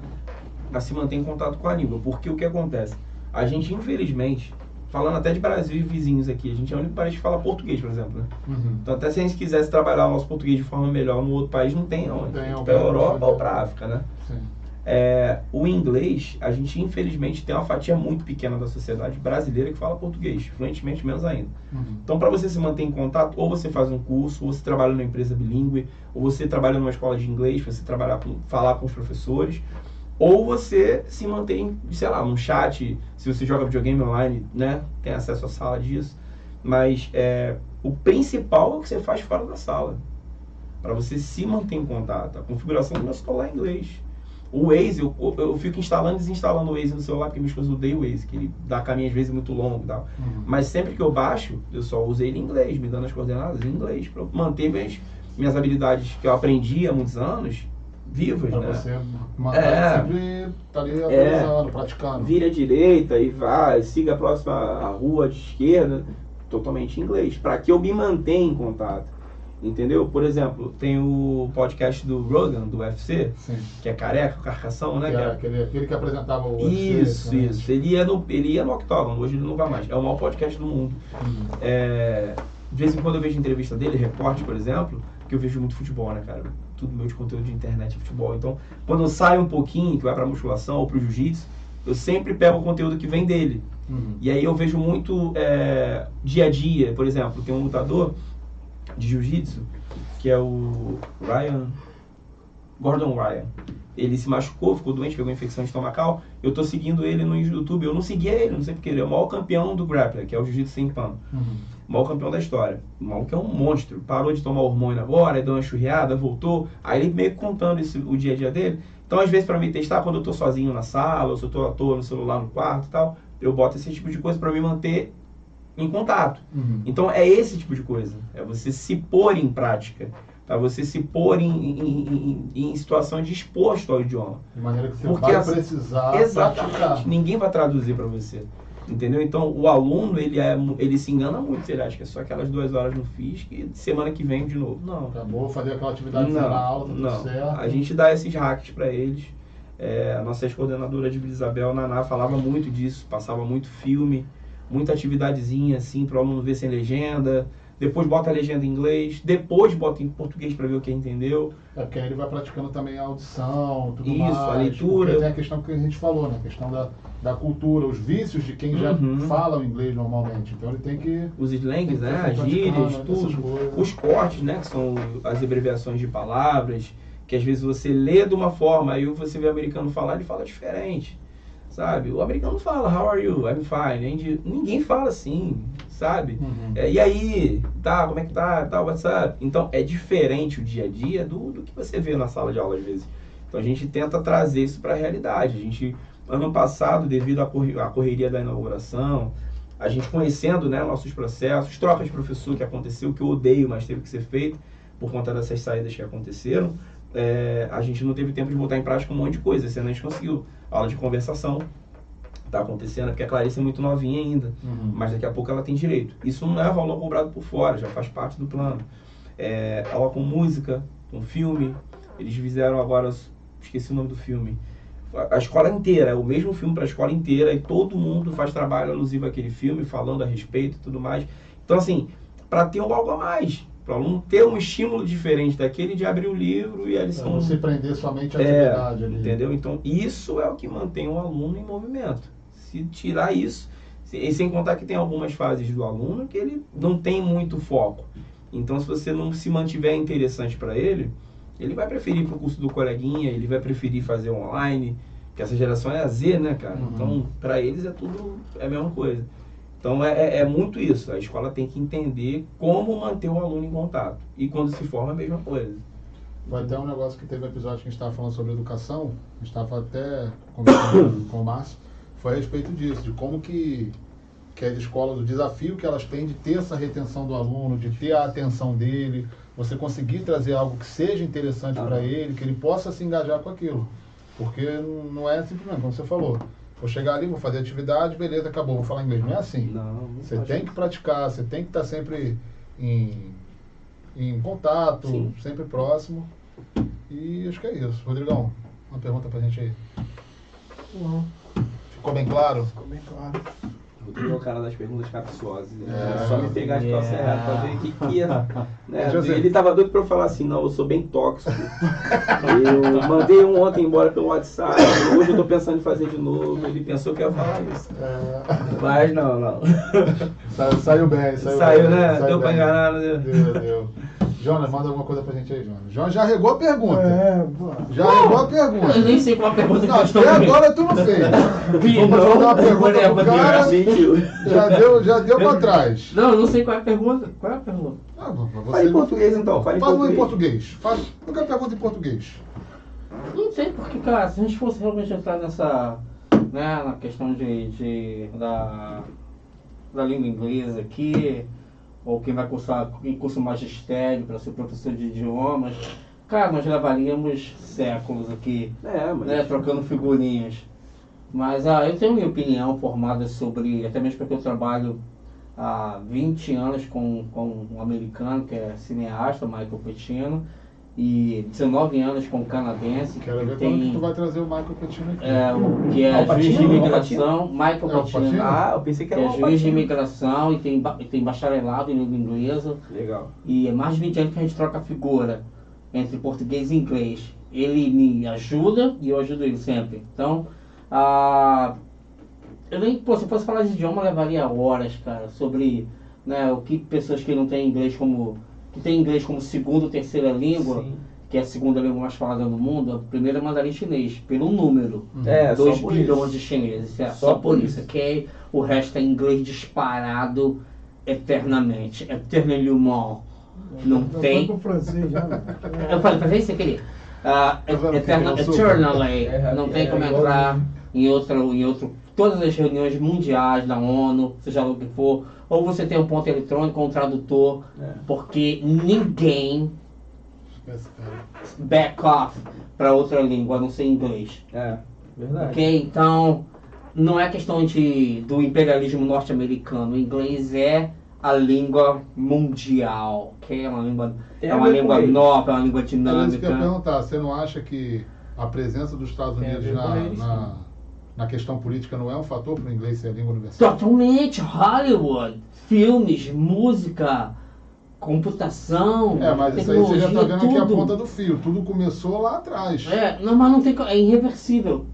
se manter em contato com a língua. Porque o que acontece? A gente, infelizmente, falando até de Brasil e vizinhos aqui, a gente é o único país que fala português, por exemplo, né? Uhum. Então, até se a gente quisesse trabalhar o nosso português de forma melhor no outro país, não tem onde. Tem Para a Europa ou para a né? África, né? Sim. O inglês, a gente infelizmente tem uma fatia muito pequena da sociedade brasileira que fala português, fluentemente menos ainda. Uhum. Então, para você se manter em contato, ou você faz um curso, ou você trabalha numa empresa bilíngue, ou você trabalha numa escola de inglês, para você falar com os professores, ou você se mantém, sei lá, num chat, se você joga videogame online, né, tem acesso à sala disso. Mas o principal é o que você faz fora da sala, para você se manter em contato. A configuração do meu celular é em inglês. O Waze, eu fico instalando e desinstalando o Waze no celular, porque minha esposa odeia o Waze, que ele dá caminho às vezes muito longo e tal. Uhum. Mas sempre que eu baixo, eu só uso ele em inglês, me dando as coordenadas em inglês, para manter minhas habilidades que eu aprendi há muitos anos vivas, Pra né? você manter sempre tá ali atualizando, praticando. Vira à direita e vai, siga a próxima rua de esquerda, totalmente em inglês, para que eu me mantenha em contato. Entendeu? Por exemplo, tem o podcast do Rogan, do UFC, Sim. que é careca, carcação, né? Aquele que apresentava o UFC. Isso. Ele ia no Octagon, hoje ele não vai mais. É o maior podcast do mundo. Uhum. De vez em quando eu vejo entrevista dele, reporte, por exemplo, que eu vejo muito futebol, né, cara? Tudo meu de conteúdo de internet é futebol. Então, quando eu saio um pouquinho, que vai pra musculação ou pro jiu-jitsu, eu sempre pego o conteúdo que vem dele. Uhum. E aí eu vejo muito dia a dia. Por exemplo, tem um lutador de jiu-jitsu, que é o Gordon Ryan. Ele se machucou, ficou doente, pegou infecção estomacal. Eu tô seguindo ele no YouTube. Eu não seguia ele, não sei porque. Ele é o maior campeão do grappler, que é o jiu-jitsu sem pano. Uhum. O maior campeão da história. O maluco é um monstro. Parou de tomar hormônio agora, deu uma churriada, voltou. Aí ele meio que contando o dia a dia dele. Então, às vezes, para me testar, quando eu tô sozinho na sala, ou se eu tô à toa no celular no quarto e tal, eu boto esse tipo de coisa para me manter em contato. Uhum. Então é esse tipo de coisa, é você se pôr em prática, tá? Você se pôr em situação de exposto ao idioma. De maneira que você Porque vai precisar exatamente, praticar. ninguém vai traduzir para você, entendeu? Então o aluno, ele se engana muito se ele acha que é só aquelas 2 horas no FIS e semana que vem de novo. Não. Acabou, fazer aquela atividade na aula, tá tudo certo. A gente dá esses hacks para eles. A nossa ex-coordenadora de Vila Isabel, Naná, falava muito disso, passava muito filme, muita atividadezinha assim para o aluno ver sem legenda, depois bota a legenda em inglês, depois bota em português para ver o que entendeu. Porque aí ele vai praticando também a audição, tudo Isso, mais. a leitura. Porque tem a questão que a gente falou, né? A questão da cultura, os vícios de quem já fala o inglês normalmente. Então ele tem que... Os slangs, né? Tem As que gírias, praticar, né, essas tudo. coisas. Os cortes, né? Que são as abreviações de palavras, que às vezes você lê de uma forma, aí você vê o americano falar, ele fala diferente. Sabe? O americano fala, how are you? I'm fine. Ninguém fala assim, sabe? Uhum. E aí, tá, como é que tá? Tá, what's up? Então, é diferente o dia a dia do que você vê na sala de aula às vezes. Então, a gente tenta trazer isso para a realidade. A gente, ano passado, devido à correria da inauguração, a gente conhecendo, né, nossos processos, trocas de professor que aconteceu, que eu odeio, mas teve que ser feito por conta dessas saídas que aconteceram. A gente não teve tempo de botar em prática um monte de coisa. Esse ano a gente conseguiu aula de conversação, tá acontecendo, porque a Clarice é muito novinha ainda, mas daqui a pouco ela tem direito. Isso não é valor cobrado por fora, já faz parte do plano. Aula com música, com filme, eles fizeram agora, esqueci o nome do filme, a escola inteira, é o mesmo filme para a escola inteira, e todo mundo faz trabalho alusivo àquele filme, falando a respeito e tudo mais. Então assim, para ter algo a mais, para o aluno ter um estímulo diferente daquele de abrir o livro e a lição... Não se prender somente à atividade ali. Entendeu? Então, isso é o que mantém o aluno em movimento. Se tirar isso, e sem contar que tem algumas fases do aluno que ele não tem muito foco. Então, se você não se mantiver interessante para ele, Ele vai preferir ir pro curso do coleguinha, ele vai preferir fazer online, que essa geração é a Z, né, cara? Então, para eles é tudo a mesma coisa. Então, é muito isso. A escola tem que entender como manter o aluno em contato. E quando se forma, a mesma coisa. Vai ter um negócio que teve um episódio que a gente estava falando sobre educação, a gente estava até conversando com o Márcio, foi a respeito disso, de como que as escolas, o desafio que elas têm de ter essa retenção do aluno, de ter a atenção dele, você conseguir trazer algo que seja interessante para ele, que ele possa se engajar com aquilo. Porque não é simplesmente, como você falou, vou chegar ali, vou fazer atividade, beleza, acabou, vou falar inglês. Não é assim. Você tem que praticar, você tem que estar sempre em contato, Sim. sempre próximo. E acho que é isso. Rodrigão, uma pergunta pra gente aí. Não, Ficou bem claro? ficou bem claro. Rodrigo é o cara das perguntas capciosas. É. É só me pegar as calças erradas pra ver o que ia. Né? José. Ele tava doido pra eu falar assim, não, eu sou bem tóxico. Eu mandei um ontem embora pelo WhatsApp, hoje eu tô pensando em fazer de novo. Ele pensou que ia falar isso. Mas não. Saiu bem, Saiu, bem, né? saiu Deu pra bem. enganar, né? Deu. Jonas, manda alguma coisa pra gente aí, Jonas. Jonas já regou a pergunta. Pô. Já regou a pergunta. Eu nem sei qual a pergunta que Não, eu estou até agora tu não fez. Vamos fazer uma pergunta pro cara, já deu pra trás. Não, eu não sei qual é a pergunta. Qual é a pergunta? Ah, você... Fala em português então, fala em Faz uma em português. português. Nunca pergunta em português. Não sei, porque, cara, se a gente fosse realmente entrar nessa, né, na questão da língua inglesa aqui, ou quem vai cursar em curso magistério para ser professor de idiomas, cara, nós levaríamos séculos aqui, Mas... né, trocando figurinhas. Mas eu tenho minha opinião formada sobre, até mesmo porque eu trabalho há 20 anos com um americano que é cineasta, Michael Pacino, e 19 anos com um canadense Quero ver que quando que tem tu vai trazer o Michael Pacino aqui. Que é Al Pacino? juiz de Al imigração, Michael É o Pacino, Pacino? Ah, eu pensei que que era é uma juiz de patinha. imigração e tem bacharelado em língua inglesa. Legal. E é mais de 20 anos que a gente troca figura entre português e inglês. Ele me ajuda e eu ajudo ele sempre. Então, se eu fosse falar de idioma, eu levaria horas, cara, sobre, né, o que pessoas que não têm inglês que têm inglês como segunda ou terceira língua, Sim. que é a segunda língua mais falada no mundo, a primeira é mandarim chinês, pelo número. É, 2 só por bilhões isso. de chineses, Só só por por isso, ok? O resto é inglês disparado eternamente, eternellement. Não tem. Foi pro francês já, né? Eu falei francês sem querer. vendo que Eternally, não tem como igual entrar em outro, todas as reuniões mundiais da ONU, seja lá o que for, ou você tem um ponto eletrônico ou um tradutor, porque ninguém Esquece, cara. back off para outra língua, a não ser inglês. Verdade. Ok? Então, não é questão do imperialismo norte-americano. O inglês é a língua mundial, ok? É uma língua, Tem é a uma ver língua com eles. nova, é uma língua É isso que eu ia dinâmica. perguntar. Você não acha que a presença dos Estados Tem a Unidos ver com eles, na questão política não é um fator para o inglês ser a língua universal? Totalmente, Hollywood, filmes, música, computação, Mas isso aí você já está tecnologia, vendo aqui a tudo. ponta do fio. Tudo começou lá atrás. Não, mas não tem, é irreversível.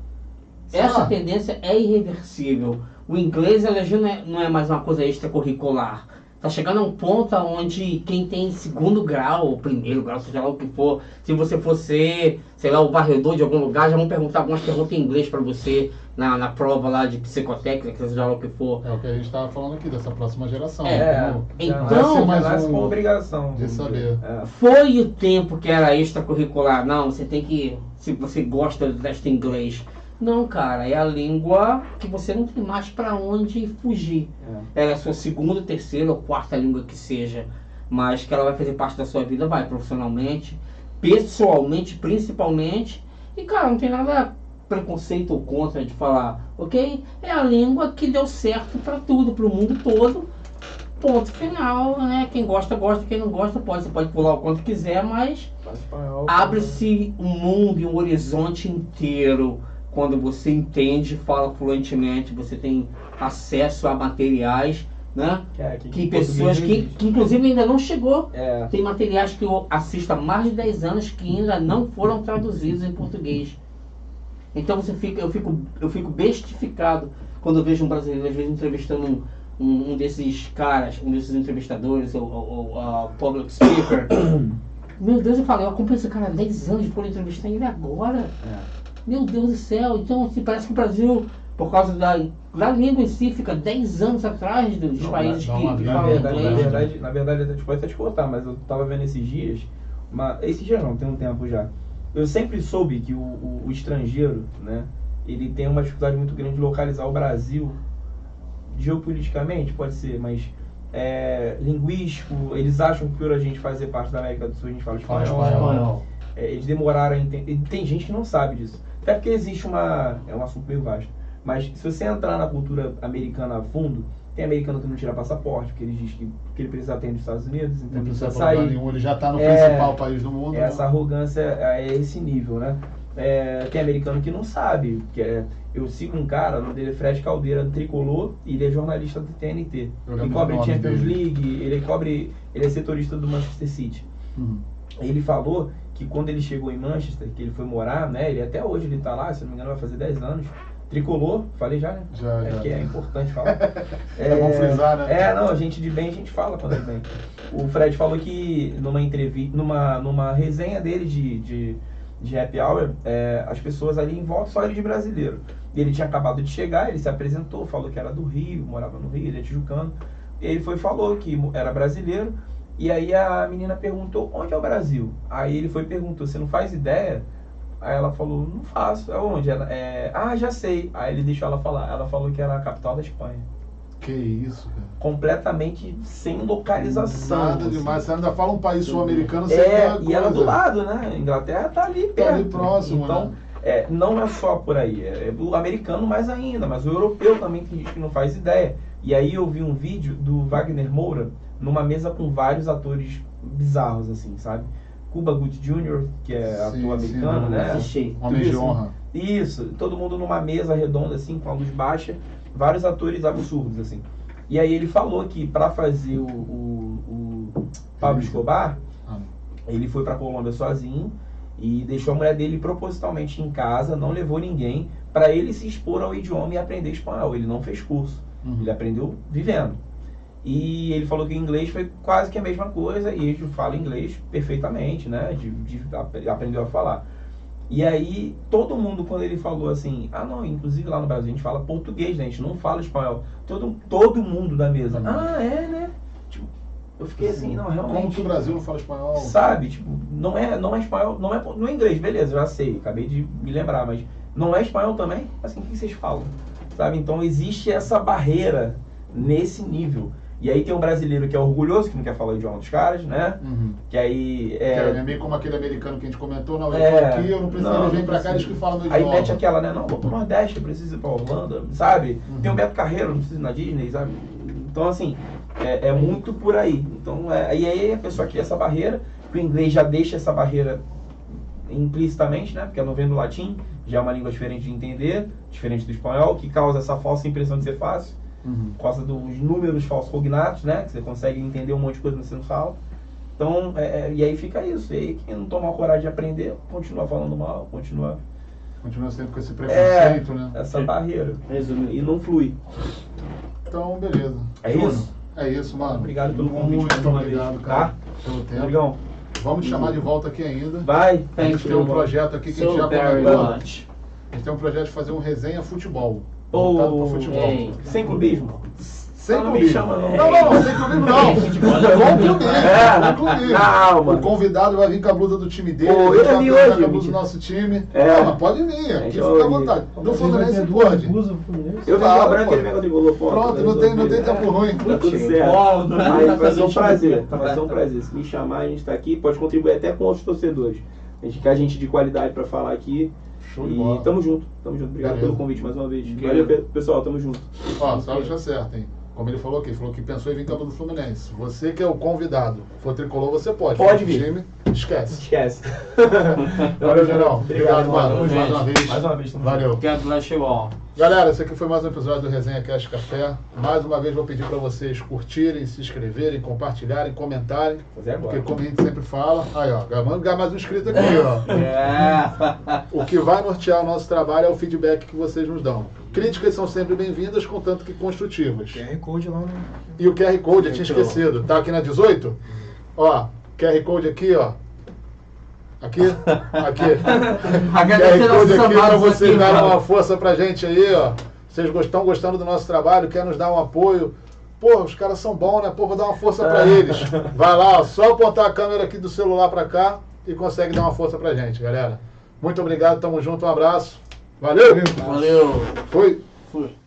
Será? Essa tendência é irreversível. O inglês ela já não é mais uma coisa extracurricular. Tá chegando a um ponto onde quem tem segundo grau, ou primeiro grau, seja lá o que for, se você for ser, sei lá, o varredor de algum lugar, já vão perguntar algumas perguntas em inglês para você na prova lá de psicotécnica, seja lá o que for. É o que a gente estava falando aqui, dessa próxima geração. Como Então, vai ser mais nasce um com obrigação de saber. Foi o tempo que era extracurricular. Não, você tem que, se você gosta deste inglês. Não, cara, é a língua que você não tem mais para onde fugir. Ela é a sua segunda, terceira ou quarta língua que seja, mas que ela vai fazer parte da sua vida, vai, profissionalmente, pessoalmente, principalmente. E, cara, não tem nada preconceito ou contra de falar, ok? É a língua que deu certo para tudo, para o mundo todo. Ponto final, né? Quem gosta, gosta. Quem não gosta, pode. Você pode pular o quanto quiser, mas abre-se um mundo e um horizonte inteiro quando você entende, fala fluentemente, você tem acesso a materiais, né? Que pessoas que inclusive ainda não chegou. Tem materiais que eu assisto há mais de 10 anos que ainda não foram traduzidos em português. Então eu fico bestificado quando eu vejo um brasileiro, às vezes, entrevistando um desses caras, um desses entrevistadores, ou public speaker, Meu Deus, eu falei, eu acompanho esse cara há 10 anos, por entrevistar ele agora. Meu Deus do céu, então assim, parece que o Brasil, por causa da língua em si, fica 10 anos atrás dos países que falam inglês. Na verdade, a gente pode até te cortar, mas eu tava vendo esses dias, esses dias não, tem um tempo já. Eu sempre soube que o estrangeiro, né, ele tem uma dificuldade muito grande de localizar o Brasil geopoliticamente, pode ser, mas linguístico, eles acham que por a gente fazer parte da América do Sul, a gente fala espanhol. Eles demoraram a entender. Tem gente que não sabe disso. Até porque existe é um assunto meio vasto. Mas se você entrar na cultura americana a fundo, tem americano que não tira passaporte, porque ele diz que ele precisa ter nos Estados Unidos, então Não ele precisa precisa sair. nenhum, ele já está no principal país do mundo. Essa arrogância é esse nível, né? Tem americano que não sabe, eu sigo um cara, o nome dele é Fred Caldeira, do Tricolor, e ele é jornalista do TNT. Ele cobre Champions League, ele é setorista do Manchester City. Ele falou que quando ele chegou em Manchester, que ele foi morar, né? Ele até hoje ele tá lá, se não me engano vai fazer 10 anos. Falei já, né? Já. Que é importante falar. É bom frisar, né? Não, a gente de bem, a gente fala quando é bem. O Fred falou que numa entrevista, numa resenha dele de happy hour, as pessoas ali em volta só ele de brasileiro. Ele tinha acabado de chegar, ele se apresentou, falou que era do Rio, morava no Rio, ele é tijucano. E ele falou que era brasileiro. E aí a menina perguntou, onde é o Brasil? Aí ele perguntou, você não faz ideia? Aí ela falou, não faço. É onde? Já sei. Aí ele deixou ela falar. Ela falou que era a capital da Espanha. Que isso, cara. Completamente sem localização. Nada demais. Você ainda fala um país sul-americano, você e ela do lado, né? A Inglaterra tá ali perto. Tá ali próximo, então, né? Não é só por aí. O americano mais ainda, mas o europeu também tem gente que não faz ideia. E aí eu vi um vídeo do Wagner Moura numa mesa com vários atores bizarros, assim, sabe? Cuba Gooding Jr., que é ator americano, né? Assisti. Homem de honra. Isso, todo mundo numa mesa redonda, assim, com a luz baixa, vários atores absurdos, assim. E aí ele falou que para fazer o Pablo Escobar, ele foi pra Colômbia sozinho e deixou a mulher dele propositalmente em casa, não levou ninguém, para ele se expor ao idioma e aprender espanhol. Ele não fez curso, ele aprendeu vivendo. E ele falou que o inglês foi quase que a mesma coisa, e ele fala inglês perfeitamente, né? Aprendeu a falar. E aí, todo mundo, quando ele falou assim, não, inclusive lá no Brasil a gente fala português, né? A gente não fala espanhol. Todo mundo da mesa, né? Tipo, eu fiquei assim, não, realmente. Como que o Brasil não fala espanhol? Sabe, tipo, não é espanhol, não é inglês, beleza, já sei, acabei de me lembrar, mas não é espanhol também? Assim, o que vocês falam? Sabe, então existe essa barreira nesse nível. E aí tem um brasileiro que é orgulhoso, que não quer falar o idioma dos caras, né? Que aí... É meio como aquele americano que a gente comentou, não, eu tô aqui, eu não preciso, ele vem pra cá, eles que falam meu idioma. Aí mete aquela, né? Não, vou pro Nordeste, eu preciso ir pra Orlando, sabe? Tem o Beto Carreiro, não preciso ir na Disney, sabe? Então, assim, é muito por aí. Então, e aí a pessoa cria essa barreira, o inglês já deixa essa barreira implicitamente, né? Porque não vem do latim, já é uma língua diferente de entender, diferente do espanhol, que causa essa falsa impressão de ser fácil. Por causa dos números falsos cognatos, né? Que você consegue entender um monte de coisa, mas você não fala. Então, e aí fica isso. E aí quem não tomar coragem de aprender, continua falando mal, continua sempre com esse preconceito, né? Essa barreira. Resumindo. E não flui. Então, beleza. Júnior, isso? É isso, mano. Obrigado pelo convite. Muito obrigado, cara. Tá? Pelo tempo. Legal. Vamos te chamar de volta aqui ainda. Vai. A gente tem um projeto aqui que a gente já comentou. A gente tem um projeto de fazer um resenha futebol. Voltado pro futebol. Sem clubismo. Sem não clubismo. Me chama, não. Não, sem clubismo não. Com clubismo. Calma. O convidado vai vir com a blusa do time dele. Eu vai vi vir hoje. com a blusa do nosso time. Mas pode vir, aqui fica à vontade. Do Fluminense pode. Eu vi a branca e ele vem tricolor. Pronto, não tem tempo ruim. Tá tudo certo. Mas vai ser um prazer. Vai ser um prazer. Se me chamar, a gente tá aqui. Pode contribuir até com outros torcedores. A gente quer gente de qualidade pra falar aqui. Show de bola. E tamo junto. Obrigado pelo convite mais uma vez. Valeu, pessoal. Tamo junto. Só deixa certo, hein? Como ele falou que pensou em vir com a blusa do Fluminense. Você que é o convidado, for tricolor, você pode. Pode vir. Time, esquece. Valeu, geral. Obrigado, mano. Mais uma vez. Valeu. God bless you all. Galera, esse aqui foi mais um episódio do Resenha Cast Café. Mais uma vez vou pedir para vocês curtirem, se inscreverem, compartilharem, comentarem. Fazer agora. Porque como a gente sempre fala, aí ó, vamos ganhar mais um inscrito aqui, ó. O que vai nortear o nosso trabalho é o feedback que vocês nos dão. Críticas são sempre bem-vindas, contanto que construtivas. QR Code lá no... E o QR Code, eu tinha esquecido. Tá aqui na 18? Ó, QR Code aqui, ó. Aqui? Aqui. Agradecer QR nossos Code aqui para amados vocês aqui, darem mano. uma força pra gente aí, ó. Vocês estão gostando do nosso trabalho, querem nos dar um apoio. Pô, os caras são bons, né? Pô, vou dar uma força pra eles. Vai lá, ó, só apontar a câmera aqui do celular pra cá e consegue dar uma força pra gente, galera. Muito obrigado, tamo junto, um abraço. Valeu! Valeu. Fui! Fui.